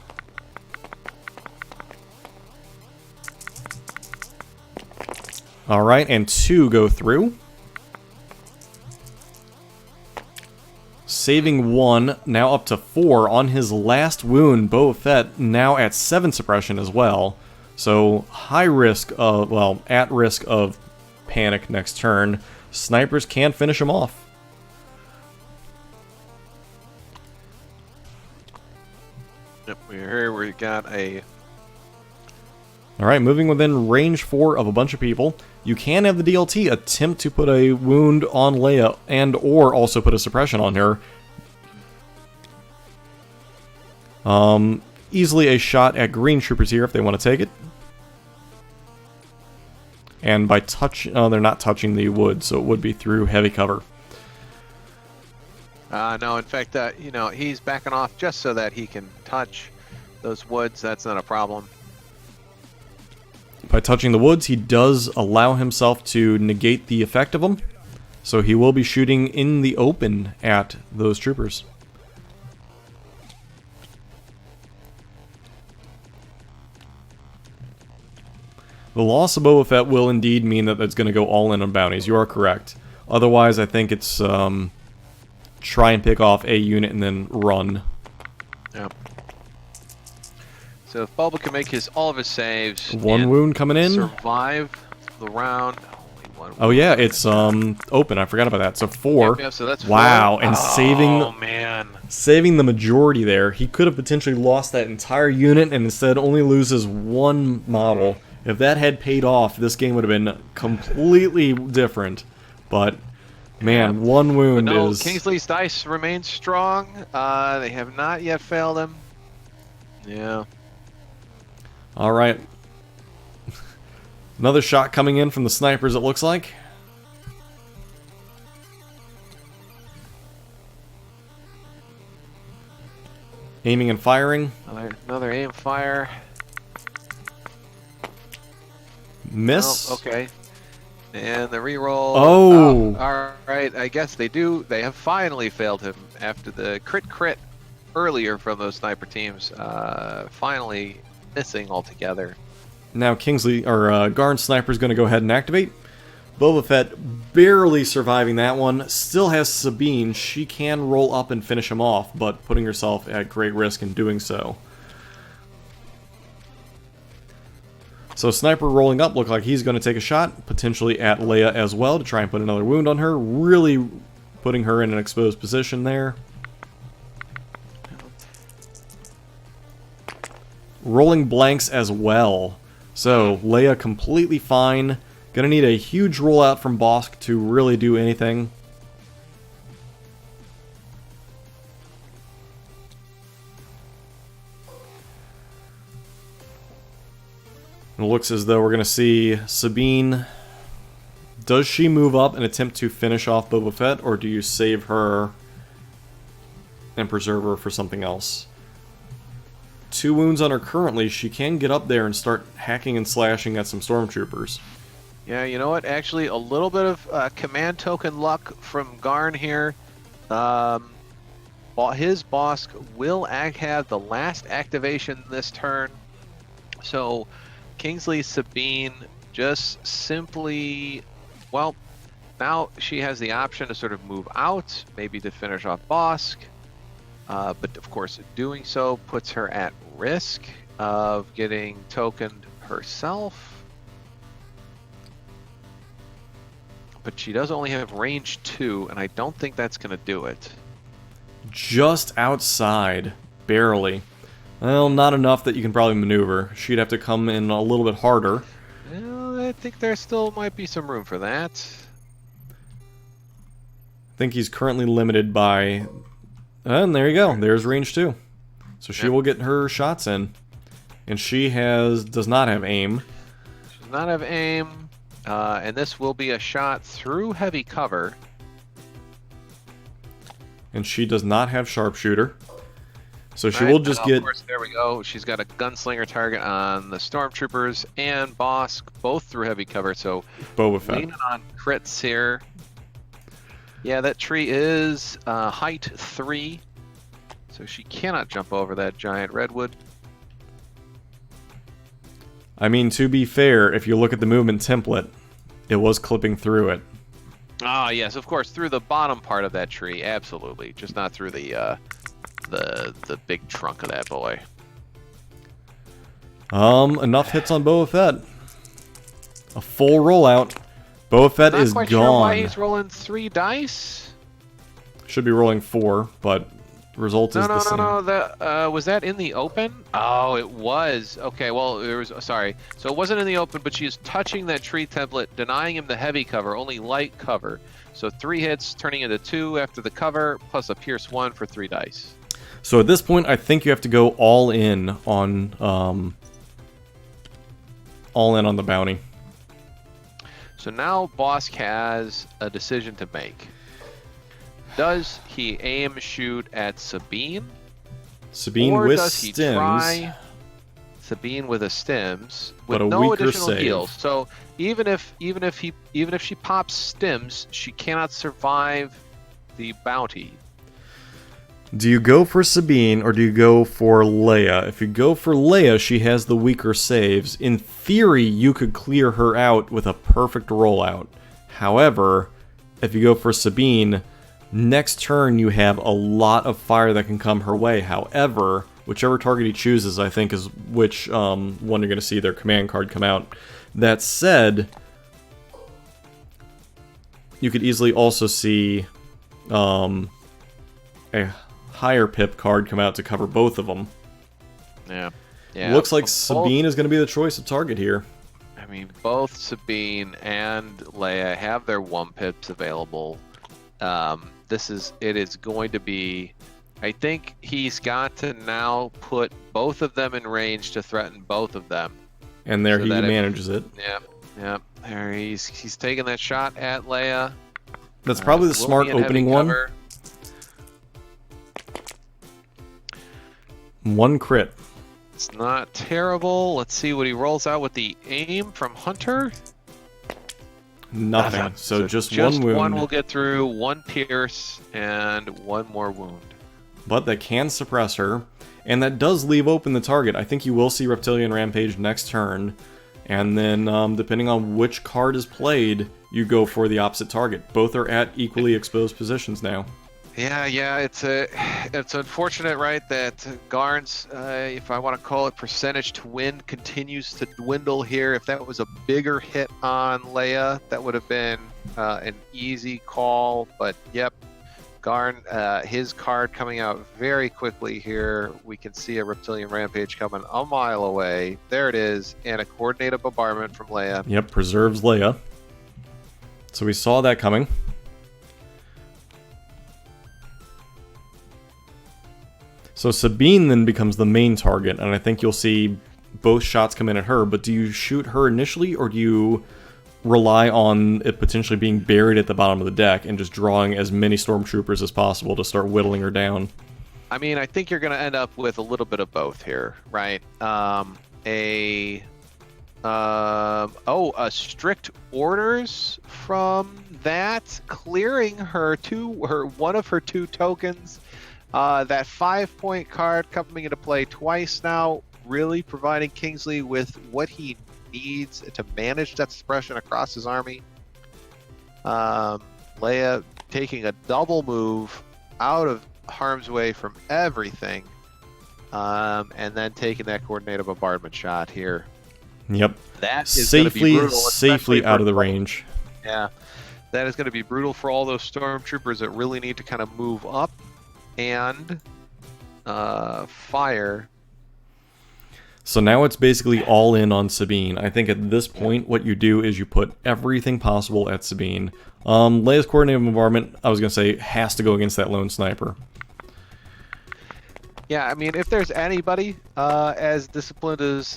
Alright, and 2 go through. Saving 1, now up to 4 on his last wound. Boba Fett now at 7 suppression as well. So high risk of, well, at risk of panic next turn. Snipers can finish him off. Yep, we got a... Alright, moving within range 4 of a bunch of people. You can have the DLT attempt to put a wound on Leia and or also put a suppression on her. Easily a shot at green troopers here if they want to take it. And by oh, they're not touching the wood, so it would be through heavy cover. No, in fact, you know, he's backing off just so that he can touch those woods. That's not a problem. By touching the woods, he does allow himself to negate the effect of them. So he will be shooting in the open at those troopers. The loss of Boba Fett will indeed mean that it's going to go all in on bounties. You are correct. Otherwise, I think it's try and pick off a unit and then run. Yeah. So if Boba can make all of his saves, One wound coming in. Survive the round. Only one. Oh yeah, it's open. I forgot about that. So 4. Yeah, so that's wow, 4. and saving the majority there. He could have potentially lost that entire unit and instead only loses 1 model. If that had paid off, this game would have been completely different. But man, 1 wound is... Kingsley's dice remain strong. They have not yet failed him. Yeah. All right. Another shot coming in from the snipers, it looks like. Aiming and firing. Another aim fire. Miss. Oh, okay. And the reroll. Oh. All right. I guess they do. They have finally failed him after the crit earlier from those sniper teams. Finally missing altogether. Now Kingsley or Garn Sniper's going to go ahead and activate. Boba Fett barely surviving that one. Still has Sabine. She can roll up and finish him off, but putting herself at great risk in doing so. So Sniper rolling up looked like he's going to take a shot, potentially at Leia as well, to try and put another wound on her. Really putting her in an exposed position there. Rolling blanks as well. So Leia completely fine. Gonna need a huge rollout from Bosk to really do anything. It looks as though we're going to see Sabine. Does she move up and attempt to finish off Boba Fett, or do you save her and preserve her for something else? 2 wounds on her currently. She can get up there and start hacking and slashing at some stormtroopers. Yeah, you know what? Actually, a little bit of command token luck from Garn here. His Bosk will have the last activation this turn. So Kingsley Sabine just simply, well, now she has the option to sort of move out, maybe to finish off Bosk. But of course, doing so puts her at risk of getting tokened herself. But she does only have range 2, and I don't think that's going to do it. Just outside. Barely. Well, not enough that you can probably maneuver. She'd have to come in a little bit harder. Well, I think there still might be some room for that. I think he's currently limited by... And there you go. There's range 2. So she will get her shots in. And she does not have aim. She does not have aim. And this will be a shot through heavy cover. And she does not have sharpshooter. So she will just get... Of course, there we go. She's got a gunslinger target on the stormtroopers and Bosk, both through heavy cover. So Boba Fett. Leaning on crits here. Yeah, that tree is height 3. So she cannot jump over that giant redwood. I mean, to be fair, if you look at the movement template, it was clipping through it. Ah, yes, of course, through the bottom part of that tree, absolutely. Just not through the big trunk of that boy. Enough hits on Boba Fett. A full rollout. Boba Fett is Not quite gone. sure why he's rolling 3 dice. Should be rolling 4, but result is the same. No. Was that in the open? Oh, it was. Okay, well, sorry. So it wasn't in the open, but she's touching that tree template, denying him the heavy cover, only light cover. So 3 hits, turning into 2 after the cover, plus a pierce 1 for 3 dice. So at this point, I think you have to go all in on the bounty. So now Bosk has a decision to make. Does he aim shoot at Sabine? Sabine or with does he stims. try Sabine with a stims with But a no weaker additional save. heals? So even if she pops stims, she cannot survive the bounty. Do you go for Sabine or do you go for Leia? If you go for Leia, she has the weaker saves. In theory, you could clear her out with a perfect rollout. However, if you go for Sabine, next turn you have a lot of fire that can come her way. However, whichever target he chooses, I think, is which one you're going to see their command card come out. That said, you could easily also see a higher pip card come out to cover both of them. Yeah. Looks like Sabine is going to be the choice of target here. I mean, both Sabine and Leia have their 1 pips available. It is going to be. I think he's got to now put both of them in range to threaten both of them. And there So he that if- manages it. Yep. There he's taking that shot at Leia. That's probably the Will smart be in heavy opening one. cover. 1 crit. It's not terrible. Let's see what he rolls out with the aim from Hunter. Nothing. So just one wound. One will get through, 1 pierce, and 1 more wound. But that can suppress her. And that does leave open the target. I think you will see Reptilian Rampage next turn. And then, depending on which card is played, you go for the opposite target. Both are at equally exposed positions now. Yeah, it's unfortunate, right, that Garn's, if I want to call it percentage to win, continues to dwindle here. If that was a bigger hit on Leia, that would have been an easy call. But yep, Garn, his card coming out very quickly here. We can see a Reptilian Rampage coming a mile away. There it is, and a coordinated bombardment from Leia. Yep, preserves Leia. So we saw that coming. So Sabine then becomes the main target, and I think you'll see both shots come in at her, but do you shoot her initially, or do you rely on it potentially being buried at the bottom of the deck and just drawing as many stormtroopers as possible to start whittling her down? I mean, I think you're going to end up with a little bit of both here, right? Strict orders from that, clearing one of her 2 tokens. That 5-point card coming into play twice now, really providing Kingsley with what he needs to manage that suppression across his army. Leia taking a double move out of harm's way from everything, and then taking that coordinated bombardment shot here. Yep. That is going to be brutal, safely out of the range. Yeah, that is going to be brutal for all those stormtroopers that really need to kind of move up and fire. So now it's basically all in on Sabine. I think at this point, what you do is you put everything possible at Sabine. Leia's coordinated bombardment, I was going to say, has to go against that lone sniper. Yeah, I mean, if there's anybody as disciplined as...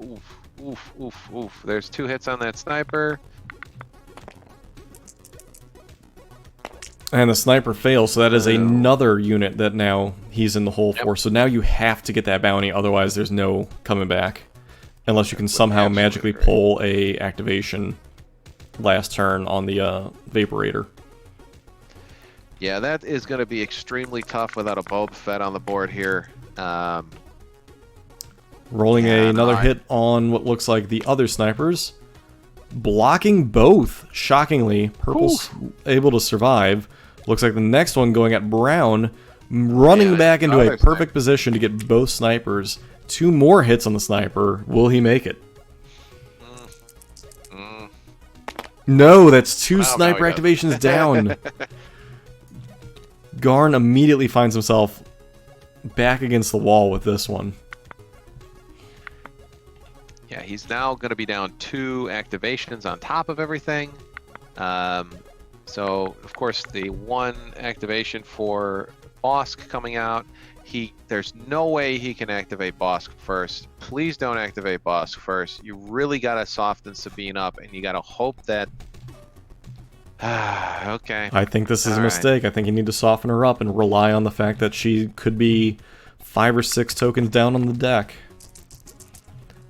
Oof. There's 2 hits on that sniper. And the sniper fails, so that is another unit that now he's in the hole for. So now you have to get that bounty, otherwise there's no coming back. Unless you can somehow magically pull a activation last turn on the Vaporator. Yeah, that is going to be extremely tough without a Boba Fett on the board here. Rolling another hit on what looks like the other snipers. Blocking both, shockingly. Purple's able to survive. Looks like the next one going at Brown, running back into a perfect position to get both snipers. 2 more hits on the sniper. Will he make it? No, that's 2 sniper activations down. Garn immediately finds himself back against the wall with this one. Yeah, he's now going to be down 2 activations on top of everything. So, of course, the 1 activation for Bosk coming out. There's no way he can activate Bosk first. Please don't activate Bosk first. You really gotta soften Sabine up, and you gotta hope that. Okay. I think this is a All right. mistake. I think you need to soften her up and rely on the fact that she could be 5 or 6 tokens down on the deck.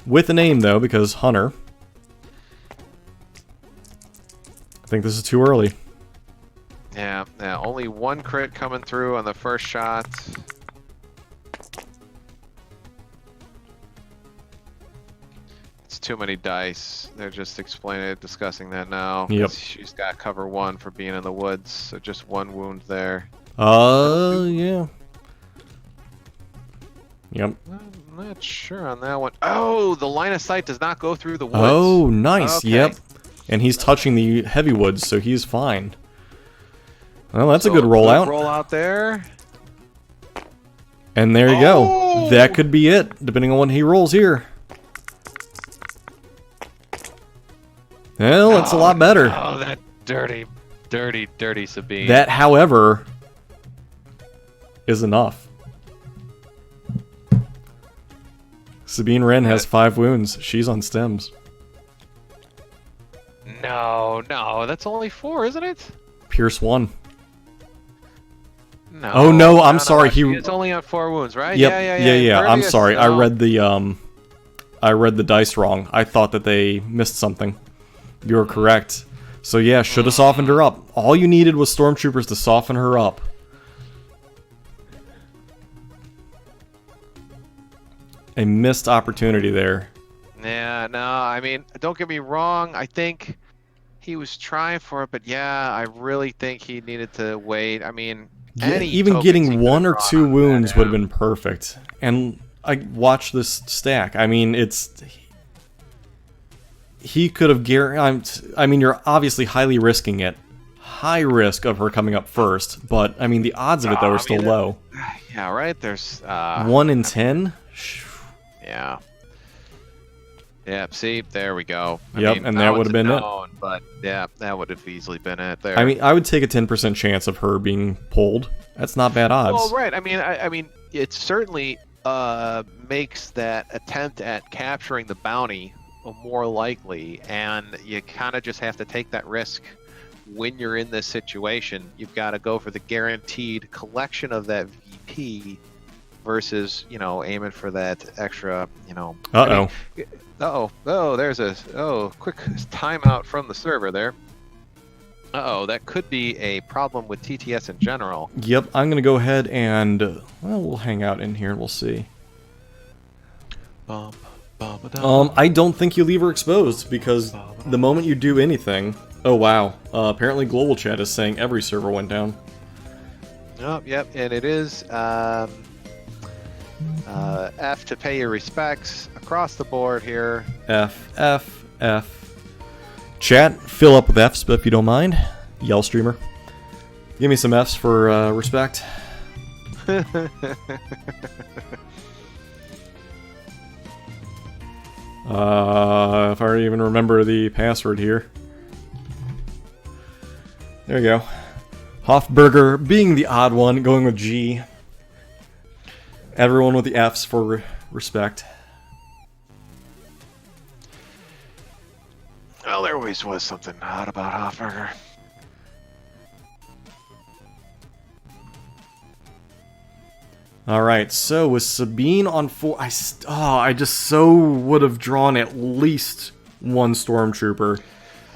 With an aim, though, because Hunter. I think this is too early. Yeah, only 1 crit coming through on the first shot. It's too many dice. They're just discussing that now. Yep. She's got cover 1 for being in the woods, so just 1 wound there. Yeah. Yep. I'm not sure on that one. Oh, the line of sight does not go through the woods. Oh, nice. Okay. Yep. And he's touching the heavy woods, so he's fine. Well, that's So a good rollout. Roll out there. And there you go. That could be it, depending on what he rolls here. Well, it's a lot better. Oh, that dirty Sabine. That, however, is enough. Sabine Wren has 5 wounds. She's on stems. No, that's only 4, isn't it? Pierce 1. No. Oh, no, I'm sorry, It's only on 4 wounds, right? Yep, Yeah. I'm sorry. No. I read the dice wrong. I thought that they missed something. You're correct. So yeah, should have softened her up. All you needed was stormtroopers to soften her up. A missed opportunity there. Yeah, no, I mean, don't get me wrong. I think he was trying for it, but yeah, I really think he needed to wait. I mean, Even tokens he getting could've 1 or brought 2 on wounds that, would have been perfect. And I watched this stack. I mean, he could have I mean, you're obviously highly risking it. High risk of her coming up first, but I mean, the odds of it though are still low. Yeah, right. There's 1 in 10. Yeah. Yeah. See, there we go. I Yep, mean, and that would have been it. But yeah, that would have easily been it. There. I mean, I would take a 10% chance of her being pulled. That's not bad odds. well, right. I mean, it certainly makes that attempt at capturing the bounty more likely, and you kind of just have to take that risk when you're in this situation. You've got to go for the guaranteed collection of that VP versus, aiming for that extra, Uh-oh. there's a quick timeout from the server there. That could be a problem with TTS in general. Yep, I'm going to go ahead and, we'll hang out in here and we'll see. I don't think you leave her exposed, because the moment you do anything... Oh, wow. Apparently Global Chat is saying every server went down. Yep, and it is F to pay your respects across the board here. F. Chat, fill up with Fs, if you don't mind. Yell streamer. Give me some Fs for respect. If I even remember the password here. There we go. Hofburger being the odd one, going with G. Everyone with the Fs for respect. Well, there always was something odd about Hofburger. Alright, so with Sabine on 4, I just so would have drawn at least 1 Stormtrooper.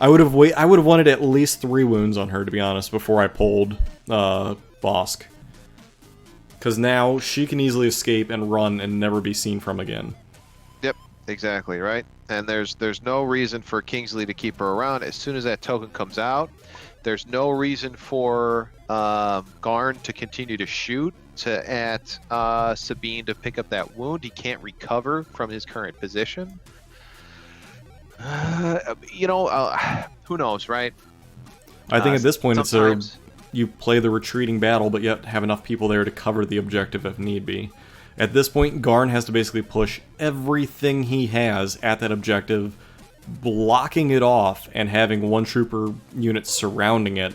I would have wanted at least 3 wounds on her, to be honest, before I pulled Bosk. Because now she can easily escape and run and never be seen from again. Yep, exactly, right? And there's no reason for Kingsley to keep her around. As soon as that token comes out, there's no reason for Garn to continue to shoot at Sabine to pick up that wound. He can't recover from his current position. Who knows, right? I think at this point sometimes... you play the retreating battle, but yet have enough people there to cover the objective if need be. At this point, Garn has to basically push everything he has at that objective, blocking it off and having 1 trooper unit surrounding it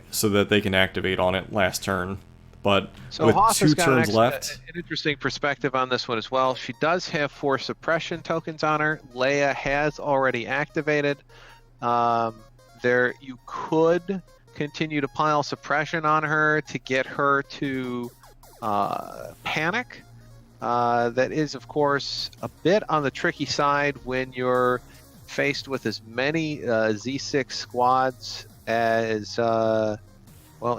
so that they can activate on it last turn. But So with Hoth 2 has got turns left, an interesting perspective on this one as well. She does have 4 suppression tokens on her. Leia has already activated. There, you could continue to pile suppression on her to get her to panic. That is, of course, a bit on the tricky side when you're faced with as many Z6 squads as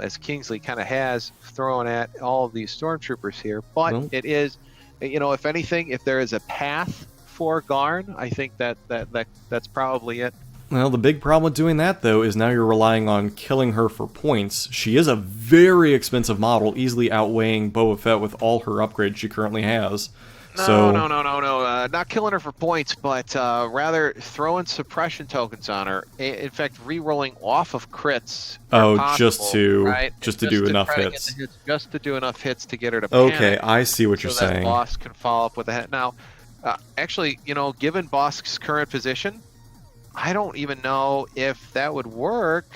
as Kingsley kind of has thrown at all of these stormtroopers here. But Well- it is, if anything, if there is a path for Garn, I think that's probably it. well, the big problem with doing that, though, is now you're relying on killing her for points. She is a very expensive model, easily outweighing Boba Fett with all her upgrades she currently has. No, not killing her for points, but rather throwing suppression tokens on her. In fact, re-rolling off of crits. Oh, possible, just to right? just to do enough try to get hits. the hits. Just to do enough hits to get her to Okay, panic, I see what so you're that saying. Bosk can follow up with a hit. Now, actually, given Bosk's current position, I don't even know if that would work.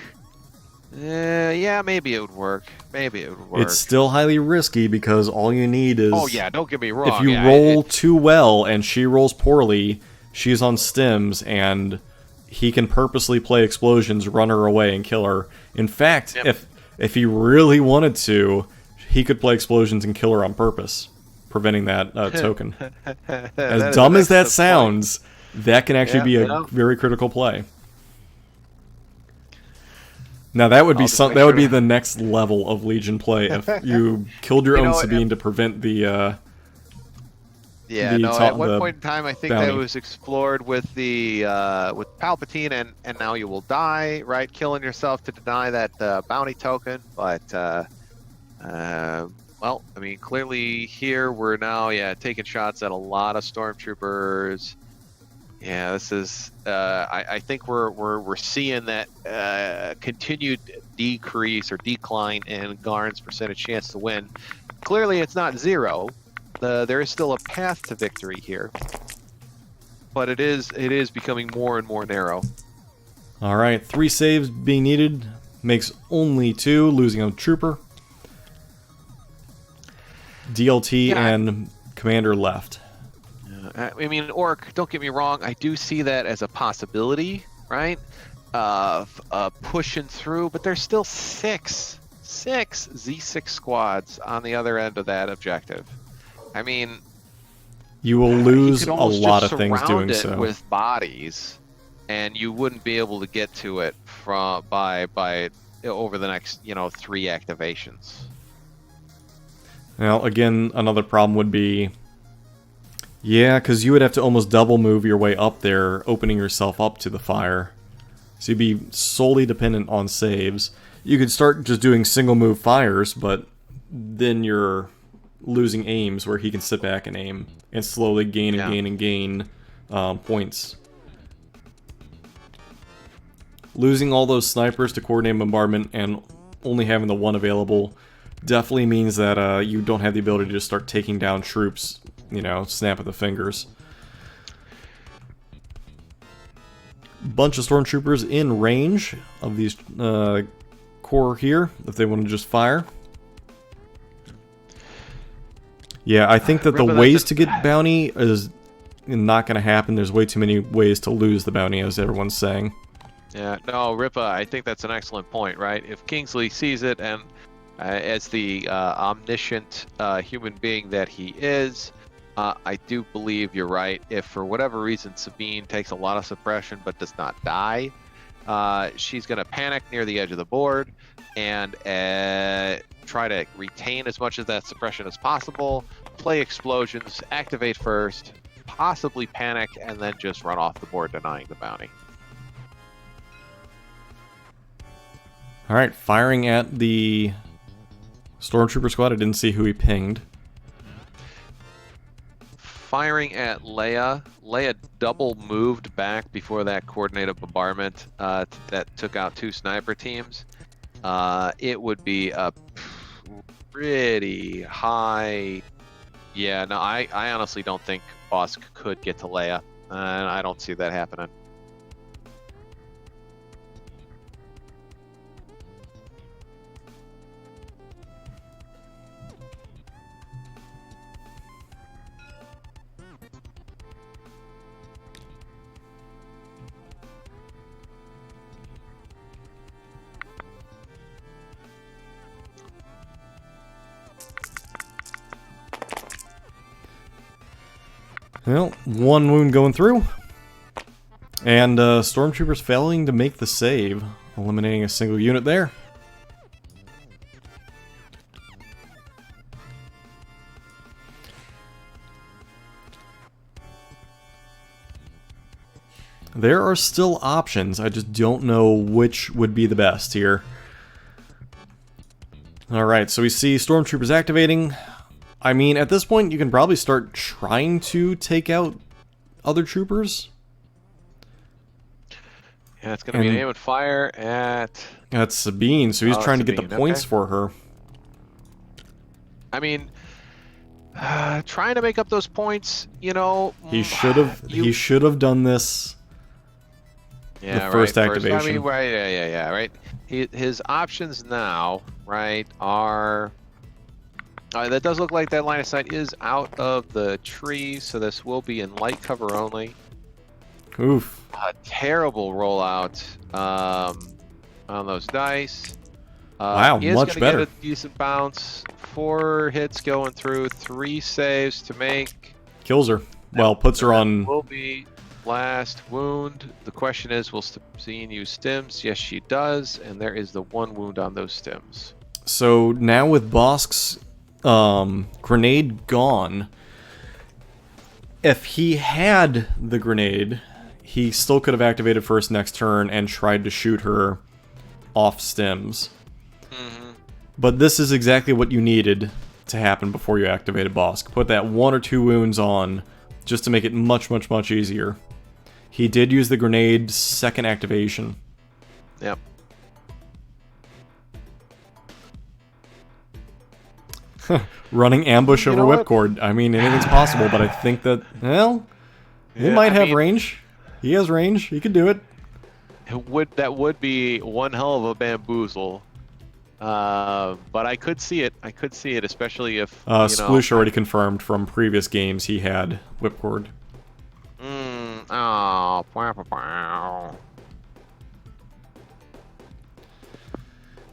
Yeah, maybe it would work. It's still highly risky because all you need is... Oh yeah, don't get me wrong. If you yeah, roll too well and she rolls poorly, she's on stims and he can purposely play explosions, run her away, and kill her. In fact, Yep. if he really wanted to, he could play explosions and kill her on purpose, preventing that token. As dumb as that sounds, that can actually be a very critical play. Now that would be that would be the next level of Legion play if you killed your own Sabine to prevent the. At one point in time, I think bounty. that was explored with the with Palpatine, and now you will die, right? Killing yourself to deny that bounty token, but well, I mean, clearly here we're now taking shots at a lot of stormtroopers. Yeah, this is. I think we're seeing that continued decrease or decline in Garn's percentage chance to win. Clearly, it's not 0. There is still a path to victory here, but it is becoming more and more narrow. All right, 3 saves being needed makes only 2, losing a trooper. DLT and commander left. I mean, Orc, don't get me wrong, I do see that as a possibility, right? Of pushing through, but there's still 6 Z6 squads on the other end of that objective. I mean, you will lose you a could almost lot just of things surround doing it so. with bodies, and you wouldn't be able to get to it by over the next 3 activations. Now, again, another problem would be, because you would have to almost double move your way up there, opening yourself up to the fire. So you'd be solely dependent on saves. You could start just doing single move fires, but then you're losing aims where he can sit back and aim and slowly gain and gain points. Losing all those snipers to coordinate bombardment and only having the 1 available definitely means that you don't have the ability to just start taking down troops, snap of the fingers. Bunch of stormtroopers in range of these core here, if they want to just fire. Yeah, I think that the ways to get bounty is not going to happen. There's way too many ways to lose the bounty, as everyone's saying. Yeah, no, Ripa, I think that's an excellent point, right? If Kingsley sees it, and as the omniscient human being that he is, I do believe you're right. If for whatever reason Sabine takes a lot of suppression but does not die, she's going to panic near the edge of the board and try to retain as much of that suppression as possible, play explosions, activate first, possibly panic, and then just run off the board denying the bounty. Alright, firing at the stormtrooper squad. I didn't see who he pinged. Firing at Leia. Leia double moved back before that coordinated bombardment that took out 2 sniper teams. It would be a pretty high... Yeah, no, I honestly don't think Bosk could get to Leia. And I don't see that happening. Well, one wound going through. And Stormtroopers failing to make the save, eliminating a single unit there. There are still options, I just don't know which would be the best here. Alright, so we see Stormtroopers activating. I mean, at this point, you can probably start trying to take out other troopers. Yeah, it's going to be an aim and fire at... That's Sabine, so he's trying to get the points for her. I mean, trying to make up those points, you know... He should have done this... Yeah, the first activation. I mean, right, yeah, right. His options now, right, are... that does look like that line of sight is out of the tree, so this will be in light cover only. Oof. A terrible rollout on those dice. Wow, he is much better. Get a decent bounce. 4 hits going through, 3 saves to make. Kills her. Well, puts her on... Will be last wound. The question is, will Sabine use stims? Yes, she does, and there is the 1 wound on those stims. So now with Bosk's grenade gone, if he had the grenade, he still could have activated first next turn and tried to shoot her off stims. But this is exactly what you needed to happen before you activated Bosk. Put that 1 or 2 wounds on just to make it much, much, much easier. He did use the grenade second activation. Yep. Running ambush over whipcord. I mean, anything's possible, but I think that, well, he might have range. He has range. He could do it. That would be one hell of a bamboozle. But I could see it. I could see it, especially if Sploosh already confirmed from previous games he had whipcord.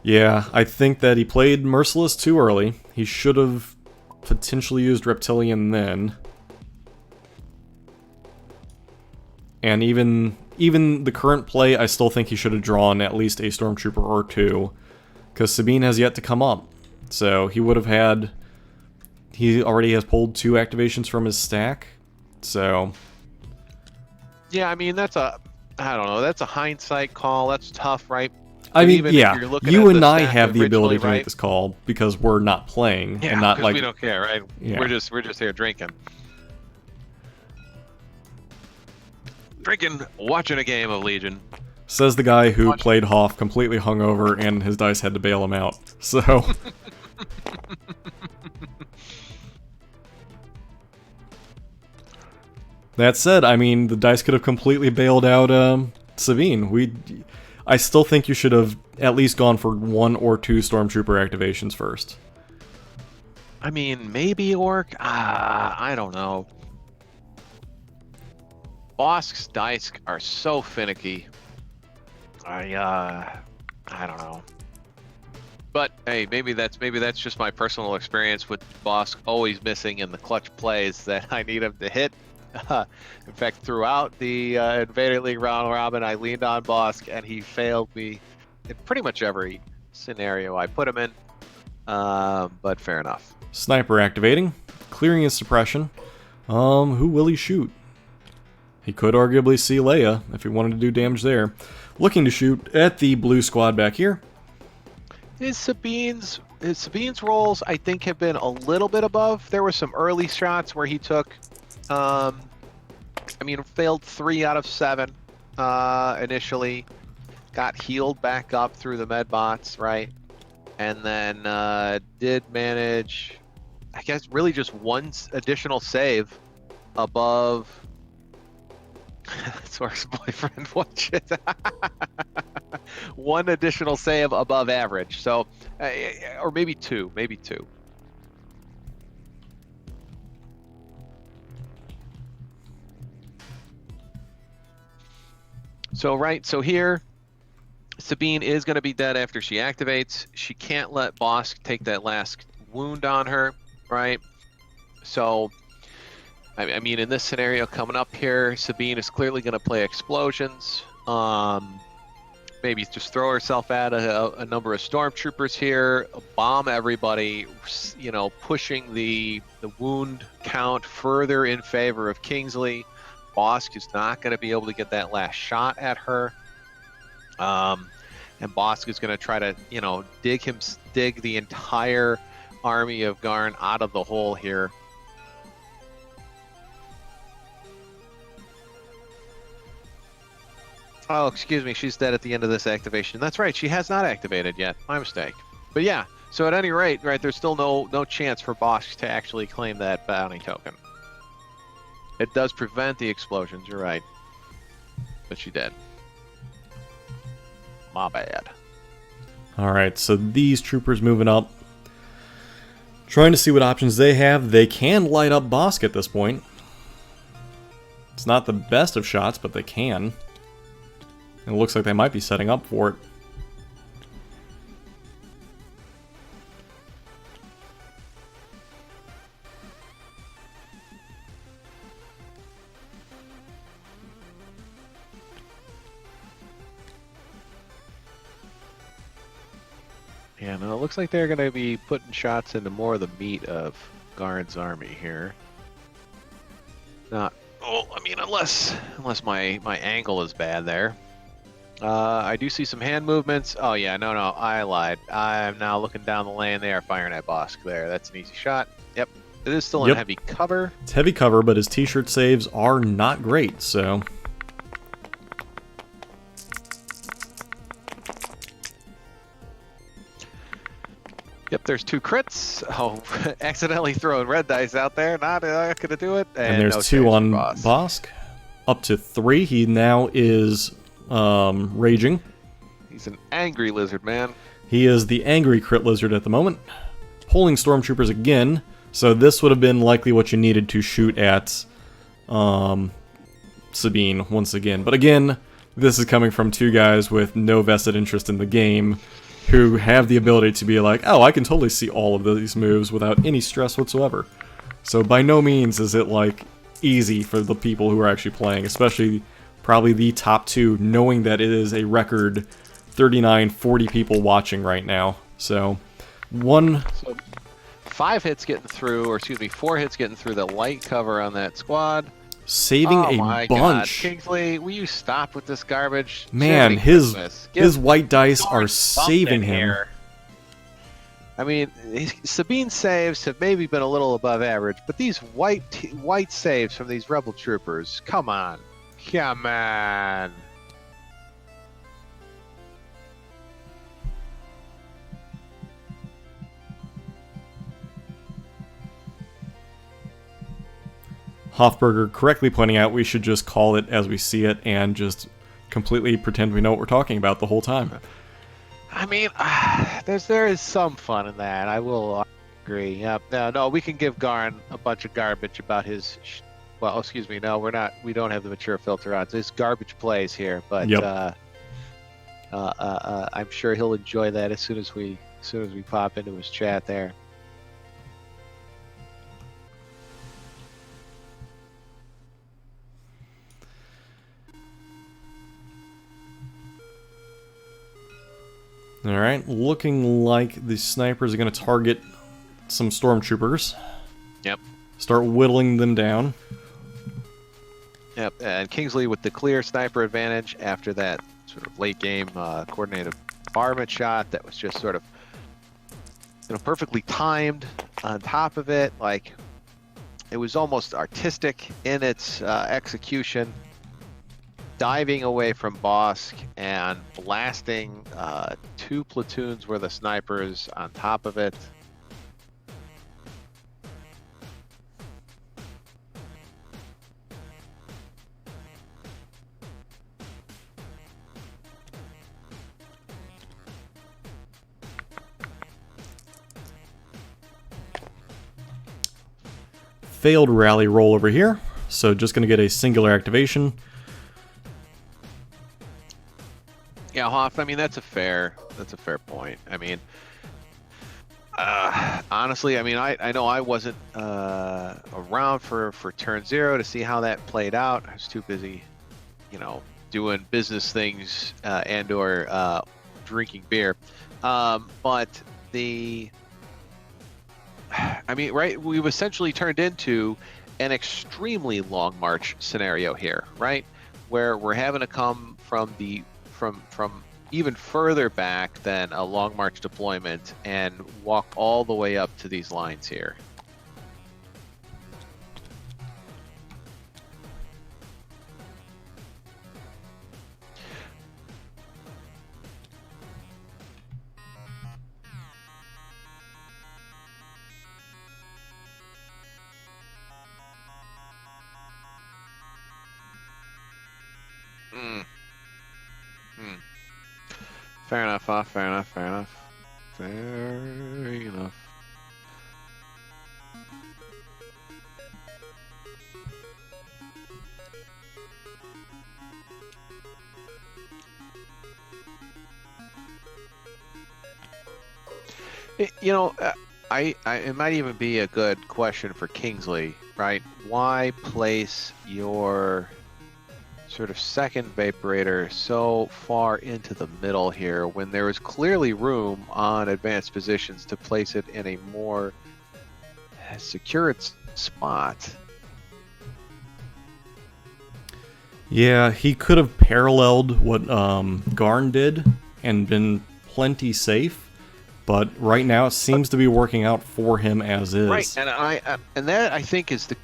Yeah, I think that he played Merciless too early. He should have potentially used Reptilian then. And even the current play, I still think he should have drawn at least a Stormtrooper or 2. Because Sabine has yet to come up. So he would have had... He already has pulled 2 activations from his stack. So... Yeah, I mean, that's a... I don't know, that's a hindsight call. That's tough, right? I mean, yeah, you and I have the ability to make this call because we're not playing and not like we don't care, right? Yeah. We're just here drinking, watching a game of Legion. Says the guy who played Hoff completely hungover and his dice had to bail him out. So. That said, I mean, the dice could have completely bailed out Sabine. I still think you should have at least gone for 1 or 2 Stormtrooper activations first. I mean, maybe Orc? I don't know. Bosk's dice are so finicky. I don't know. But hey, maybe that's just my personal experience with Bosk always missing in the clutch plays that I need him to hit. In fact, throughout the Invader League round robin, I leaned on Bosk, and he failed me in pretty much every scenario I put him in. But fair enough. Sniper activating, clearing his suppression. Who will he shoot? He could arguably see Leia if he wanted to do damage there. Looking to shoot at the blue squad back here. His Sabine's rolls, I think, have been a little bit above. There were some early shots where he took. I mean, failed 3 out of 7 initially. Got healed back up through the med bots, right? And then did manage, I guess, really just 1 additional save above. Source boyfriend, what shit? 1 additional save above average. So, or maybe 2, maybe 2. So, right, so here, Sabine is going to be dead after she activates. She can't let Bosk take that last wound on her, right? So, I mean, in this scenario coming up here, Sabine is clearly going to play explosions. Maybe just throw herself at a number of stormtroopers here, bomb everybody, you know, pushing the wound count further in favor of Kingsley. Bosk is not going to be able to get that last shot at her. And Bosk is going to try to, you know, dig the entire army of Garn out of the hole here. Oh, excuse me, she's dead at the end of this activation. That's right, she has not activated yet. My mistake. But yeah, so at any rate, right, there's still no chance for Bosk to actually claim that bounty token. It does prevent the explosions, you're right. But she did. My bad. Alright, so these troopers moving up. Trying to see what options they have. They can light up Bosk at this point. It's not the best of shots, but they can. It looks like they might be setting up for it. Yeah, no, it looks like they're going to be putting shots into more of the meat of Garn's army here. Not, well, I mean, unless my angle is bad there. I do see some hand movements. Oh yeah, no, I lied. I'm now looking down the lane. They are firing at Bosk there. That's an easy shot. Yep, it is still in heavy cover. It's heavy cover, but his t-shirt saves are not great, so... Yep, there's 2 crits. Oh, accidentally throwing red dice out there. Not gonna do it. And there's no 2 on Bosk. Up to 3. He now is raging. He's an angry lizard, man. He is the angry crit lizard at the moment. Pulling stormtroopers again. So this would have been likely what you needed to shoot at Sabine once again. But again, this is coming from 2 guys with no vested interest in the game, who have the ability to be like, oh, I can totally see all of these moves without any stress whatsoever. So by no means is it, like, easy for the people who are actually playing, especially probably the top 2, knowing that it is a record 39, 40 people watching right now. So, So 5 hits getting through, or excuse me, 4 hits getting through the light cover on that squad. Saving a my bunch. God. Kingsley, will you stop with this garbage? Man, his white dice are saving him. Here. I mean, Sabine's saves have maybe been a little above average, but these white saves from these rebel troopers, come on. Come on. Hofberger correctly pointing out we should just call it as we see it and just completely pretend we know what we're talking about the whole time. I mean, there is some fun in that. I will agree. Yep. No, we can give Garn a bunch of garbage about his. Well, excuse me. No, we're not. We don't have the mature filter on. There's garbage plays here, but yep. I'm sure he'll enjoy that as soon as we pop into his chat there. Alright, looking like the snipers are going to target some stormtroopers. Yep. Start whittling them down. Yep, and Kingsley with the clear sniper advantage after that sort of late game coordinated bombardment shot that was just sort of, you know, perfectly timed on top of it. Like, it was almost artistic in its execution. Diving away from Bosk and blasting 2 platoons worth of snipers on top of it. Failed rally roll over here, so just going to get a singular activation. Yeah, Hoff, I mean, that's a fair point. I mean, Honestly, I mean, I know I wasn't around for turn 0 to see how that played out. I was too busy, you know, doing business things and or drinking beer. But the, I mean, right, we've essentially turned into an extremely long march scenario here, right? Where we're having to come from from even further back than a long march deployment and walk all the way up to these lines here. Fair enough, fair enough, fair enough. Fair enough. You know, it might even be a good question for Kingsley, right? Why place your sort of second vaporator so far into the middle here when there was clearly room on advanced positions to place it in a more secure spot? Yeah, he could have paralleled what Garn did and been plenty safe, but right now it seems to be working out for him as is. Right, and that I think is the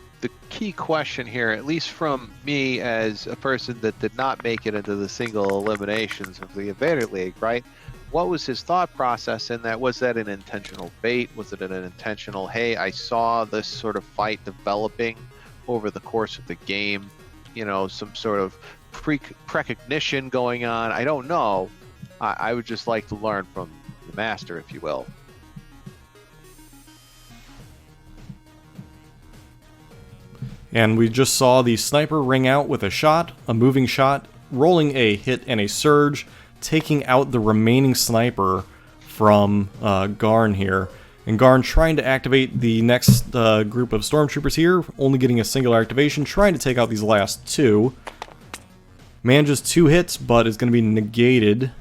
key question here, at least from me as a person that did not make it into the single eliminations of the Invader League, right? What was his thought process in that? Was that an intentional bait? Was it an intentional, hey, I saw this sort of fight developing over the course of the game, you know, some sort of precognition going on? I don't know. I would just like to learn from the master, if you will. And we just saw the sniper ring out with a shot, a moving shot, rolling a hit and a surge, taking out the remaining sniper from Garn here. And Garn trying to activate the next group of stormtroopers here, only getting a single activation, trying to take out these last two. Manages 2 hits, but is going to be negated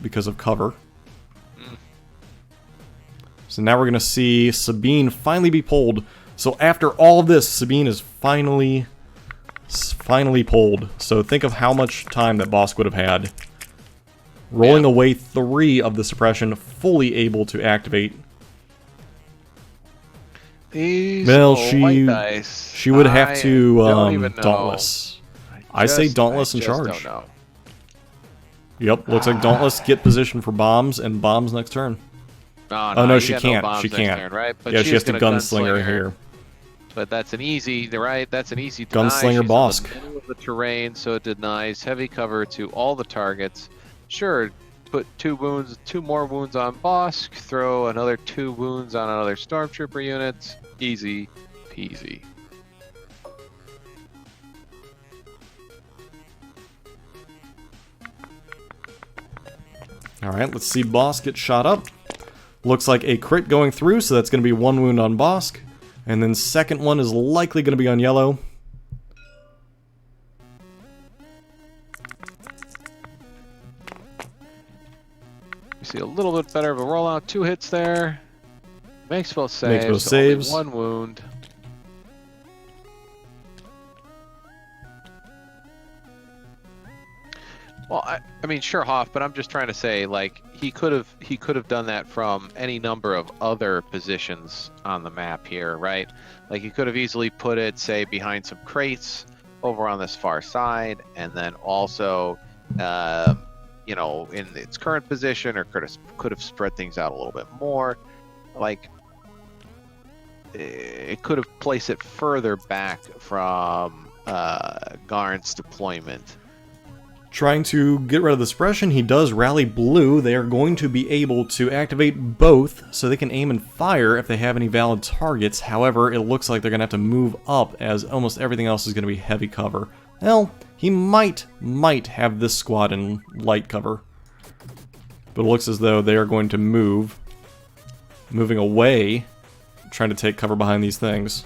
because of cover. So now we're going to see Sabine finally be pulled. So after all of this, Sabine is finally pulled. So think of how much time that Bosk would have had. Rolling away 3 of the suppression, fully able to activate. These well, white dice, she would have to even Dauntless. I say Dauntless and charge. Don't know. Yep, looks like Dauntless get position for bombs and bombs next turn. Oh no, she can't. She can't. Turn, right? But yeah, she has to gunslinger gunslinger here. But that's an easy, right? That's an easy deny. Gunslinger She's Bosk. in the middle of the terrain, so it denies heavy cover to all the targets. Sure, put 2 more wounds on Bosk. Throw another 2 wounds on another stormtrooper unit. Easy peasy. All right, let's see Bosk get shot up. Looks like a crit going through, so that's going to be 1 wound on Bosk. And then second one is likely going to be on yellow. You see a little bit better of a rollout. 2 hits there. Makes both saves. Makes both saves. Only 1 wound. Well, I mean, sure, Hoff, but I'm just trying to say, like, he could have done that from any number of other positions on the map here, right? Like, he could have easily put it, say, behind some crates over on this far side, and then also, you know, in its current position, or could have spread things out a little bit more. Like, it could have placed it further back from Garn's deployment. Trying to get rid of the suppression, he does rally blue. They are going to be able to activate both so they can aim and fire if they have any valid targets. However, it looks like they're going to have to move up as almost everything else is going to be heavy cover. Well, he might have this squad in light cover. But it looks as though they are going to move moving away, trying to take cover behind these things.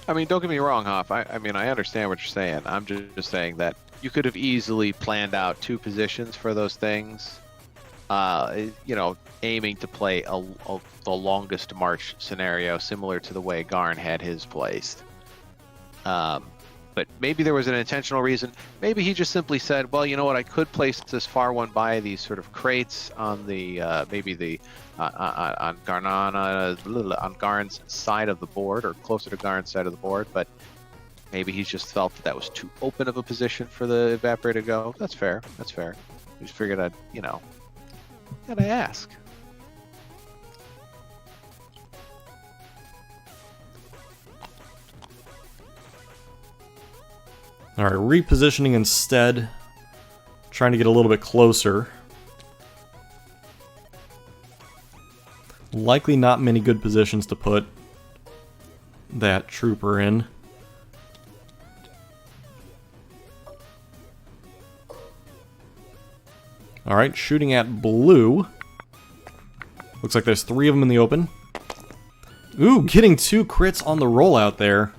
I mean, don't get me wrong, Hoff. I mean, I understand what you're saying. I'm just saying that you could have easily planned out 2 positions for those things. You know, aiming to play the longest march scenario, similar to the way Garn had his placed. But maybe there was an intentional reason. Maybe he just simply said, well, you know what, I could place this far one by these sort of crates on the, maybe the, on Garnanana, on Garn's side of the board, or closer to Garn's side of the board, but maybe he just felt that was too open of a position for the Evaporator to go. That's fair, that's fair. He just figured I'd, you know, gotta ask. Alright, repositioning instead. Trying to get a little bit closer. Likely not many good positions to put that trooper in. Alright, shooting at blue. Looks like there's 3 of them in the open. Ooh, getting 2 crits on the rollout there.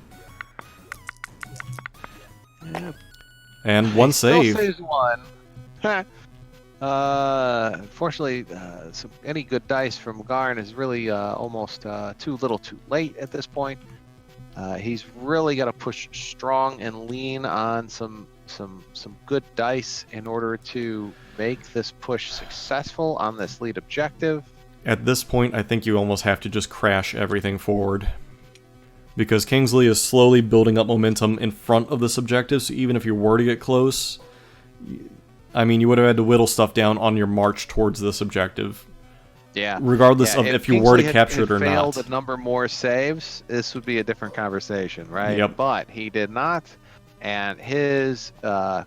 And 1 save. Still saves 1. Unfortunately, any good dice from Garn is really almost too little too late at this point. He's really got to push strong and lean on some good dice in order to make this push successful on this lead objective. At this point, I think you almost have to just crash everything forward. Because Kingsley is slowly building up momentum in front of this objective, so even if you were to get close, I mean, you would have had to whittle stuff down on your march towards this objective. Yeah. Regardless of if you were to capture it or not. If Kingsley had failed a number more saves, this would be a different conversation, right? Yep. But he did not, and his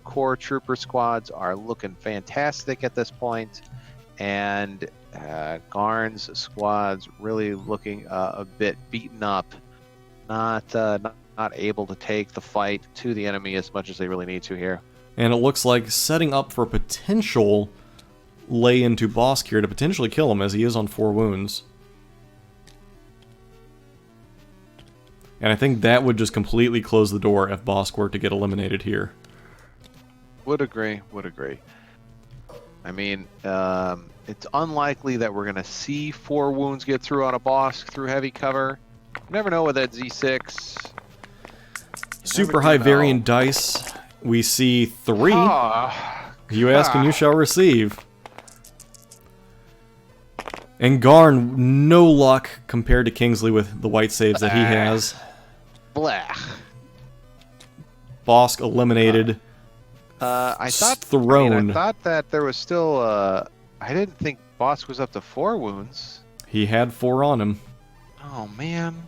core trooper squads are looking fantastic at this point, and Garn's squads really looking a bit beaten up. Not able to take the fight to the enemy as much as they really need to here. And it looks like setting up for a potential lay into Bosk here to potentially kill him, as he is on 4 wounds. And I think that would just completely close the door if Bosk were to get eliminated here. Would agree, would agree. I mean, it's unlikely that we're going to see 4 wounds get through on a Bosk through heavy cover. You never know with that Z6. Super high variant dice. We see 3. You ask and you shall receive. And Garn, no luck compared to Kingsley with the white saves that he has. Blah. Bosk eliminated. I thought thrown. I thought that there was still. I didn't think Bosk was up to 4 wounds. He had 4 on him. Oh man,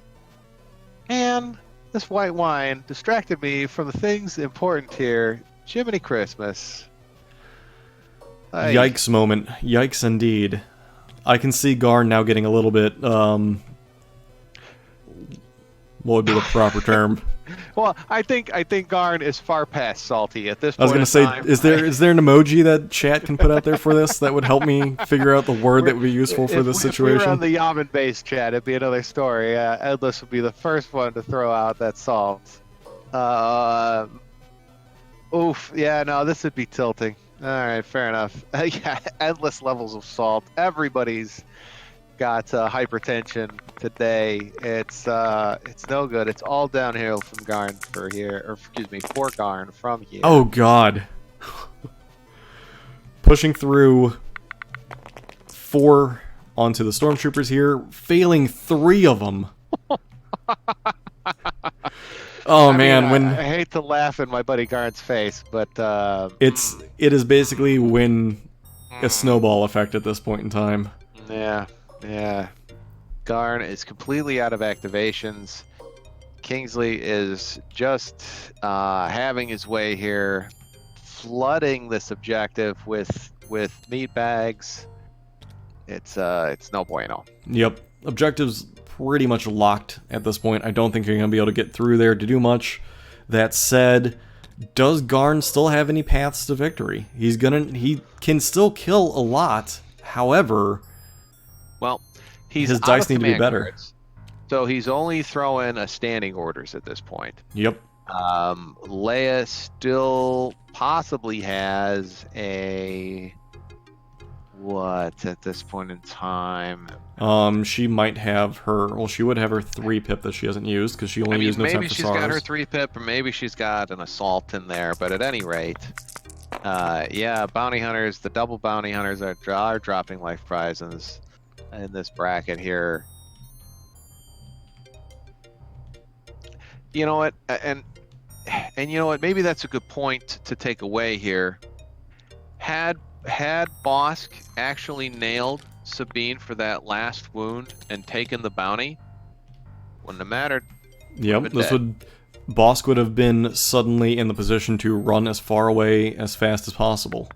this white wine distracted me from the things important here. Jiminy Christmas. Yikes moment. Yikes indeed. I can see Garn now getting a little bit, what would be the proper term? Well, I think Garn is far past salty at this point. I was going to say, is there an emoji that chat can put out there for this that would help me figure out the word that would be useful for this situation? If we were on the Yamen-based chat, it'd be another story. Endless would be the first one to throw out that salt. Oof, yeah, no, this would be tilting. All right, fair enough. Yeah, endless levels of salt. Everybody's got hypertension today. It's no good. It's all downhill from Garn for here, or excuse me, for Garn from here. Oh God! Pushing through 4 onto the stormtroopers here, failing 3 of them. Oh man, when I hate to laugh in my buddy Garn's face, but it is basically when a snowball effect at this point in time. Yeah. Garn is completely out of activations. Kingsley is just having his way here, flooding this objective with meat bags. It's no bueno. Yep, objectives pretty much locked at this point. I don't think you're going to be able to get through there to do much. That said, does Garn still have any paths to victory? He can still kill a lot. However, Well, he's His out dice of need to be command better. cards, so he's only throwing a standing orders at this point. Yep. Leia still possibly has a what at this point in time? She might have her. Well, she would have her 3 pip that she hasn't used because she only used no time maybe for she's got her Sorrows. 3 pip, or maybe she's got an assault in there. But at any rate, yeah, bounty hunters, the double bounty hunters are dropping life prizes in this bracket here. You know what? And you know what? Maybe that's a good point to take away here. Had Bosk actually nailed Sabine for that last wound and taken the bounty, wouldn't have mattered. Yep. Bosk would have been suddenly in the position to run as far away as fast as possible.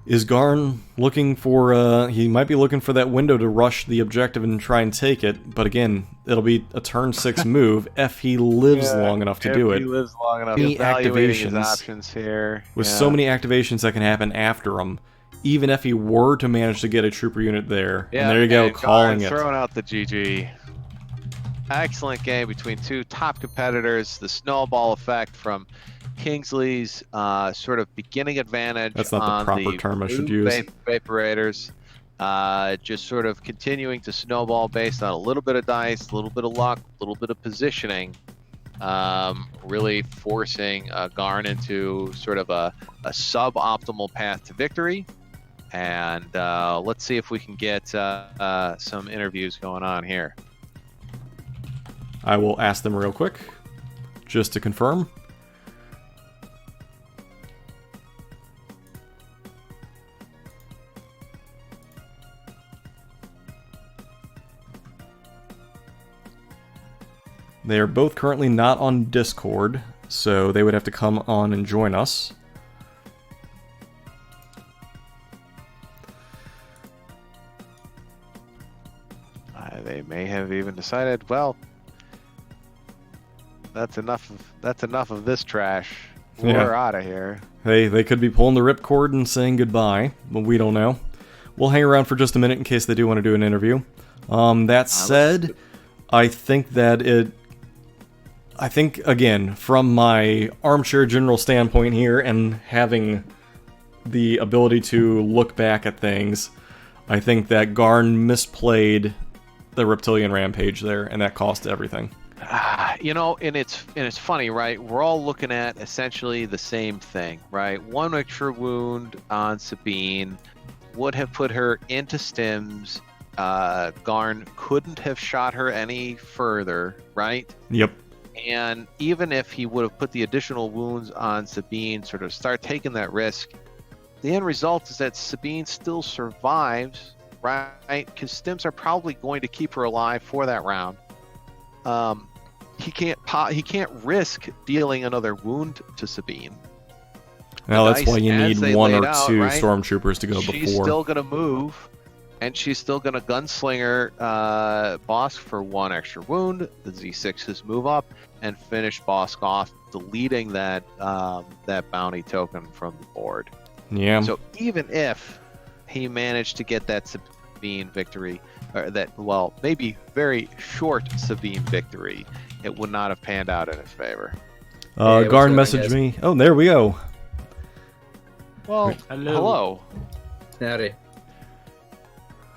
Is Garn looking for, he might be looking for that window to rush the objective and try and take it, but again, it'll be a turn 6 move if he lives long enough to do it. If he lives long enough. Many Evaluating his activations. options here. With so many activations that can happen after him, even if he were to manage to get a trooper unit there. Yeah, And there you go, calling it. Throwing out the GG. Excellent game between two top competitors. The snowball effect from Kingsley's sort of beginning advantage. That's not the on proper term I should use. Vaporators. Just sort of continuing to snowball based on a little bit of dice, a little bit of luck, a little bit of positioning. Really forcing Garn into sort of a suboptimal path to victory. And let's see if we can get some interviews going on here. I will ask them real quick, just to confirm. They are both currently not on Discord, so they would have to come on and join us. They may have even decided, well, that's enough of this trash. We're out of here. Hey, they could be pulling the ripcord and saying goodbye, but we don't know. We'll hang around for just a minute in case they do want to do an interview. That said, I think again, from my armchair general standpoint here and having the ability to look back at things, I think that Garn misplayed the Reptilian Rampage there, and that cost everything. You know, and it's funny, right? We're all looking at essentially the same thing, right? One extra wound on Sabine would have put her into stims. Garn couldn't have shot her any further, right? Yep. And even if he would have put the additional wounds on Sabine, sort of start taking that risk, the end result is that Sabine still survives, right? Because stims are probably going to keep her alive for that round. He can't risk dealing another wound to Sabine. Now that's why you need one or two right? stormtroopers to go She's before. still gonna move, and she's still gonna gunslinger Bosk for one extra wound. The Z6s move up and finish Bosk off, deleting that that bounty token from the board. Yeah. So even if he managed to get that Sabine victory, or that, well, maybe very short Sabine victory, it would not have panned out in his favor. Garn messaged me. Oh, there we go. Well, hello. Howdy.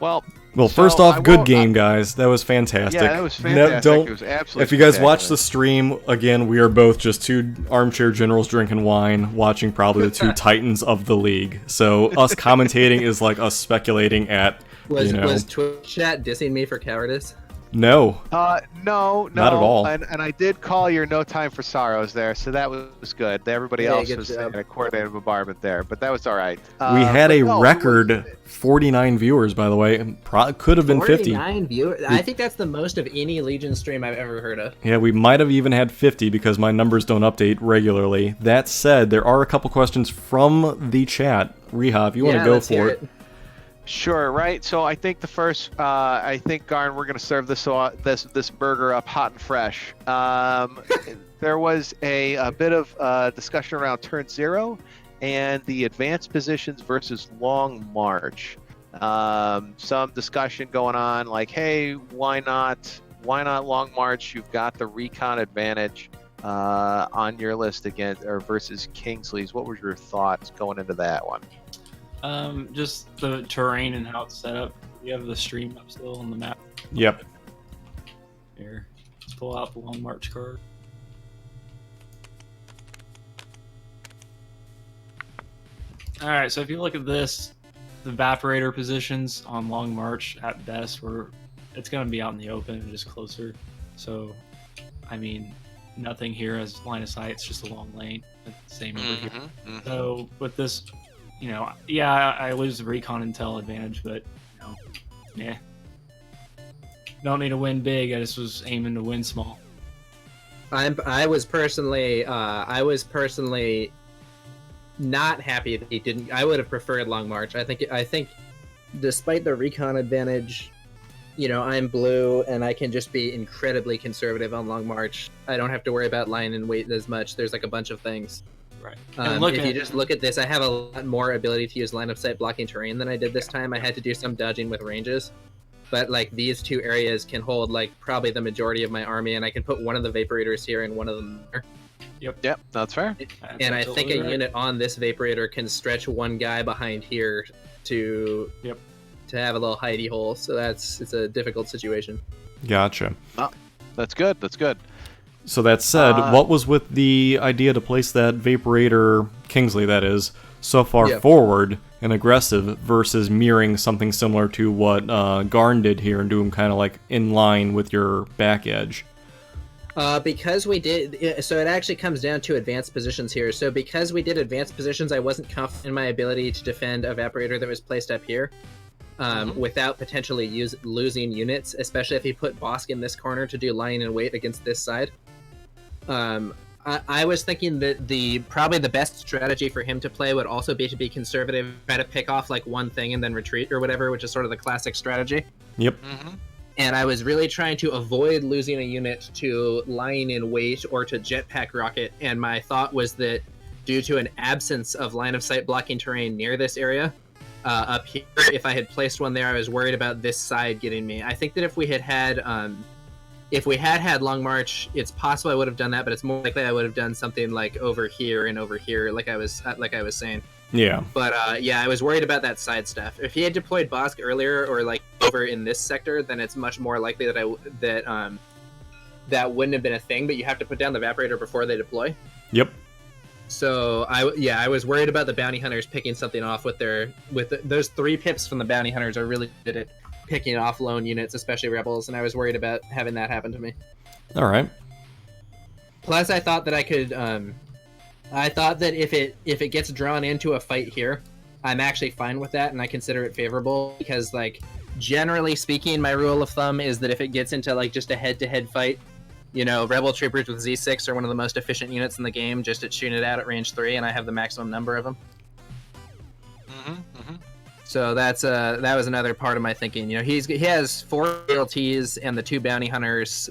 Well, first off, good game, guys. That was fantastic. Yeah, that was fantastic. It was absolutely if you guys watch spectacular. the stream, again, we are both just two armchair generals drinking wine, watching probably the two titans of the league. So us commentating is like us speculating at, Was Twitch chat dissing me for cowardice? No. No, Not at all. And I did call your No Time for Sorrows there, so that was good. Everybody else was in a coordinated bombardment there, but that was all right. We had a record 49 viewers, by the way. Could have been 50. 49 viewers? I think that's the most of any Legion stream I've ever heard of. Yeah, we might have even had 50 because my numbers don't update regularly. That said, there are a couple questions from the chat. Reha, if you want to go for it. Sure, right. So I think the first, I think Garn, we're gonna serve this burger up hot and fresh. there was a bit of discussion around turn 0 and the advanced positions versus long march. Some discussion going on like, hey, why not long march? You've got the recon advantage on your list again, or versus Kingsley's. What were your thoughts going into that one? Just the terrain and how it's set up. You have the stream up still on the map. Yep. Here, let's pull out the long march card. All right, so if you look at this, the evaporator positions on long march at best, it's going to be out in the open and just closer. So, I mean, nothing here as line of sight. It's just a long lane. It's the same over here. So with this, I lose the recon intel advantage, but don't need to win big. I just was aiming to win small. I was personally not happy that he didn't. I would have preferred Long March. I think despite the recon advantage, I'm blue and I can just be incredibly conservative on Long March. I don't have to worry about line and weight as much. There's like a bunch of things. Right. If you just look at this, I have a lot more ability to use line of sight blocking terrain than I did this time. I had to do some dodging with ranges. But like these two areas can hold like probably the majority of my army, and I can put one of the Vaporators here and one of them there. Yep, that's fair. And I think a unit on this Vaporator can stretch one guy behind here to have a little hidey hole. So it's a difficult situation. Gotcha. Oh, that's good. That's good. So that said, what was with the idea to place that Vaporator, Kingsley that is, so far forward and aggressive versus mirroring something similar to what Garn did here and do him kind of like in line with your back edge? Because we did, so it actually comes down to advanced positions here. So because we did advanced positions, I wasn't confident in my ability to defend a Vaporator that was placed up here without potentially losing units, especially if he put Bosk in this corner to do line and weight against this side. I was thinking that probably the best strategy for him to play would also be to be conservative, try to pick off like one thing and then retreat or whatever, which is sort of the classic strategy. Yep. And I was really trying to avoid losing a unit to line in weight or to jetpack rocket. And my thought was that due to an absence of line of sight blocking terrain near this area, up here, if I had placed one there, I was worried about this side getting me. I think that if we had Long March, it's possible I would have done that, but it's more likely I would have done something like over here and over here, like I was saying. Yeah. But I was worried about that side stuff. If he had deployed Bosk earlier or like over in this sector, then it's much more likely that that wouldn't have been a thing. But you have to put down the Vaporator before they deploy. Yep. So I was worried about the bounty hunters picking something off with those 3 pips from the bounty hunters are really good at picking off lone units, especially rebels, and I was worried about having that happen to me. All right. Plus, I thought that I could. I thought that if it gets drawn into a fight here, I'm actually fine with that, and I consider it favorable because, like, generally speaking, my rule of thumb is that if it gets into like just a head-to-head fight, Rebel troopers with Z6 are one of the most efficient units in the game, just at shooting it out at range 3, and I have the maximum number of them. So that was another part of my thinking. He has 4 ALTs and the 2 bounty hunters,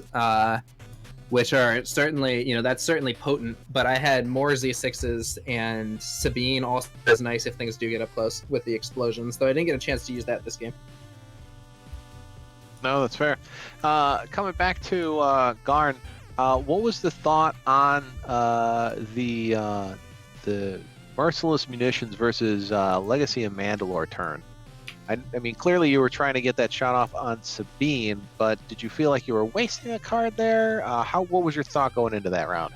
which are certainly, that's certainly potent. But I had more Z6s, and Sabine also is nice if things do get up close with the explosions. Though I didn't get a chance to use that this game. No, that's fair. Coming back to Garn, what was the thought on the Merciless Munitions versus Legacy of Mandalore turn? I mean, clearly you were trying to get that shot off on Sabine, but did you feel like you were wasting a card there? What was your thought going into that round?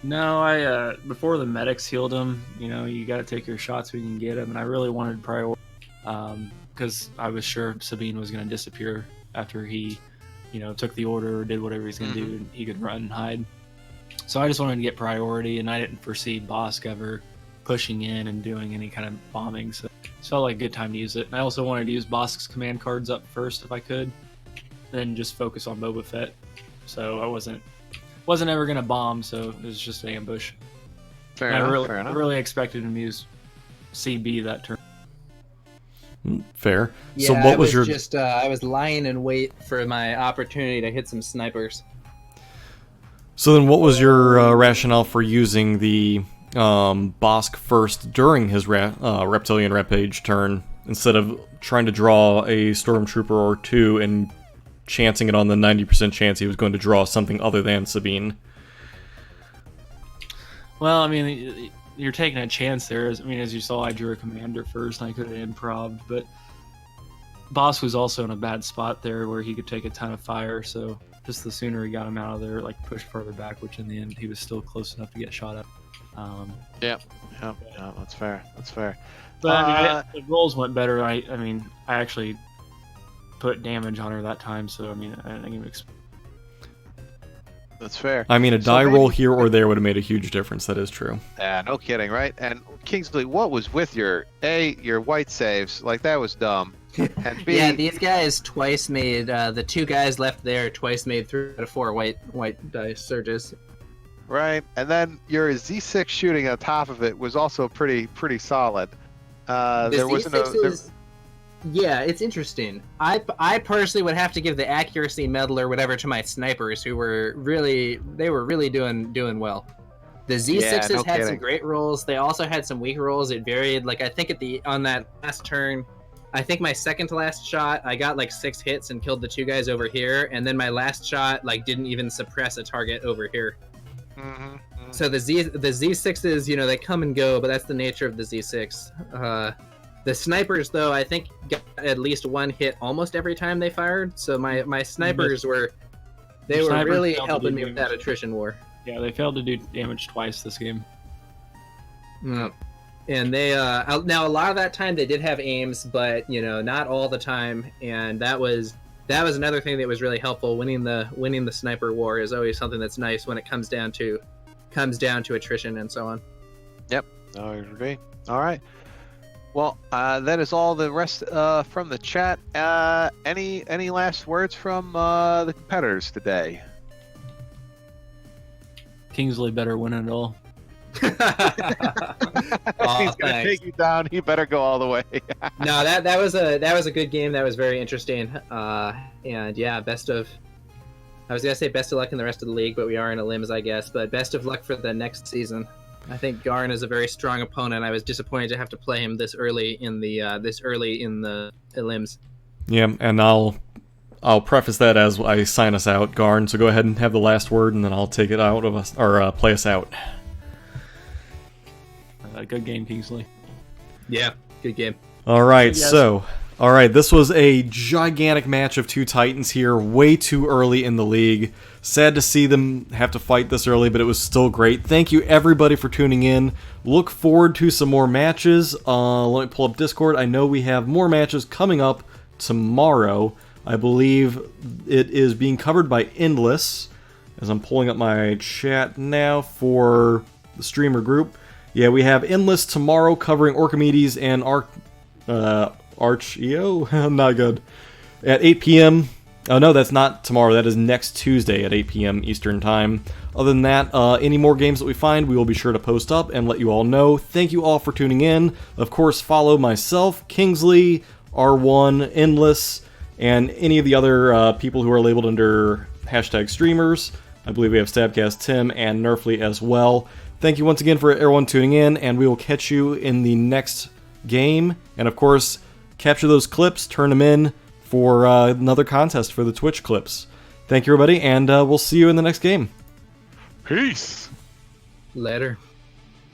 No, I before the medics healed him, you got to take your shots when you can get them, and I really wanted priority because I was sure Sabine was going to disappear after he, took the order or did whatever he's going to do, and he could run and hide. So I just wanted to get priority, and I didn't foresee Bosk ever pushing in and doing any kind of bombing, so it felt like a good time to use it. And I also wanted to use Bosk's command cards up first if I could, then just focus on Boba Fett. So I wasn't ever going to bomb, so it was just an ambush. Fair enough. I really expected him to use CB that turn. Fair. Yeah, So what was your... I was lying in wait for my opportunity to hit some snipers. So then what was your rationale for using the Bosk first during his Reptilian Rampage turn, instead of trying to draw a Stormtrooper or two and chancing it on the 90% chance he was going to draw something other than Sabine? Well, I mean, you're taking a chance there. As you saw, I drew a commander first, and I could have improv'd, but Boss was also in a bad spot there where he could take a ton of fire, so just the sooner he got him out of there, like pushed further back, which in the end he was still close enough to get shot at. Yeah, that's fair. That's fair. But I mean, the rolls went better. I actually put damage on her that time, so I mean, I think it that's fair. I mean, a die roll here or there would have made a huge difference. That is true. Yeah, no kidding, right? And Kingsley, what was with your white saves? Like, that was dumb. And B, yeah, these guys twice made the two guys left there twice made 3 out of 4 white dice surges. Right, and then your Z6 shooting on top of it was also pretty solid. There wasn't Yeah, it's interesting. I personally would have to give the accuracy medal or whatever to my snipers, who were really doing well. The Z6s had some great rolls. They also had some weak rolls. It varied. Like, I think on that last turn, I think my second to last shot, I got like 6 hits and killed the 2 guys over here, and then my last shot like didn't even suppress a target over here. So the Z6s, they come and go, but that's the nature of the Z6. The snipers, though, I think got at least 1 hit almost every time they fired. So my snipers were really helping me with that attrition war. Yeah, they failed to do damage twice this game. And they now a lot of that time they did have aims, but not all the time. And that was another thing that was really helpful. Winning the sniper war is always something that's nice when it comes down to attrition and so on. Yep, I agree. All right. Well, that is all the rest from the chat. Any last words from the competitors today? Kingsley better win it all. He's gonna take you down. He better go all the way. No, that was a good game. That was very interesting. And yeah, I was gonna say best of luck in the rest of the league, but we are in a limbs, I guess. But best of luck for the next season. I think Garn is a very strong opponent. I was disappointed to have to play him this early in the limbs. Yeah, and I'll preface that as I sign us out, Garn. So go ahead and have the last word, and then I'll take it out of us or play us out. Good game, Kingsley. Yeah, good game. All right, this was a gigantic match of 2 Titans here, way too early in the league. Sad to see them have to fight this early, but it was still great. Thank you, everybody, for tuning in. Look forward to some more matches. Let me pull up Discord. I know we have more matches coming up tomorrow. I believe it is being covered by Endless, as I'm pulling up my chat now for the streamer group. Yeah, we have Endless tomorrow covering Orchimedes and Archeo? Not good. At 8 p.m. Oh, no, that's not tomorrow. That is next Tuesday at 8 p.m. Eastern Time. Other than that, any more games that we find, we will be sure to post up and let you all know. Thank you all for tuning in. Of course, follow myself, Kingsley, R1, Endless, and any of the other people who are labeled under #streamers. I believe we have Stabcast Tim and Nerfly as well. Thank you once again for everyone tuning in, and we will catch you in the next game. And of course, capture those clips, turn them in for another contest for the Twitch clips. Thank you, everybody, and we'll see you in the next game. Peace. Later.